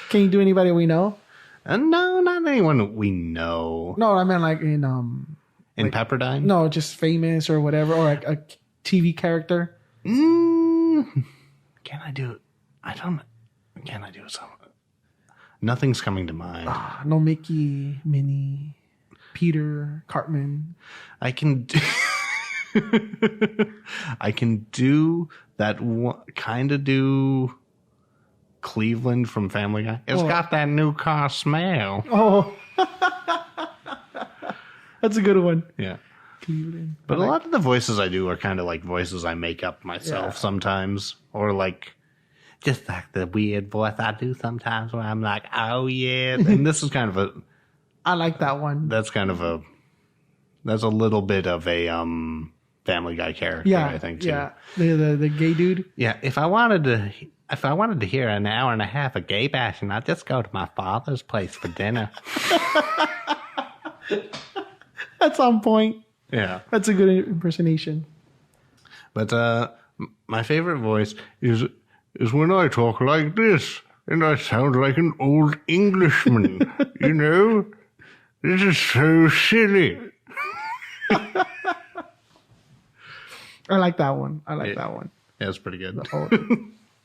Speaker 1: Can you do anybody we know?
Speaker 2: No, not anyone we know.
Speaker 1: No, I meant like in
Speaker 2: like, Pepperdine.
Speaker 1: No, just famous or whatever, or like a TV character.
Speaker 2: Can I do it? Can I do it? Nothing's coming to mind.
Speaker 1: No Mickey, Minnie, Peter, Cartman.
Speaker 2: I can do that one, kind of do Cleveland from Family Guy. It's got that new car smell.
Speaker 1: Oh. That's a good one.
Speaker 2: Yeah.
Speaker 1: Cleveland.
Speaker 2: But a lot of the voices I do are kind of like voices I make up myself sometimes. Or like, just like the weird voice I do sometimes where I'm like, oh yeah. And this is kind of a...
Speaker 1: I like that one.
Speaker 2: That's a little bit of a Family Guy character, I think, too.
Speaker 1: Yeah, the gay dude.
Speaker 2: Yeah, if I wanted to hear an hour and a half of gay bashing, I'd just go to my father's place for dinner.
Speaker 1: That's on point.
Speaker 2: Yeah.
Speaker 1: That's a good impersonation.
Speaker 2: But my favorite voice is when I talk like this, and I sound like an old Englishman. This is so silly.
Speaker 1: I like that one. That one.
Speaker 2: Yeah, it's pretty good.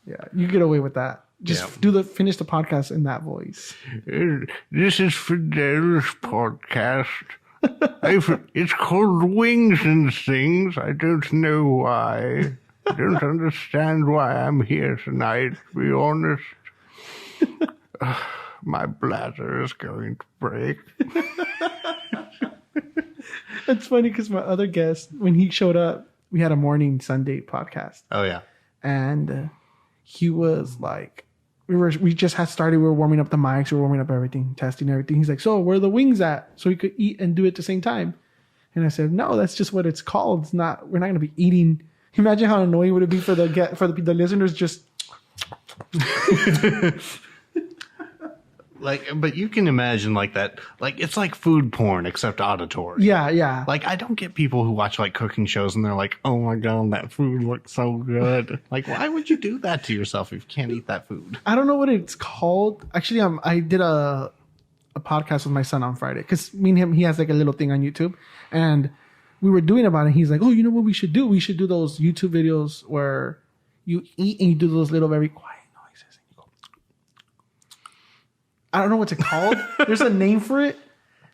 Speaker 1: Yeah, you get away with that. Just finish the podcast in that voice.
Speaker 2: This is Fidel's podcast. It's called Wings and Things. I don't know why. I don't understand why I'm here tonight, to be honest. My bladder is going to break.
Speaker 1: It's funny because my other guest, when he showed up, we had a morning Sunday podcast.
Speaker 2: Oh, yeah.
Speaker 1: And he was like, we just had started, we were warming up the mics, we were warming up everything, testing everything. He's like, so where are the wings at? So we could eat and do it at the same time. And I said, no, that's just what it's called. It's not, we're not going to be eating. Imagine how annoying would it be for the listeners just...
Speaker 2: Like, but you can imagine like that, like it's like food porn except auditory.
Speaker 1: Yeah.
Speaker 2: Like I don't get people who watch like cooking shows and they're like, oh my god, that food looks so good. Like, why would you do that to yourself if you can't eat that food?
Speaker 1: I don't know what it's called. Actually, I did a podcast with my son on Friday because me and him, he has like a little thing on YouTube, and we were doing about it. He's like, oh, you know what we should do? We should do those YouTube videos where you eat and you do those little very quiet noises. And you go, I don't know what's it called. There's a name for it.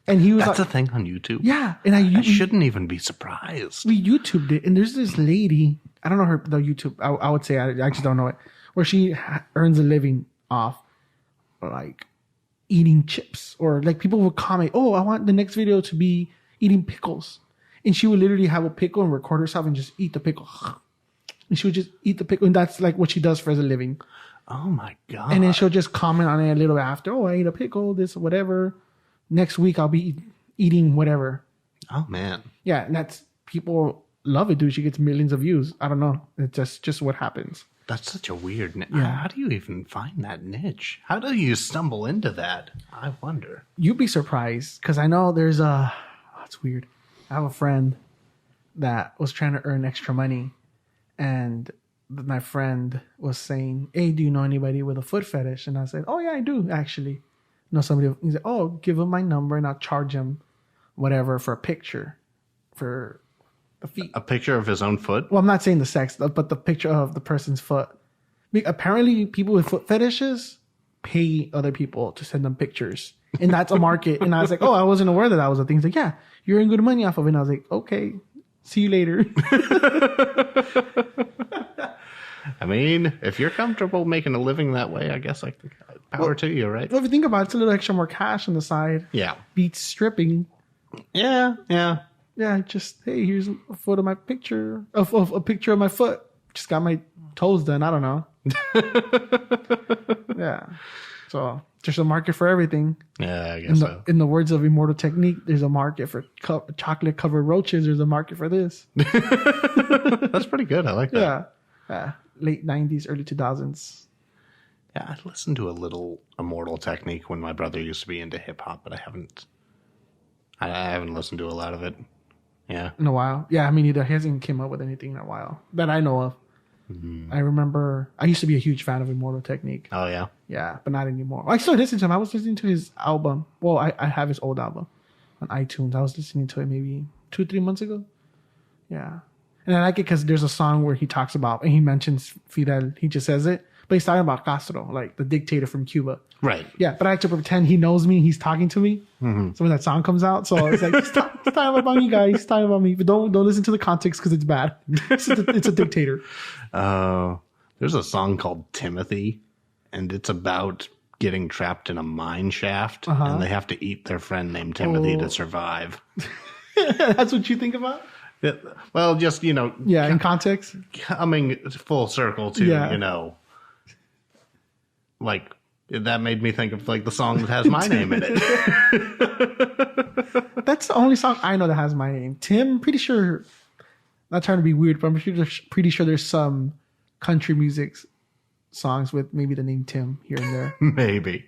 Speaker 1: And he was
Speaker 2: That's a thing on YouTube?
Speaker 1: Yeah. And
Speaker 2: I shouldn't even be surprised.
Speaker 1: We YouTubed it. And there's this lady, I don't know the YouTube, I would say, I actually don't know it, where she earns a living off like eating chips. Or like people would comment, oh, I want the next video to be eating pickles. And she would literally have a pickle and record herself and just eat the pickle. And she would just eat the pickle. And that's like what she does for as a living.
Speaker 2: Oh my God.
Speaker 1: And then she'll just comment on it a little bit after. Oh, I ate a pickle, this, whatever. Next week I'll be eating whatever.
Speaker 2: Oh man.
Speaker 1: Yeah, and that's, people love it, dude. She gets millions of views. I don't know. It's just what happens.
Speaker 2: That's such a weird niche.
Speaker 1: Yeah.
Speaker 2: How do you even find that niche? How do you stumble into that? I wonder.
Speaker 1: You'd be surprised because I know there's it's weird. I have a friend that was trying to earn extra money, and my friend was saying, hey, do you know anybody with a foot fetish? And I said, oh yeah, I do actually know somebody. He said, oh, give him my number and I'll charge him whatever for a picture for the feet.
Speaker 2: A picture of his own foot?
Speaker 1: Well, I'm not saying the sex, but the picture of the person's foot. Apparently people with foot fetishes pay other people to send them pictures, and that's a market. And I was like, oh, I wasn't aware that was a thing. He's like, yeah, you're in good money off of it. And I was like, okay, see you later.
Speaker 2: I mean, if you're comfortable making a living that way, I guess like power to you, right?
Speaker 1: Well, if you think about it, it's a little extra more cash on the side.
Speaker 2: Yeah.
Speaker 1: Beats stripping.
Speaker 2: Yeah.
Speaker 1: Yeah, just, hey, here's a photo of my picture, of a picture of my foot just got my toes done. I don't know. Yeah. So there's a market for everything.
Speaker 2: Yeah, I guess so.
Speaker 1: In the words of Immortal Technique, there's a market for chocolate covered roaches. There's a market for this.
Speaker 2: That's pretty good. I like that.
Speaker 1: Yeah. Late 90s, early 2000s.
Speaker 2: Yeah, I listened to a little Immortal Technique when my brother used to be into hip hop, but I haven't listened to a lot of it. Yeah.
Speaker 1: In a while. Yeah, I mean, he hasn't came up with anything in a while that I know of. I remember I used to be a huge fan of Immortal Technique.
Speaker 2: Oh, yeah?
Speaker 1: Yeah, but not anymore. I still listen to him. I was listening to his album. Well, I have his old album on iTunes. I was listening to it maybe 2-3 months ago. Yeah. And I like it because there's a song where he talks about, and he mentions Fidel. He just says it. But he's talking about Castro, like the dictator from Cuba.
Speaker 2: Right.
Speaker 1: Yeah, but I have to pretend he knows me. He's talking to me. So when that song comes out, so it's like, he's talking about me, guys. He's talking about me. But don't listen to the context because it's bad. It's a dictator.
Speaker 2: There's a song called Timothy, and it's about getting trapped in a mine shaft, and they have to eat their friend named Timothy to survive.
Speaker 1: That's what you think about?
Speaker 2: Yeah, well, just,
Speaker 1: Yeah, in context.
Speaker 2: Coming full circle to, like, that made me think of, like, the song that has my name in it.
Speaker 1: That's the only song I know that has my name. Tim, pretty sure, not trying to be weird, but I'm pretty sure there's some country music songs with maybe the name Tim here and there.
Speaker 2: Maybe.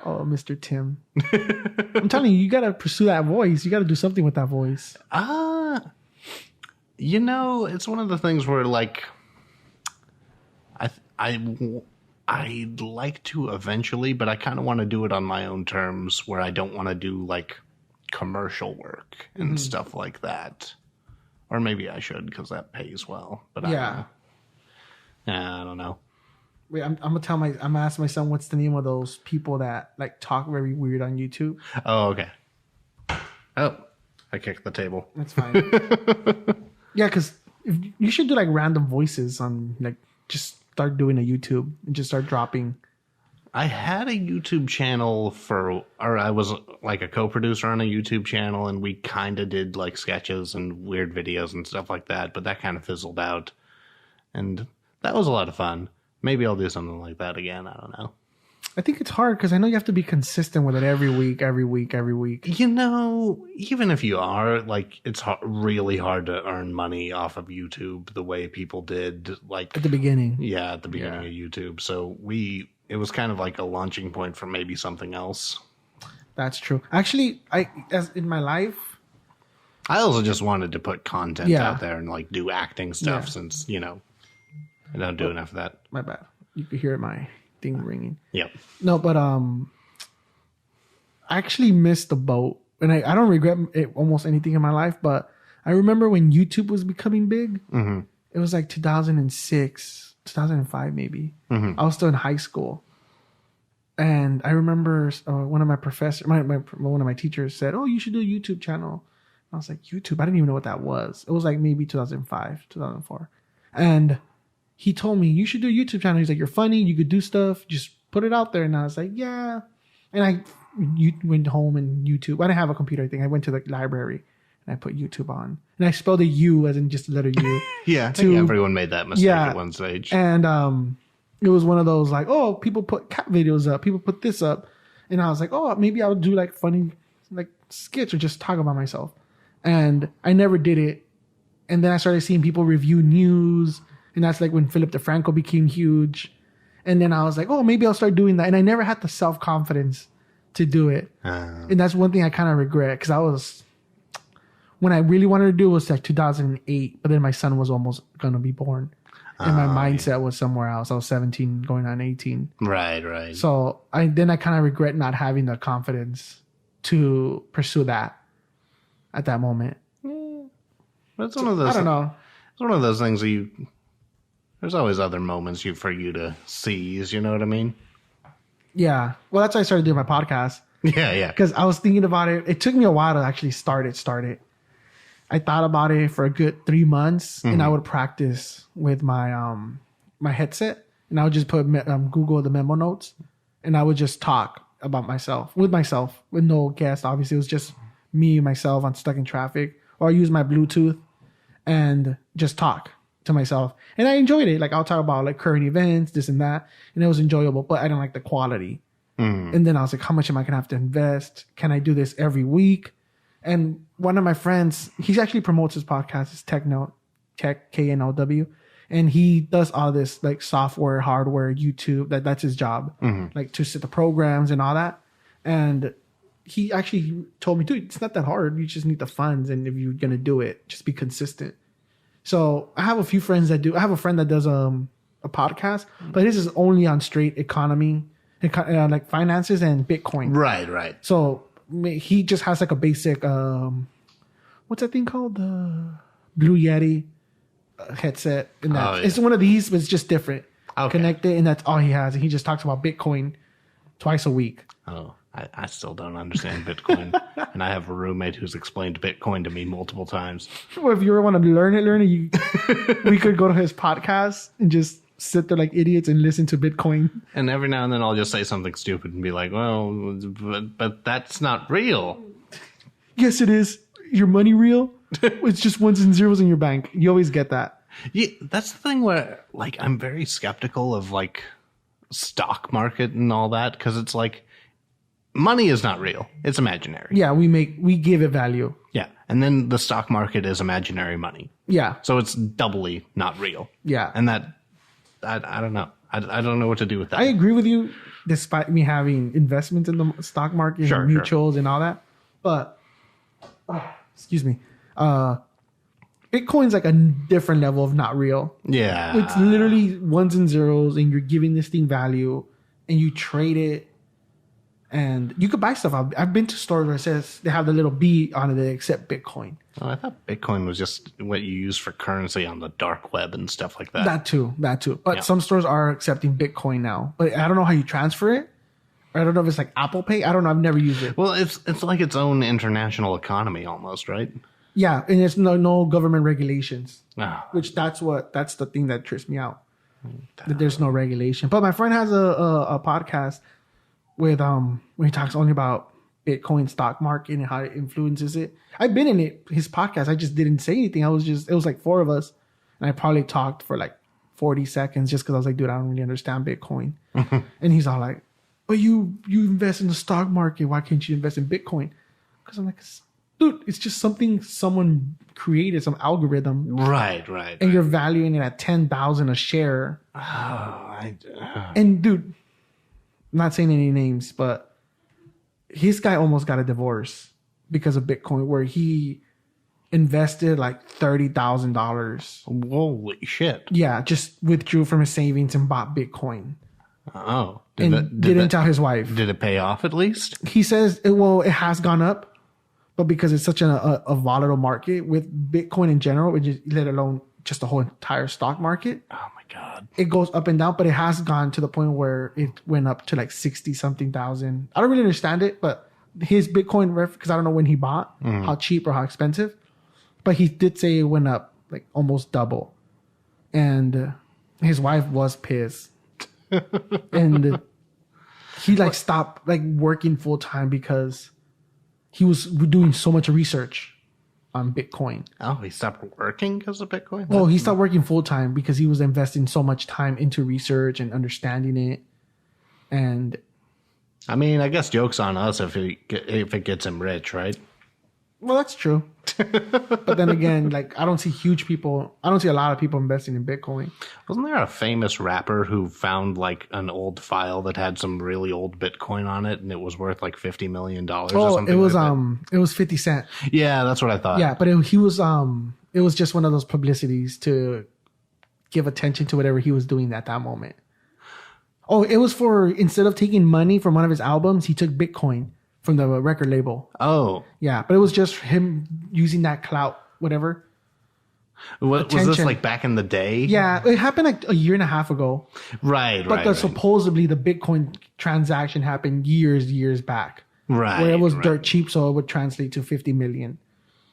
Speaker 1: Oh, Mr. Tim. I'm telling you, you got to pursue that voice. You got to do something with that voice.
Speaker 2: It's one of the things where, like, I'd like to eventually, but I kind of want to do it on my own terms where I don't want to do, like, commercial work and stuff like that. Or maybe I should because that pays well. But I don't know.
Speaker 1: Wait, I'm gonna ask my son what's the name of those people that like talk very weird on YouTube.
Speaker 2: Oh, okay. Oh, I kicked the table.
Speaker 1: That's fine. Yeah, because you should do like random voices on like just start doing a YouTube and just start dropping.
Speaker 2: I had a YouTube channel or I was like a co-producer on a YouTube channel, and we kind of did like sketches and weird videos and stuff like that, but that kind of fizzled out. And that was a lot of fun. Maybe I'll do something like that again. I don't know.
Speaker 1: I think it's hard because I know you have to be consistent with it every week.
Speaker 2: Even if you are, like, it's really hard to earn money off of YouTube the way people did, like...
Speaker 1: At the beginning.
Speaker 2: Yeah, at the beginning of YouTube. So it was kind of like a launching point for maybe something else.
Speaker 1: That's true. Actually, as in my life...
Speaker 2: I also just wanted to put content out there and, like, do acting stuff since, I don't do enough of that.
Speaker 1: My bad. You could hear my thing ringing.
Speaker 2: Yep.
Speaker 1: No, but I actually missed the boat. And I don't regret almost anything in my life, but I remember when YouTube was becoming big. Mm-hmm. It was like 2006, 2005 maybe. Mm-hmm. I was still in high school. And I remember one of my professors, one of my teachers said, "Oh, you should do a YouTube channel." I was like, YouTube? I didn't even know what that was. It was like maybe 2005, 2004. And he told me, you should do a YouTube channel. He's like, you're funny. You could do stuff. Just put it out there. And I was like, yeah. And you went home and YouTube. I didn't have a computer, I think. I went to the library and I put YouTube on. And I spelled a U as in just the letter U.
Speaker 2: Yeah, I think everyone made that mistake at one stage.
Speaker 1: And it was one of those like, oh, people put cat videos up. People put this up. And I was like, oh, maybe I'll do like funny like skits or just talk about myself. And I never did it. And then I started seeing people review news. And that's like when Philip DeFranco became huge. And then I was like, oh, maybe I'll start doing that. And I never had the self-confidence to do it. And that's one thing I kind of regret. Because when I really wanted to do it was like 2008. But then my son was almost going to be born. And my mindset was somewhere else. I was 17 going on 18.
Speaker 2: Right.
Speaker 1: So I kind of regret not having the confidence to pursue that at that moment.
Speaker 2: That's one of those.
Speaker 1: I don't know.
Speaker 2: It's one of those things that there's always other moments for you to seize, you know what I mean?
Speaker 1: Yeah. Well, that's why I started doing my podcast.
Speaker 2: Yeah.
Speaker 1: Because I was thinking about it. It took me a while to actually start it. I thought about it for a good 3 months, and I would practice with my my headset, and I would just put Google the memo notes, and I would just talk about myself with no guest. Obviously, it was just me, myself. I'm stuck in traffic, or I use my Bluetooth. and just talk to myself. And I enjoyed it. Like I'll talk about like current events, this and that. And it was enjoyable, but I didn't like the quality. And then I was like, how much am I going to have to invest? Can I do this every week? And one of my friends, he actually promotes his podcast. It's Tech KNOW. And he does all this like software, hardware, YouTube. That's his job. Like to set the programs and all that. And he actually told me, dude, it's not that hard. You just need the funds. And if you're going to do it, just be consistent. So I have a few friends that do. I have a friend that does a podcast, but his is only on straight economy, like finances and Bitcoin.
Speaker 2: Right.
Speaker 1: So he just has like a basic, what's that thing called? The Blue Yeti headset. And that it's one of these, but it's just different. Connected, and that's all he has. And he just talks about Bitcoin twice a week.
Speaker 2: Oh, I still don't understand Bitcoin. And I have a roommate who's explained Bitcoin to me multiple times.
Speaker 1: Well, if you ever want to learn it, we could go to his podcast and just sit there like idiots and listen to Bitcoin.
Speaker 2: And every now and then I'll just say something stupid and be like, well, but that's not real.
Speaker 1: Yes, it is. Your money real? It's just ones and zeros in your bank. You always get that.
Speaker 2: Yeah, that's the thing where like I'm very skeptical of like stock market and all that, because it's like money is not real. It's imaginary.
Speaker 1: Yeah, we give it value.
Speaker 2: Yeah. And then the stock market is imaginary money.
Speaker 1: Yeah.
Speaker 2: So it's doubly not real.
Speaker 1: Yeah.
Speaker 2: And that I don't know. I don't know what to do with that.
Speaker 1: I agree with you, despite me having investments in the stock market, and mutuals and all that. But excuse me. Bitcoin's like a different level of not real.
Speaker 2: Yeah.
Speaker 1: It's literally ones and zeros, and you're giving this thing value, and you trade it, and you could buy stuff. I've been to stores where it says they have the little B on it that accept Bitcoin.
Speaker 2: Oh, I thought Bitcoin was just what you use for currency on the dark web and stuff like that.
Speaker 1: That too. But some stores are accepting Bitcoin now. But I don't know how you transfer it. I don't know if it's like Apple Pay. I don't know. I've never used it.
Speaker 2: Well, it's like its own international economy almost, right?
Speaker 1: Yeah, and there's no government regulations.
Speaker 2: Oh.
Speaker 1: Which that's the thing that trips me out. That there's no regulation. But my friend has a podcast with where he talks only about Bitcoin stock market and how it influences it. I've been in his podcast. I just didn't say anything. It was like four of us, and I probably talked for like 40 seconds just because I was like, dude, I don't really understand Bitcoin. And he's all like, but you invest in the stock market. Why can't you invest in Bitcoin? Because I'm like, dude, it's just something someone created, some algorithm.
Speaker 2: Right.
Speaker 1: And you're valuing it at 10,000 a share. And dude, I'm not saying any names, but his guy almost got a divorce because of Bitcoin, where he invested like $30,000.
Speaker 2: Holy shit.
Speaker 1: Yeah, just withdrew from his savings and bought Bitcoin.
Speaker 2: Oh.
Speaker 1: Didn't tell his wife.
Speaker 2: Did it pay off at least?
Speaker 1: He says, it has gone up, but because it's such a volatile market with Bitcoin in general, let alone just the whole entire stock market.
Speaker 2: Oh my God.
Speaker 1: It goes up and down, but it has gone to the point where it went up to like 60 something thousand. I don't really understand it, but his Bitcoin, because I don't know when he bought, how cheap or how expensive, but he did say it went up like almost double. And his wife was pissed. And he like stopped like working full time because he was doing so much research on Bitcoin.
Speaker 2: Oh, he stopped working because of Bitcoin?
Speaker 1: Well, he stopped working full time because he was investing so much time into research and understanding it. And
Speaker 2: I mean, I guess joke's on us if it gets him rich, right?
Speaker 1: Well, that's true. But then again, like I don't see a lot of people investing in Bitcoin.
Speaker 2: Wasn't there a famous rapper who found like an old file that had some really old Bitcoin on it and it was worth like $50 million or something?
Speaker 1: It was 50 Cent.
Speaker 2: Yeah, that's what I thought.
Speaker 1: Yeah, but it was just one of those publicities to give attention to whatever he was doing at that moment. Oh, it was instead of taking money from one of his albums, he took Bitcoin from the record label.
Speaker 2: Oh.
Speaker 1: Yeah, but it was just him using that clout, whatever.
Speaker 2: Was this like back in the day?
Speaker 1: Yeah, it happened like a year and a half ago.
Speaker 2: Right,
Speaker 1: but supposedly the Bitcoin transaction happened years back.
Speaker 2: Right.
Speaker 1: Where it was dirt cheap, so it would translate to 50 million,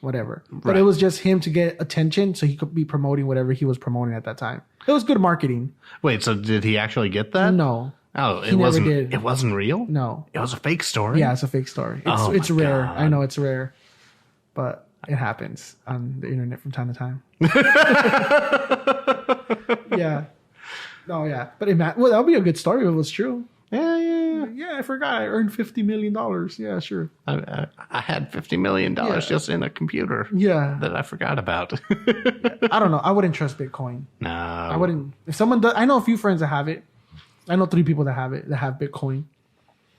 Speaker 1: whatever. But it was just him to get attention so he could be promoting whatever he was promoting at that time. It was good marketing.
Speaker 2: Wait, so did he actually get that?
Speaker 1: No.
Speaker 2: Oh,
Speaker 1: it wasn't.
Speaker 2: It wasn't real?
Speaker 1: No.
Speaker 2: It was a fake story?
Speaker 1: Yeah, it's a fake story. It's rare. God. I know it's rare. But It happens on the internet from time to time. Yeah. No, yeah. But that would be a good story if it was true. Yeah, I forgot. I earned $50 million. Yeah, sure.
Speaker 2: I had $50 million just in a computer.
Speaker 1: Yeah.
Speaker 2: That I forgot about.
Speaker 1: I don't know. I wouldn't trust Bitcoin.
Speaker 2: No.
Speaker 1: I wouldn't. If someone does, I know a few friends that have it. I know 3 people that have it, that have Bitcoin.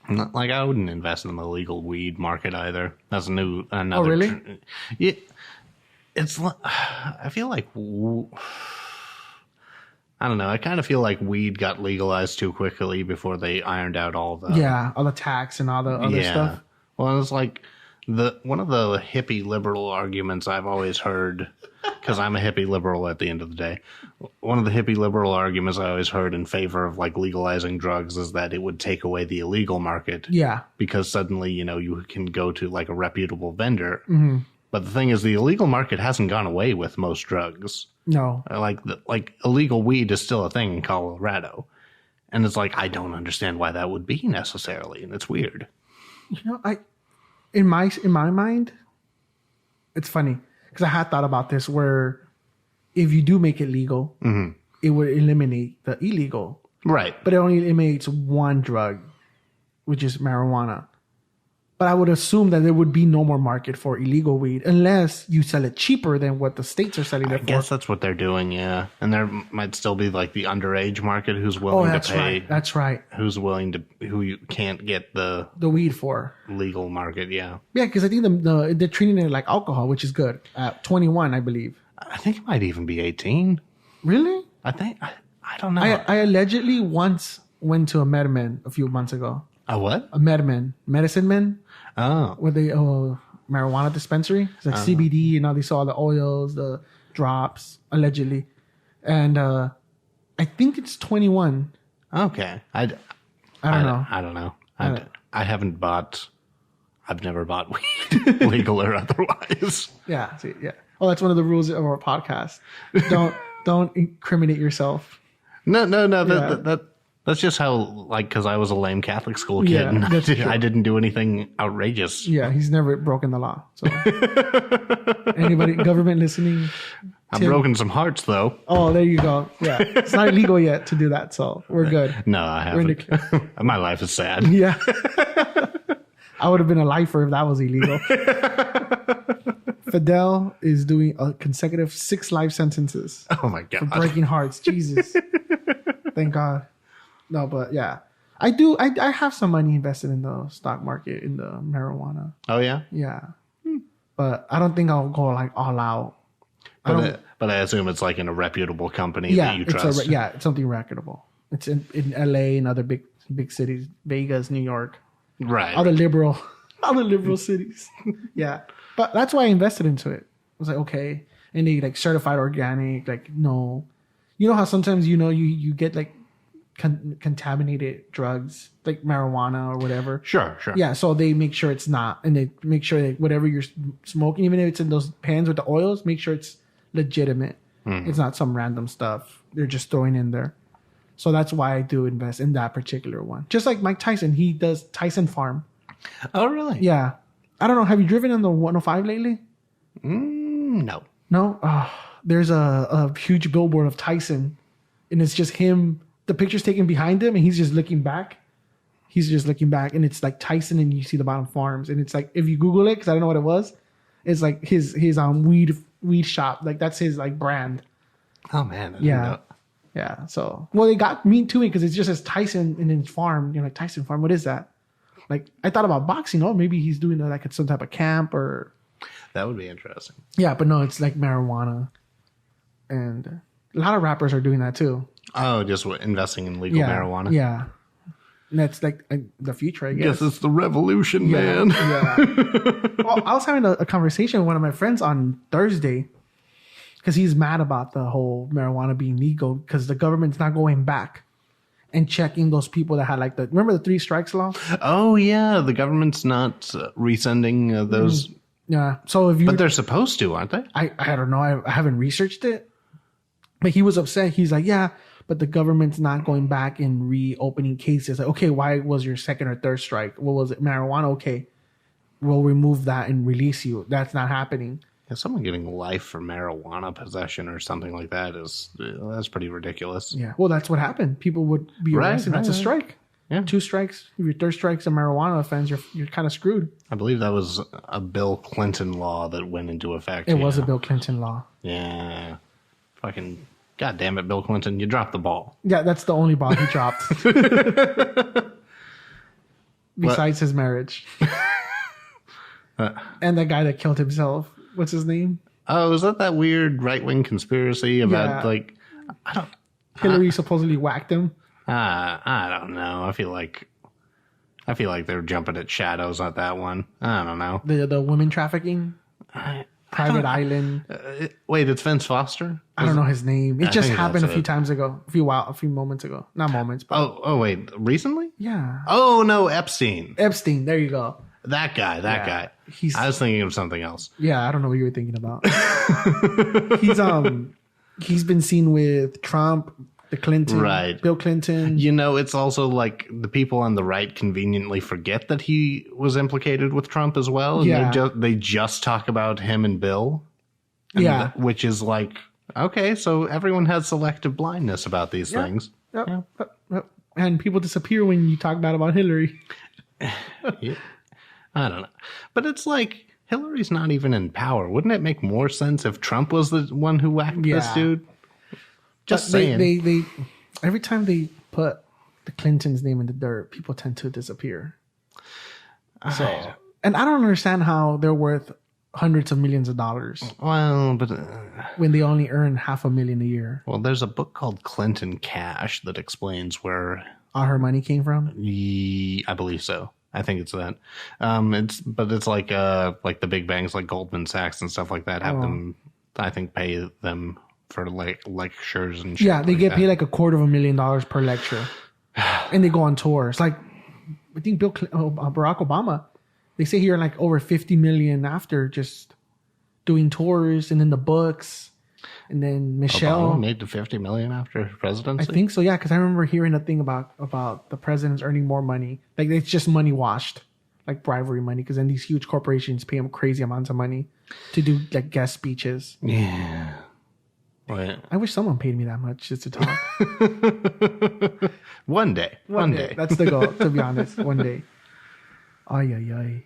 Speaker 2: Like, I wouldn't invest in the illegal weed market either. That's another.
Speaker 1: Oh, really?
Speaker 2: Yeah. It's. I feel like. I don't know. I kind of feel like weed got legalized too quickly before they ironed out all the
Speaker 1: all the tax and all the other stuff.
Speaker 2: Well, it's like one of the hippie liberal arguments I've always heard, because I'm a hippie liberal at the end of the day. One of the hippie liberal arguments I always heard in favor of like legalizing drugs is that it would take away the illegal market.
Speaker 1: Yeah, because
Speaker 2: suddenly you can go to like a reputable vendor. Mm-hmm. But the thing is, the illegal market hasn't gone away with most drugs.
Speaker 1: No.
Speaker 2: Like illegal weed is still a thing in Colorado. And it's like, I don't understand why that would be necessarily. And it's weird.
Speaker 1: In my mind, it's funny. Because I had thought about this where if you do make it legal, it would eliminate the illegal.
Speaker 2: Right.
Speaker 1: But it only eliminates one drug, which is marijuana. But I would assume that there would be no more market for illegal weed unless you sell it cheaper than what the states are selling it for.
Speaker 2: I guess that's what they're doing, yeah. And there might still be like the underage market who's willing to pay.
Speaker 1: Right. That's right.
Speaker 2: Who you can't get the
Speaker 1: weed for.
Speaker 2: Legal market, yeah.
Speaker 1: Yeah, because I think they're treating it like alcohol, which is good. At 21, I believe.
Speaker 2: I think it might even be 18.
Speaker 1: Really?
Speaker 2: I think, I don't know.
Speaker 1: I allegedly once went to a MedMen a few months ago.
Speaker 2: A what?
Speaker 1: A MedMen. Medicine Men.
Speaker 2: Oh.
Speaker 1: Where they marijuana dispensary. It's like CBD and all these all the oils, the drops, allegedly. And I think it's 21.
Speaker 2: Okay. I don't know. I don't know. I've never bought weed, legal or otherwise.
Speaker 1: Yeah. See, yeah. Oh, that's one of the rules of our podcast. Don't incriminate yourself.
Speaker 2: No. Yeah. That's just how, because I was a lame Catholic school kid, and I didn't do anything outrageous.
Speaker 1: Yeah, he's never broken the law. So, anybody, government listening?
Speaker 2: I've broken some hearts, though.
Speaker 1: Oh, there you go. Yeah, it's not illegal yet to do that, so we're good.
Speaker 2: No, I haven't. My life is sad.
Speaker 1: Yeah. I would have been a lifer if that was illegal. Fidel is doing a consecutive 6 life sentences.
Speaker 2: Oh, my God.
Speaker 1: For breaking hearts. Jesus. Thank God. No, but yeah, I do. I have some money invested in the stock market in the marijuana.
Speaker 2: Oh yeah,
Speaker 1: yeah. But I don't think I'll go like all out.
Speaker 2: But I assume it's like in a reputable company that you trust.
Speaker 1: It's something reputable. It's in LA and other big cities, Vegas, New York,
Speaker 2: right?
Speaker 1: All the liberal cities. Yeah, but that's why I invested into it. I was like, okay, and they like certified organic. Like, no, you know how sometimes you get like contaminated drugs like marijuana or whatever.
Speaker 2: Sure.
Speaker 1: Yeah, so they make sure it's not, and they make sure that whatever you're smoking, even if it's in those pans with the oils, make sure it's legitimate. It's not some random stuff they're just throwing in there. So that's why I do invest in that particular one. Just like Mike Tyson, he does Tyson Farm.
Speaker 2: Oh, really?
Speaker 1: Yeah. I don't know. Have you driven on the 105 lately?
Speaker 2: No.
Speaker 1: No? There's a huge billboard of Tyson, and it's just him. The picture's taken behind him, and he's just looking back. And it's like Tyson, and you see the bottom farms. And it's like, if you Google it, because I don't know what it was, it's like his weed shop. Like, that's his like brand.
Speaker 2: Oh, man.
Speaker 1: Yeah. So, well, they got me to it because it just says Tyson and then farm. You're like, Tyson Farm, what is that? Like, I thought about boxing. Oh, maybe he's doing like at some type of camp or.
Speaker 2: That would be interesting.
Speaker 1: Yeah, but no, it's like marijuana. And a lot of rappers are doing that too.
Speaker 2: Oh, just investing in legal marijuana.
Speaker 1: Yeah. And that's like the future, I guess.
Speaker 2: It's the revolution, man.
Speaker 1: Yeah. Well, I was having a conversation with one of my friends on Thursday because he's mad about the whole marijuana being legal because the government's not going back and checking those people that had like remember the 3 strikes law?
Speaker 2: Oh, yeah. The government's not resending those.
Speaker 1: Yeah. So
Speaker 2: but they're supposed to, aren't they?
Speaker 1: I don't know. I haven't researched it. But he was upset. He's like, yeah, but the government's not going back and reopening cases. Like, okay, why was your 2nd or 3rd strike? What was it? Marijuana? Okay, we'll remove that and release you. That's not happening.
Speaker 2: Yeah, someone getting life for marijuana possession or something like that that's pretty ridiculous.
Speaker 1: Yeah, well, that's what happened. People would be arrested. That's a strike. Yeah, 2 strikes. If your third strike's a marijuana offense, you're kind of screwed.
Speaker 2: I believe that was a Bill Clinton law that went into effect.
Speaker 1: It was a Bill Clinton law.
Speaker 2: Yeah, fucking goddamn it, Bill Clinton, you dropped the ball.
Speaker 1: Yeah, that's the only ball he dropped. Besides his marriage. And that guy that killed himself. What's his name?
Speaker 2: Oh, is that weird right-wing conspiracy about
Speaker 1: Hillary supposedly whacked him?
Speaker 2: I don't know. I feel like they're jumping at shadows on that one. I don't know.
Speaker 1: The women trafficking? Private Island.
Speaker 2: Wait, it's Vince Foster?
Speaker 1: I don't know his name. It just happened a few times ago. A few moments ago. Not moments, but...
Speaker 2: Oh, wait. Recently?
Speaker 1: Yeah.
Speaker 2: Oh, no, Epstein.
Speaker 1: Epstein. There you go.
Speaker 2: That guy. I was thinking of something else.
Speaker 1: Yeah, I don't know what you were thinking about. He's been seen with Trump, the Clinton,
Speaker 2: right.
Speaker 1: Bill Clinton.
Speaker 2: You know, it's also like the people on the right conveniently forget that he was implicated with Trump as well. And
Speaker 1: yeah.
Speaker 2: They just talk about him and Bill.
Speaker 1: Yeah.
Speaker 2: Which is like, okay, so everyone has selective blindness about these things.
Speaker 1: Yep. Yeah. And people disappear when you talk bad about Hillary.
Speaker 2: Yeah. I don't know. But it's like, Hillary's not even in power. Wouldn't it make more sense if Trump was the one who whacked this dude? Just saying.
Speaker 1: They every time they put the Clintons' name in the dirt, people tend to disappear. So, and I don't understand how they're worth hundreds of millions of dollars.
Speaker 2: Well, but
Speaker 1: when they only earn $500,000 a year.
Speaker 2: Well, there's a book called Clinton Cash that explains where
Speaker 1: all her money came from.
Speaker 2: I believe so. I think it's that. It's like the big banks like Goldman Sachs and stuff like that have them. I think pay them for lectures and shit.
Speaker 1: Yeah, they get paid like $250,000 per lecture, and they go on tours. Like I think Barack Obama, they say he earned like over $50 million after just doing tours and then the books. And then Michelle
Speaker 2: Obama made the $50 million after presidency.
Speaker 1: I think so, yeah, because I remember hearing a thing about the presidents earning more money. Like it's just money washed, like bribery money. Because then these huge corporations pay them crazy amounts of money to do like guest speeches.
Speaker 2: Yeah, right.
Speaker 1: I wish someone paid me that much just to talk.
Speaker 2: One day.
Speaker 1: That's the goal. To be honest, one day. Ay ay ay.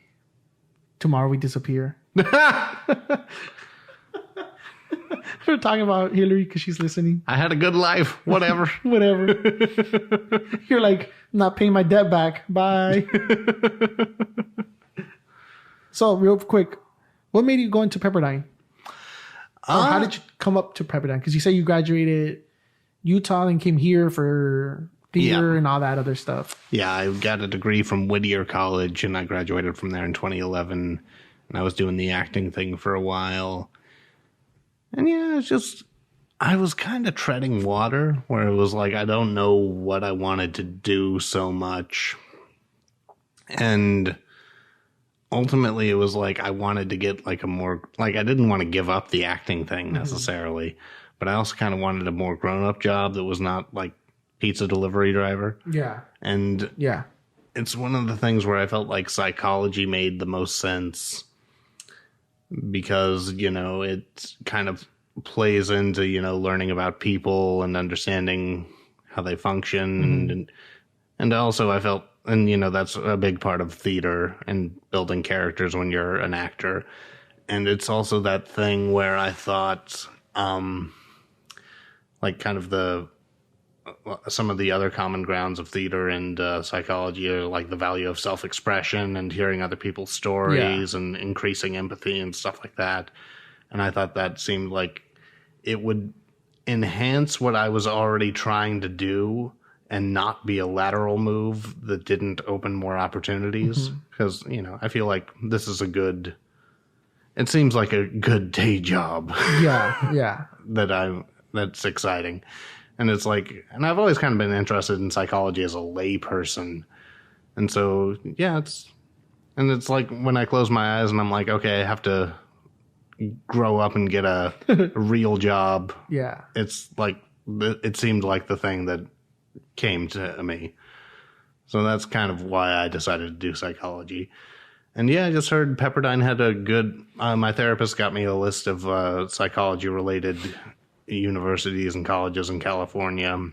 Speaker 1: Tomorrow we disappear. We're talking about Hillary because she's listening.
Speaker 2: I had a good life. Whatever.
Speaker 1: Whatever. You're like, not paying my debt back. Bye. So, real quick, what made you go into Pepperdine? How did you come up to Pepperdine? Because you say you graduated Utah and came here for theater and all that other stuff. Yeah,
Speaker 2: I got a degree from Whittier College, and I graduated from there in 2011. And I was doing the acting thing for a while. And yeah, it's just, I was kind of treading water where it was like, I don't know what I wanted to do so much. And ultimately it was like, I wanted to get like a more, like I didn't want to give up the acting thing necessarily, but I also kind of wanted a more grown-up job that was not like pizza delivery driver.
Speaker 1: Yeah.
Speaker 2: And yeah, it's one of the things where I felt like psychology made the most sense. Because, you know, it kind of plays into, you know, learning about people and understanding how they function. And also I felt, and, you know, that's a big part of theater and building characters when you're an actor. And it's also that thing where I thought, like kind of some of the other common grounds of theater and psychology are like the value of self-expression and hearing other people's stories and increasing empathy and stuff like that. And I thought that seemed like it would enhance what I was already trying to do and not be a lateral move that didn't open more opportunities. Because, you know, I feel like this is it seems like a good day job.
Speaker 1: Yeah.
Speaker 2: That's exciting. And it's like, and I've always kind of been interested in psychology as a lay person. And so, yeah, it's like when I close my eyes and I'm like, okay, I have to grow up and get a real job.
Speaker 1: Yeah.
Speaker 2: It's like, it seemed like the thing that came to me. So that's kind of why I decided to do psychology. And yeah, I just heard Pepperdine had a good. My therapist got me a list of psychology-related universities and colleges in California,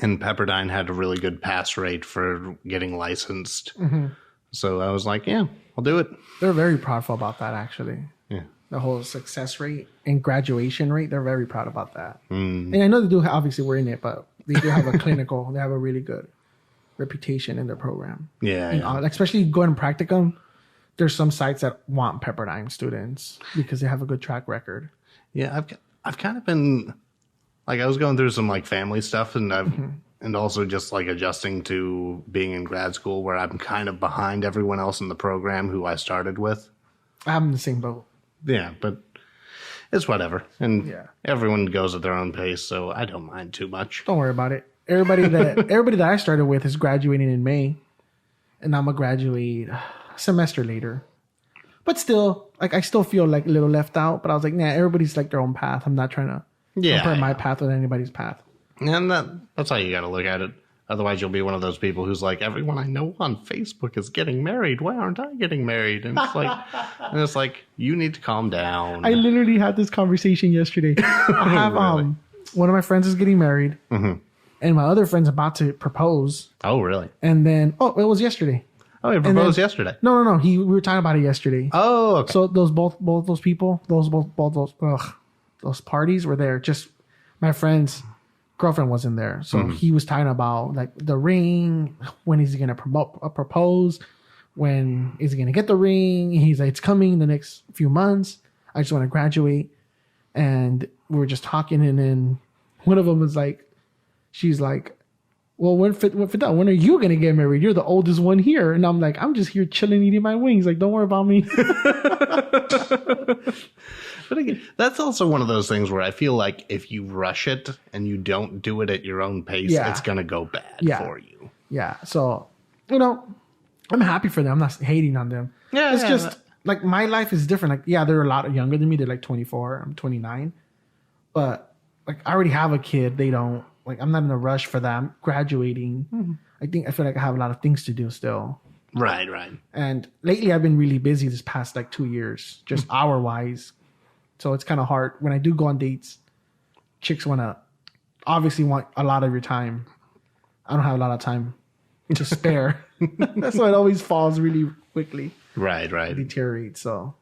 Speaker 2: and Pepperdine had a really good pass rate for getting licensed. Mm-hmm. So I was like, yeah, I'll do it.
Speaker 1: They're very proudful about that, actually.
Speaker 2: Yeah.
Speaker 1: The whole success rate and graduation rate, they're very proud about that. And I know they do, obviously we're in it, but they do have a they have a really good reputation in their program.
Speaker 2: Yeah.
Speaker 1: Especially going to practicum, there's some sites that want Pepperdine students because they have a good track record.
Speaker 2: Yeah, I've kind of been, like, I was going through some, like, family stuff, and and also just, like, adjusting to being in grad school where I'm kind of behind everyone else in the program who I started with.
Speaker 1: I'm in the same boat.
Speaker 2: Yeah, but it's whatever. And everyone goes at their own pace, so I don't mind too much.
Speaker 1: Don't worry about it. Everybody that I started with is graduating in May, and I'm gonna graduate a semester later. But still, like, I still feel like a little left out. But I was like, nah, everybody's like their own path. I'm not trying to compare my path with anybody's path.
Speaker 2: And that's how you got to look at it. Otherwise, you'll be one of those people who's like, everyone I know on Facebook is getting married. Why aren't I getting married? And it's like, you need to calm down.
Speaker 1: I literally had this conversation yesterday. I have
Speaker 2: Really?
Speaker 1: One of my friends is getting married, and my other friend's about to propose.
Speaker 2: Oh, really?
Speaker 1: And then, it was yesterday.
Speaker 2: Oh, he proposed yesterday.
Speaker 1: No. We were talking about it yesterday.
Speaker 2: Oh, okay.
Speaker 1: So both those people, those parties were there. Just my friend's girlfriend wasn't there, so he was talking about like the ring. When is he gonna propose? When is he gonna get the ring? He's like, it's coming in the next few months. I just want to graduate, and we were just talking, and then one of them was like, she's like, well, when are you going to get married? You're the oldest one here. And I'm like, I'm just here chilling, eating my wings. Like, don't worry about me.
Speaker 2: But again, that's also one of those things where I feel like if you rush it and you don't do it at your own pace, it's going to go bad for you.
Speaker 1: Yeah. So, I'm happy for them. I'm not hating on them.
Speaker 2: Yeah.
Speaker 1: It's just like my life is different. Like, they're a lot younger than me. They're like 24. I'm 29. But like, I already have a kid. They don't. Like, I'm not in a rush for them graduating. I feel like I have a lot of things to do still.
Speaker 2: Right.
Speaker 1: And lately I've been really busy this past like 2 years, just hour wise. So it's kind of hard when I do go on dates. Chicks obviously want a lot of your time. I don't have a lot of time to spare. That's why it always falls really quickly.
Speaker 2: Right.
Speaker 1: It deteriorates. So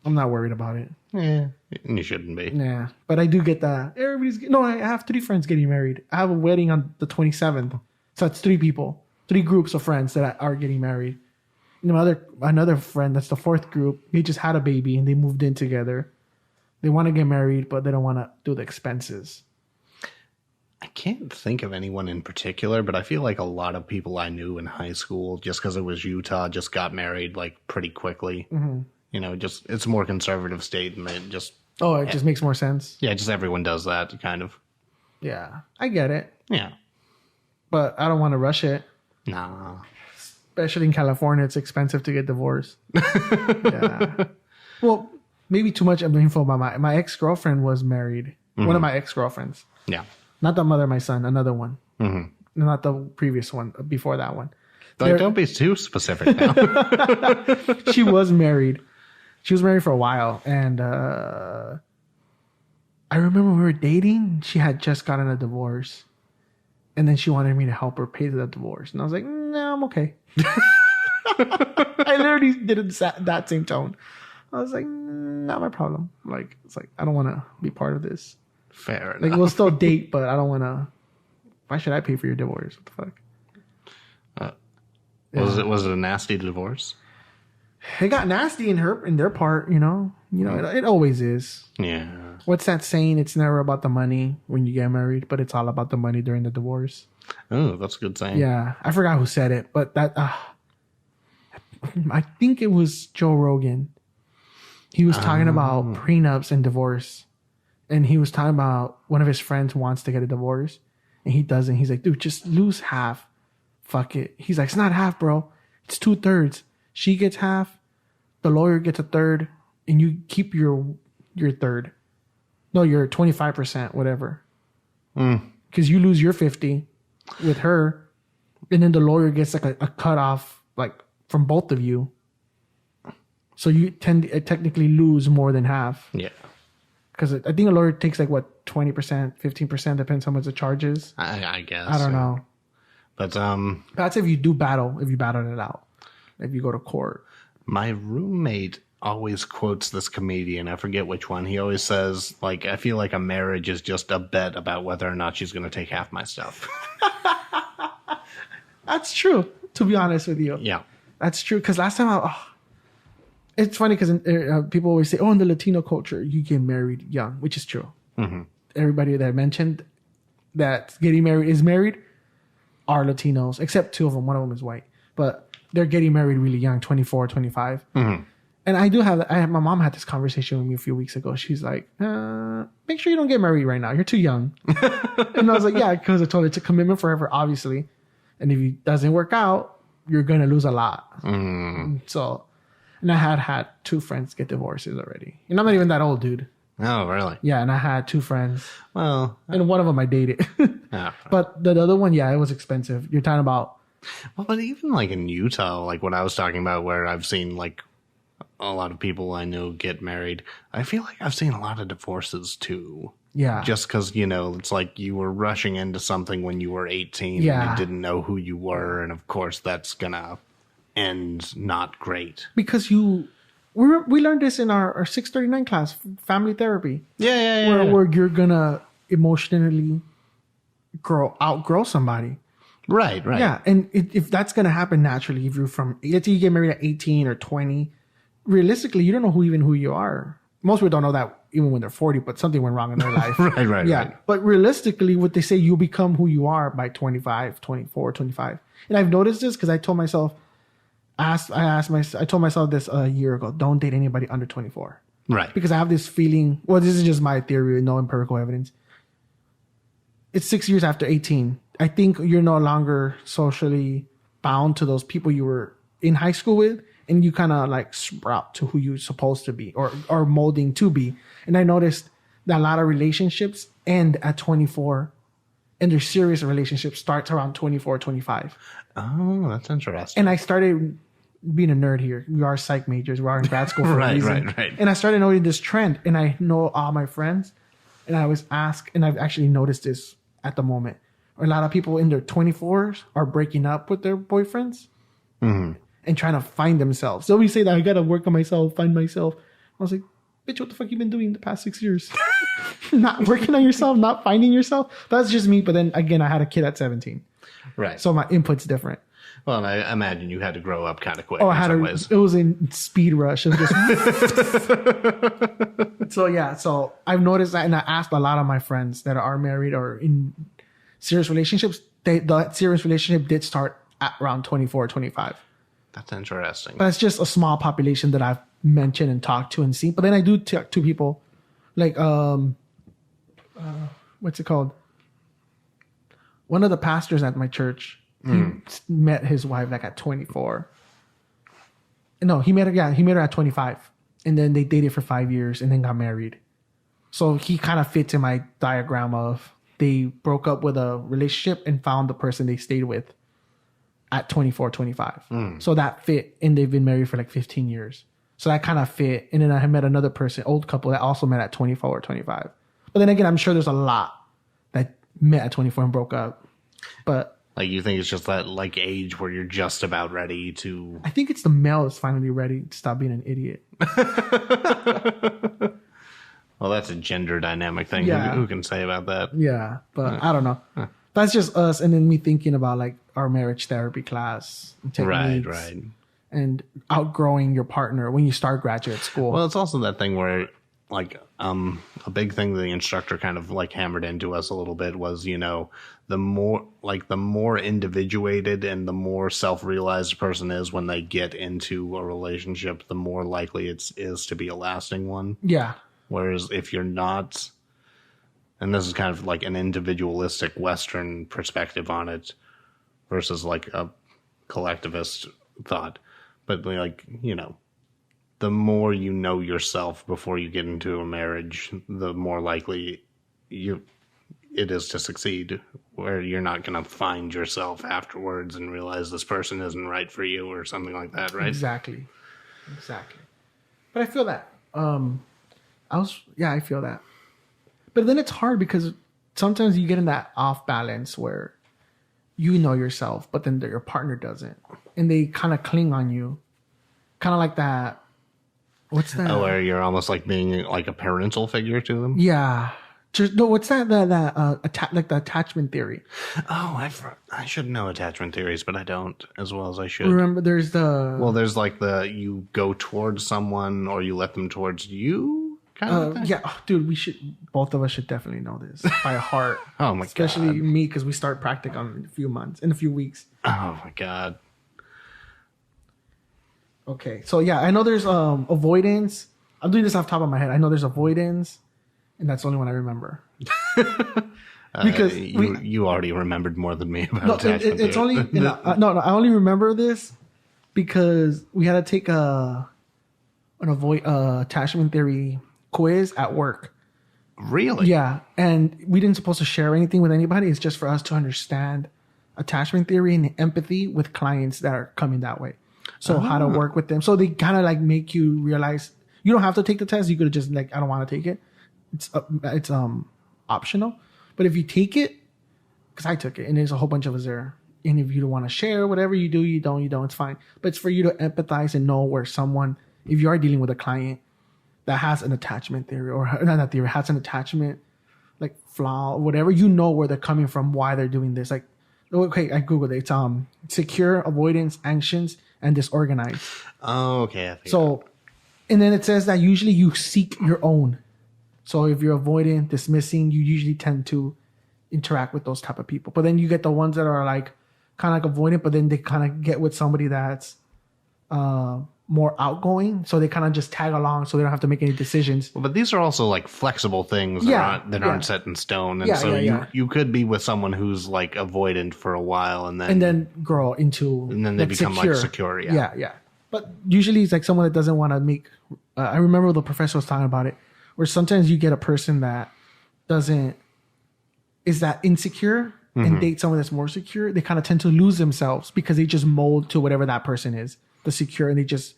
Speaker 1: I'm not worried about it.
Speaker 2: Yeah. You shouldn't be.
Speaker 1: Yeah. But I do get that. I have 3 friends getting married. I have a wedding on the 27th. So it's 3 people, 3 groups of friends that are getting married. And another friend, that's the 4th group, they just had a baby and they moved in together. They want to get married, but they don't want to do the expenses.
Speaker 2: I can't think of anyone in particular, but I feel like a lot of people I knew in high school, just because it was Utah, just got married like pretty quickly. Mm-hmm. It's a more conservative state, and it just
Speaker 1: makes more sense.
Speaker 2: Yeah, just everyone does that kind of.
Speaker 1: Yeah, I get it.
Speaker 2: Yeah,
Speaker 1: but I don't want to rush it.
Speaker 2: Nah,
Speaker 1: especially in California, it's expensive to get divorced. Yeah. Well, maybe too much info about my ex-girlfriend was married. One of my ex-girlfriends.
Speaker 2: Yeah.
Speaker 1: Not the mother of my son, another one.
Speaker 2: Mm-hmm.
Speaker 1: Not the previous one, before that one.
Speaker 2: Don't be too specific now.
Speaker 1: She was married. She was married for a while. And I remember when we were dating, she had just gotten a divorce. And then she wanted me to help her pay the divorce. And I was like, no, I'm okay. I literally did it that same tone. I was like, not my problem. Like, it's like, I don't want to be part of this.
Speaker 2: Fair enough.
Speaker 1: Like, we'll still date, but I don't want to. Why should I pay for your divorce? What the fuck?
Speaker 2: Was it a nasty divorce?
Speaker 1: It got nasty in their part, it always is.
Speaker 2: Yeah.
Speaker 1: What's that saying? It's never about the money when you get married, but it's all about the money during the divorce.
Speaker 2: Oh, that's a good saying.
Speaker 1: Yeah. I forgot who said it, but I think it was Joe Rogan. He was talking about prenups and divorce. And he was talking about one of his friends wants to get a divorce and he doesn't. He's like, dude, just lose half. Fuck it. He's like, it's not half, bro. It's 2/3. She gets half. The lawyer gets a third and you keep your third. No, your 25%, whatever. Because you lose your 50 with her. And then the lawyer gets like a cut off, like from both of you. So you technically lose more than half.
Speaker 2: Yeah.
Speaker 1: Because I think a lawyer takes like, what, 20%, 15%, depends how much the charge is.
Speaker 2: I guess.
Speaker 1: I don't know.
Speaker 2: But
Speaker 1: that's if you battle it out. If you go to court.
Speaker 2: My roommate always quotes this comedian. I forget which one. He always says, like, I feel like a marriage is just a bet about whether or not she's going to take half my stuff.
Speaker 1: That's true, to be honest with you.
Speaker 2: Yeah.
Speaker 1: That's true. Because last time it's funny because people always say, in the Latino culture, you get married young, which is true. Mm-hmm. Everybody that I mentioned that's getting married is married are Latinos, except two of them. One of them is white. But they're getting married really young, 24, 25. Mm-hmm. And my mom had this conversation with me a few weeks ago. She's like, make sure you don't get married right now. You're too young. And I was like, yeah, because I told her it's a commitment forever, obviously. And if it doesn't work out, you're going to lose a lot. Mm. So, and I had two friends get divorces already. And I'm not even that old, dude.
Speaker 2: Oh, really?
Speaker 1: Yeah, and I had two friends.
Speaker 2: Well.
Speaker 1: And one of them I dated. But the other one, yeah, it was expensive. You're talking about.
Speaker 2: Well, but even like in Utah, like what I was talking about where I've seen like a lot of people I know get married, I feel like I've seen a lot of divorces too.
Speaker 1: Yeah.
Speaker 2: Just because, it's like you were rushing into something when you were 18 and you didn't know who you were. And of course, that's going to end not great.
Speaker 1: Because we learned this in our 639 class, family therapy.
Speaker 2: Yeah.
Speaker 1: Where you're going to emotionally outgrow somebody.
Speaker 2: Right.
Speaker 1: Yeah. And if that's going to happen naturally, if you're let's say you get married at 18 or 20, realistically, you don't know who you are. Most people don't know that even when they're 40, but something went wrong in their life.
Speaker 2: Right.
Speaker 1: Yeah.
Speaker 2: Right.
Speaker 1: But realistically, what they say, you become who you are by 25, 24, 25. And I've noticed this because I told myself, I told myself this a year ago, don't date anybody under 24.
Speaker 2: Right.
Speaker 1: Because I have this feeling, well, this is just my theory, no empirical evidence. It's 6 years after 18. I think you're no longer socially bound to those people you were in high school with. And you kind of like sprout to who you're supposed to be or molding to be. And I noticed that a lot of relationships end at 24 and their serious relationship starts around 24, 25.
Speaker 2: Oh, that's interesting.
Speaker 1: And I started being a nerd here. We are psych majors. We are in grad school for a reason.
Speaker 2: Right.
Speaker 1: And I started noticing this trend and I know all my friends and I was asked, and I've actually noticed this at the moment. A lot of people in their 24s are breaking up with their boyfriends. Mm-hmm. And trying to find themselves. So we say that I gotta work on myself, find myself. I was like, bitch, what the fuck you been doing the past 6 years? Not working on yourself, not finding yourself. That's just me. But then again, I had a kid at 17.
Speaker 2: Right.
Speaker 1: So my input's different.
Speaker 2: Well, and I imagine you had to grow up kind of quick.
Speaker 1: Oh, it was in speed rush. It was just So I've noticed that, and I asked a lot of my friends that are married or in serious relationships. The serious relationship did start at around 24, 25.
Speaker 2: That's interesting.
Speaker 1: But it's just a small population that I've mentioned and talked to and seen. But then I do talk to people like, what's it called? One of the pastors at my church, he met his wife like at 24. No, he met her at 25. And then they dated for 5 years and then got married. So he kind of fits in my diagram of they broke up with a relationship and found the person they stayed with at 24, 25. So that fit, and they've been married for like 15 years. So that kind of fit. And then I met another person, old couple that also met at 24 or 25. But then again, I'm sure there's a lot that met at 24 and broke up. But
Speaker 2: like, you think it's just that like age where you're just about ready to...
Speaker 1: I think it's the male that's finally ready to stop being an idiot.
Speaker 2: Well, that's a gender dynamic thing.
Speaker 1: Yeah.
Speaker 2: Who can say about that?
Speaker 1: Yeah, but I don't know. That's just us. And then me thinking about like our marriage therapy class and techniques.
Speaker 2: Right.
Speaker 1: And outgrowing your partner when you start graduate school.
Speaker 2: Well, it's also that thing where like a big thing the instructor kind of like hammered into us a little bit was, the more individuated and the more self-realized a person is when they get into a relationship, the more likely it is to be a lasting one.
Speaker 1: Yeah.
Speaker 2: Whereas if you're not, and this is kind of like an individualistic Western perspective on it versus like a collectivist thought, but like, the more you know yourself before you get into a marriage, the more likely it is to succeed, where you're not going to find yourself afterwards and realize this person isn't right for you or something like that, right?
Speaker 1: Exactly. But I feel that. I feel that. But then it's hard because sometimes you get in that off balance where you know yourself, but then your partner doesn't, and they kind of cling on you, kind of like that. What's that?
Speaker 2: Oh, where you're almost like being like a parental figure to them.
Speaker 1: Yeah. What's that? Like the attachment theory.
Speaker 2: Oh, I should know attachment theories, but I don't as well as I should.
Speaker 1: Remember, there's
Speaker 2: like you go towards someone or you let them towards you kind of thing.
Speaker 1: Yeah, dude, both of us should definitely know this by heart.
Speaker 2: Oh my god,
Speaker 1: especially me because we start practicum in a few weeks.
Speaker 2: Oh my god.
Speaker 1: Okay, so yeah, I know there's avoidance. I'm doing this off the top of my head. I know there's avoidance. And that's the only one I remember.
Speaker 2: Because you already remembered more than me about attachment
Speaker 1: it's only I only remember this because we had to take an attachment theory quiz at work.
Speaker 2: Really?
Speaker 1: Yeah, and we didn't supposed to share anything with anybody. It's just for us to understand attachment theory and empathy with clients that are coming that way. So how to work with them. So they kind of like make you realize you don't have to take the test. You could just like, I don't want to take it. It's optional, but if you take it, because I took it and there's a whole bunch of us there, and if you don't want to share whatever you do, you don't, it's fine. But it's for you to empathize and know where someone, if you are dealing with a client that has an attachment theory or not theory, has an attachment like flaw or whatever, you know where they're coming from, why they're doing this. Like, okay, I googled it. It's secure, avoidance, anxious, and disorganized.
Speaker 2: Oh, okay.
Speaker 1: And then it says that usually you seek your own. So if you're avoiding, dismissing, you usually tend to interact with those type of people. But then you get the ones that are like kind of like avoidant, but then they kind of get with somebody that's more outgoing. So they kind of just tag along so they don't have to make any decisions.
Speaker 2: Well, but these are also like flexible things that aren't set in stone. And you could be with someone who's like avoidant for a while and then grow into... And then they become secure. Like secure.
Speaker 1: Yeah. But usually it's like someone that doesn't want to make... I remember the professor was talking about it, where sometimes you get a person that is that insecure and date someone that's more secure. They kind of tend to lose themselves because they just mold to whatever that person is, the secure, and they just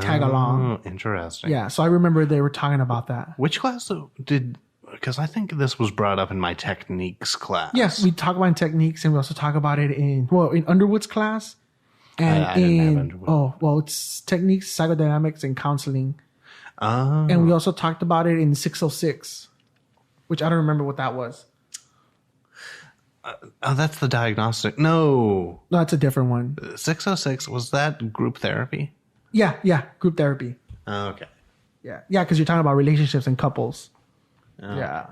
Speaker 1: tag along.
Speaker 2: Interesting.
Speaker 1: Yeah. So I remember they were talking about that.
Speaker 2: Which class because I think this was brought up in my techniques class.
Speaker 1: Yes. We talk about techniques and we also talk about it in Underwood's class. And
Speaker 2: I didn't have Underwood.
Speaker 1: It's techniques, psychodynamics, and counseling.
Speaker 2: Oh.
Speaker 1: And we also talked about it in 606, which I don't remember what that was.
Speaker 2: That's the diagnostic. No,
Speaker 1: that's a different one.
Speaker 2: 606, was that group therapy?
Speaker 1: Yeah, group therapy.
Speaker 2: Oh, okay.
Speaker 1: Yeah, because you're talking about relationships and couples.
Speaker 2: Oh.
Speaker 1: Yeah.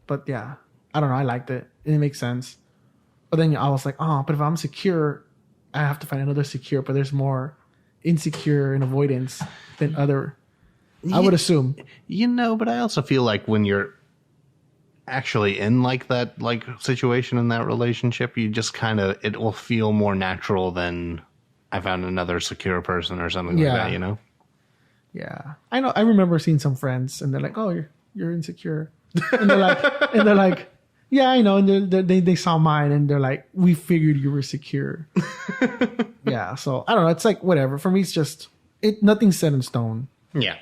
Speaker 1: But yeah, I don't know. I liked it. It makes sense. But then I was like, but if I'm secure, I have to find another secure. But there's more insecure and avoidance than other... I would assume.
Speaker 2: But I also feel like when you're actually in like that like situation in that relationship, you just kind of, it will feel more natural than I found another secure person or something like that,
Speaker 1: Yeah. I know. I remember seeing some friends and they're like, "Oh, you're insecure." And they're like, "Yeah, I know." And they saw mine and they're like, "We figured you were secure." Yeah. So I don't know. It's like whatever. For me, it's just nothing's set in stone.
Speaker 2: Yeah.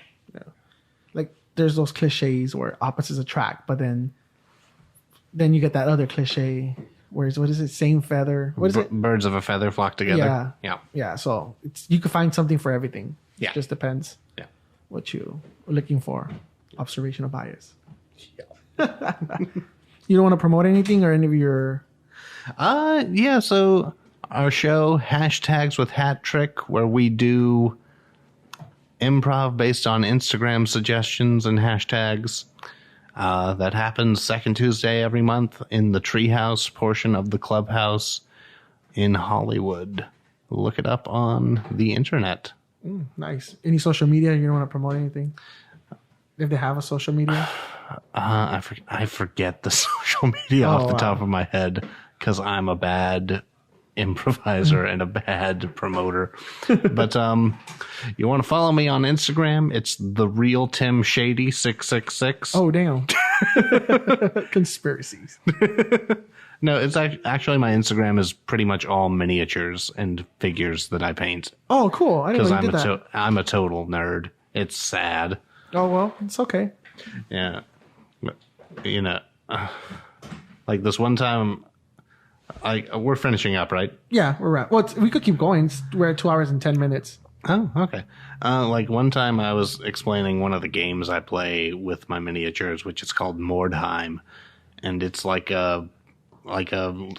Speaker 1: Like there's those cliches where opposites attract, but then you get that other cliche where what is it? Same feather. What is it?
Speaker 2: Birds of a feather flock together.
Speaker 1: Yeah. So you can find something for everything.
Speaker 2: Yeah.
Speaker 1: It just depends.
Speaker 2: Yeah.
Speaker 1: What you are looking for. Observational bias. Yeah. You don't want to promote anything or any of your...
Speaker 2: Yeah. So our show, Hashtags with Hat Trick, where we do improv based on Instagram suggestions and hashtags. That happens second Tuesday every month in the Treehouse portion of the Clubhouse in Hollywood. Look it up on the internet.
Speaker 1: Nice. Any social media? You don't want to promote anything? If they have a social media?
Speaker 2: I forget the social media off the top of my head because I'm a bad improviser and a bad promoter. But you want to follow me on Instagram? It's the real Tim Shady 666.
Speaker 1: Oh damn. Conspiracies.
Speaker 2: No, it's actually my Instagram is pretty much all miniatures and figures that I paint.
Speaker 1: Oh, cool. I didn't know you did that.
Speaker 2: I'm a total nerd. It's sad.
Speaker 1: Oh, well, it's okay.
Speaker 2: Yeah. But, you know, like this one time, we're finishing up, right?
Speaker 1: Yeah, we're at. Well, we could keep going. We're at 2 hours and 10 minutes.
Speaker 2: Oh, okay. Like one time I was explaining one of the games I play with my miniatures, which is called Mordheim, and it's like a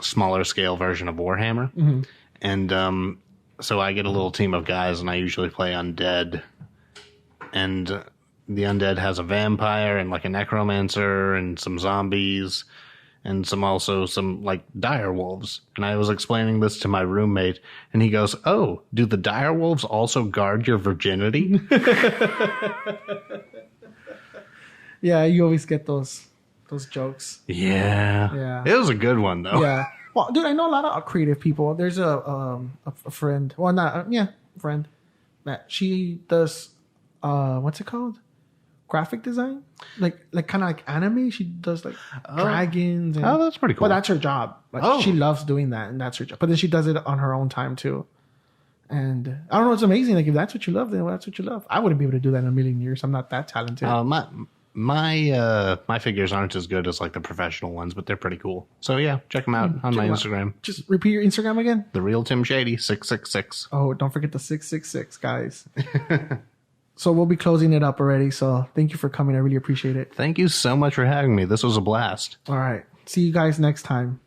Speaker 2: smaller scale version of Warhammer. Mm-hmm. And so I get a little team of guys, and I usually play undead. And the undead has a vampire and like a necromancer and some zombies and some like dire wolves. And I was explaining this to my roommate, and he goes, "Oh, do the dire wolves also guard your virginity?"
Speaker 1: Yeah, you always get those jokes.
Speaker 2: Yeah. It was a good one though.
Speaker 1: Yeah. Well, dude, I know a lot of creative people. There's a friend. Well, not friend. That she does. What's it called? Graphic design, like kind of like anime. She does like dragons. And,
Speaker 2: that's pretty cool.
Speaker 1: Well, that's her job. Like, she loves doing that, and that's her job. But then she does it on her own time too. And I don't know. It's amazing. Like if that's what you love, then that's what you love. I wouldn't be able to do that in a million years. I'm not that talented.
Speaker 2: My figures aren't as good as like the professional ones, but they're pretty cool. So yeah, check them out on my Instagram.
Speaker 1: Just repeat your Instagram again.
Speaker 2: The Real Tim Shady 666.
Speaker 1: Oh, don't forget the 666, guys. So we'll be closing it up already. So thank you for coming. I really appreciate it.
Speaker 2: Thank you so much for having me. This was a blast.
Speaker 1: All right. See you guys next time.